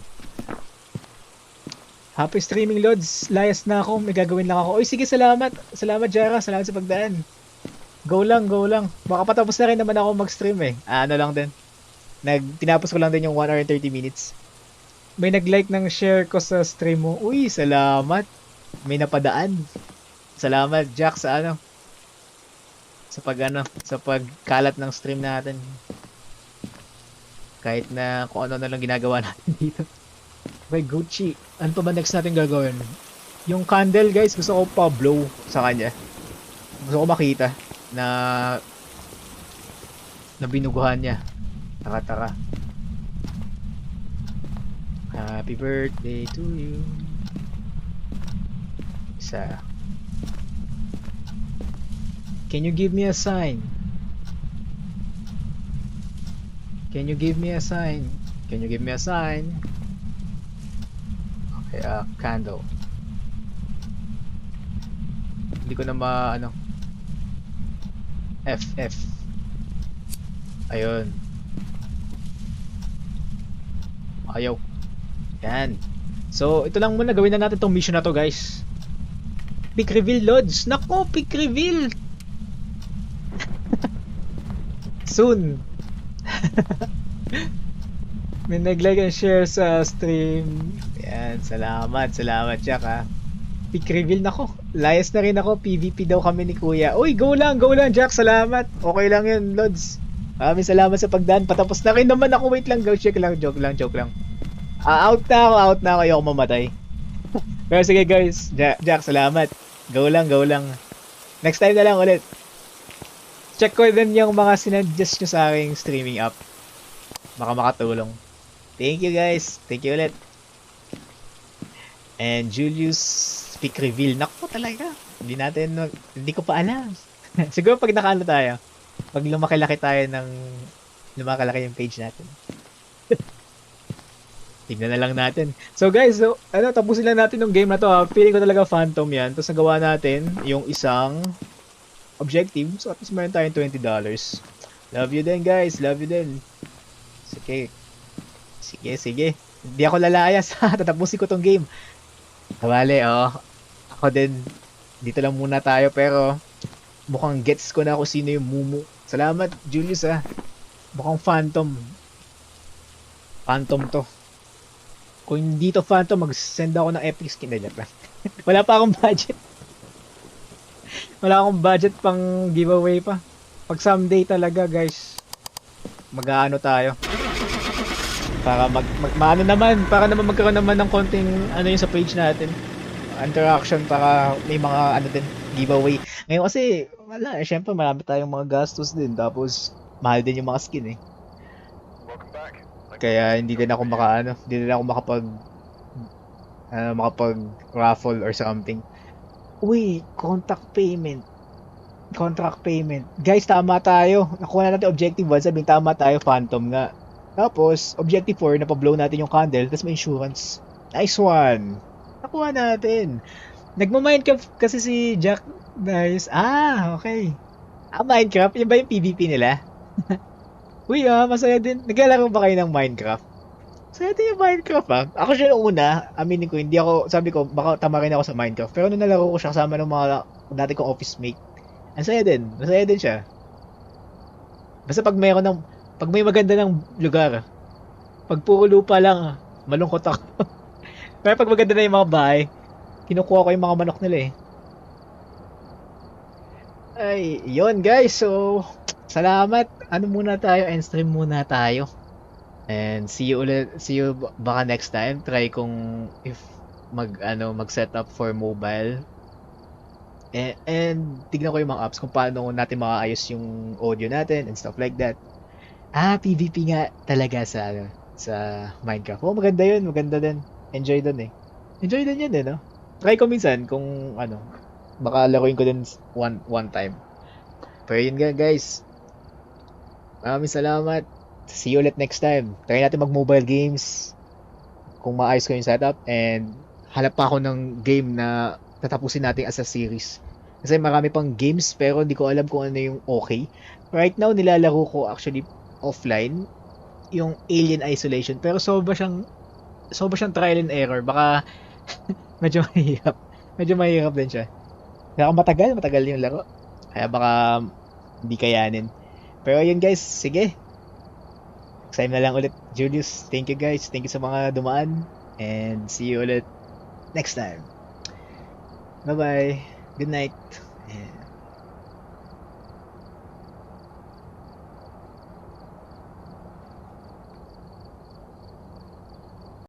[SPEAKER 1] Happy streaming loads. Layas na ako. May gagawin lang ako. Oy, sige, salamat. Salamat, Jara. Salamat sa pagdaan. Go lang. Baka patapos na rin naman ako mag-stream eh. Ano lang din. Tinapos ko lang din yung 1 hour and 30 minutes. May nag-like ng share ko sa stream mo. Uy, salamat. May napadaan. Salamat, Jack, sa ano. Sa pagkalat ng stream natin. Kahit na kung ano na lang ginagawa natin dito. Okay, Gucci. Ano pa ba next natin gagawin? Yung candle, guys, gusto ko pa-blow sa kanya. Gusto ko makita na binuguhan niya. Taka. Happy birthday to you. Isa. Can you give me a sign? Can you give me a sign? Okay, candle. Hindi ko na ano. F. Ayun. Ayaw. Yan. So, ito lang muna. Gawin na natin tong mission na to, guys. Pick reveal, Lods. Nako, pick reveal. Soon. May nag-like and share sa stream. Yan, salamat Jack ha. Pick reveal na ko. Layas na rin ako. PvP daw kami ni Kuya. Uy, go lang Jack, salamat. Okay lang yun, Lods. Maraming salamat sa pagdaan. Patapos na rin naman ako. Wait lang, go check lang. Joke lang. Out na ako. Ayoko mamatay. Pero sige guys, Jack, salamat. Go lang. Next time na lang ulit. Check ko din yung mga sinuggest nyo sa aking streaming app. Baka makatulong. Thank you guys. Thank you ulit. And Julius pick reveal. Naku talaga. Hindi ko pa alam. Siguro pag nakaano tayo. Pag lumaki-laki yung page natin. Tignan na lang natin. So guys, tapusin lang natin yung game na to ha. Feeling ko talaga phantom yan. Tapos nagawa natin yung isang objective. So at least meron tayong $20. Love you din guys. Sige. Hindi ako lalayas ha. Tatapusin ko tong game. Bale, ako din. Dito lang muna tayo pero mukhang gets ko na ako sino yung Mumu. Salamat Julius ha. Mukhang phantom to. Kung hindi to phantom, mag-send ako ng epic skin na lang. Wala pa akong budget pang giveaway pa. Pag someday talaga guys, mag-aano tayo para maano naman, para naman magkaroon naman ng konting ano yung sa page natin, interaction, para may mga ano din giveaway. Ngayon kasi wala, syempre marami tayong mga gastos din, tapos mahal din yung mga skin eh. Kaya hindi din ako makapag makapag-raffle or something. Uy, contract payment. Guys, tama tayo. Nakuha na natin objective 1, sabihin tama tayo, phantom nga. Tapos, objective 4, napablow natin yung candle, tapos may insurance. Nice one. Nakuha natin. Nagma-Minecraft kasi si Jack. Nice. Okay. Minecraft? Yun ba yung PvP nila? Uy, masaya din. Naglalaro ba kayo ng Minecraft? Masaya din yung Minecraft, Ako siya nung una, aminin ko, hindi ako, sabi ko, baka tama rin ako sa Minecraft. Pero nung nalaro ko siya kasama ng mga dati kong office mate, ang saya din. Masaya din siya. Basta pag may maganda ng lugar, pag puro lupa lang, malungkot ako. Pero pag maganda na yung mga bahay, kinukuha ko yung mga manok nila eh. Ay, yun guys. So, salamat. Ano muna tayo? End stream muna tayo. And see you ulit. See you baka next time. Try kung if mag-set up for mobile. And tignan ko yung mga apps kung paano natin makaayos yung audio natin and stuff like that. PvP nga talaga sa Minecraft. Maganda yun. Maganda din. Enjoy dun eh. Enjoy din yun eh, no? Try ko minsan kung baka laruin ko din one time. Pero yun nga guys. Maraming salamat. See you ulit next time. Try natin mag-mobile games kung maayos ko yung setup and hanap pa ako ng game na tatapusin natin as a series. Kasi marami pang games pero hindi ko alam kung ano yung okay. Right now nilalaro ko actually offline yung Alien Isolation pero sobra siyang trial and error. Baka medyo mahirap. Medyo mahirap din siya. Kaya matagal yung laro. Kaya baka hindi kayanin. Pero yun guys, sige. Next time na lang ulit, Julius. Thank you guys. Thank you sa mga dumaan. And see you ulit next time. Bye-bye. Good night.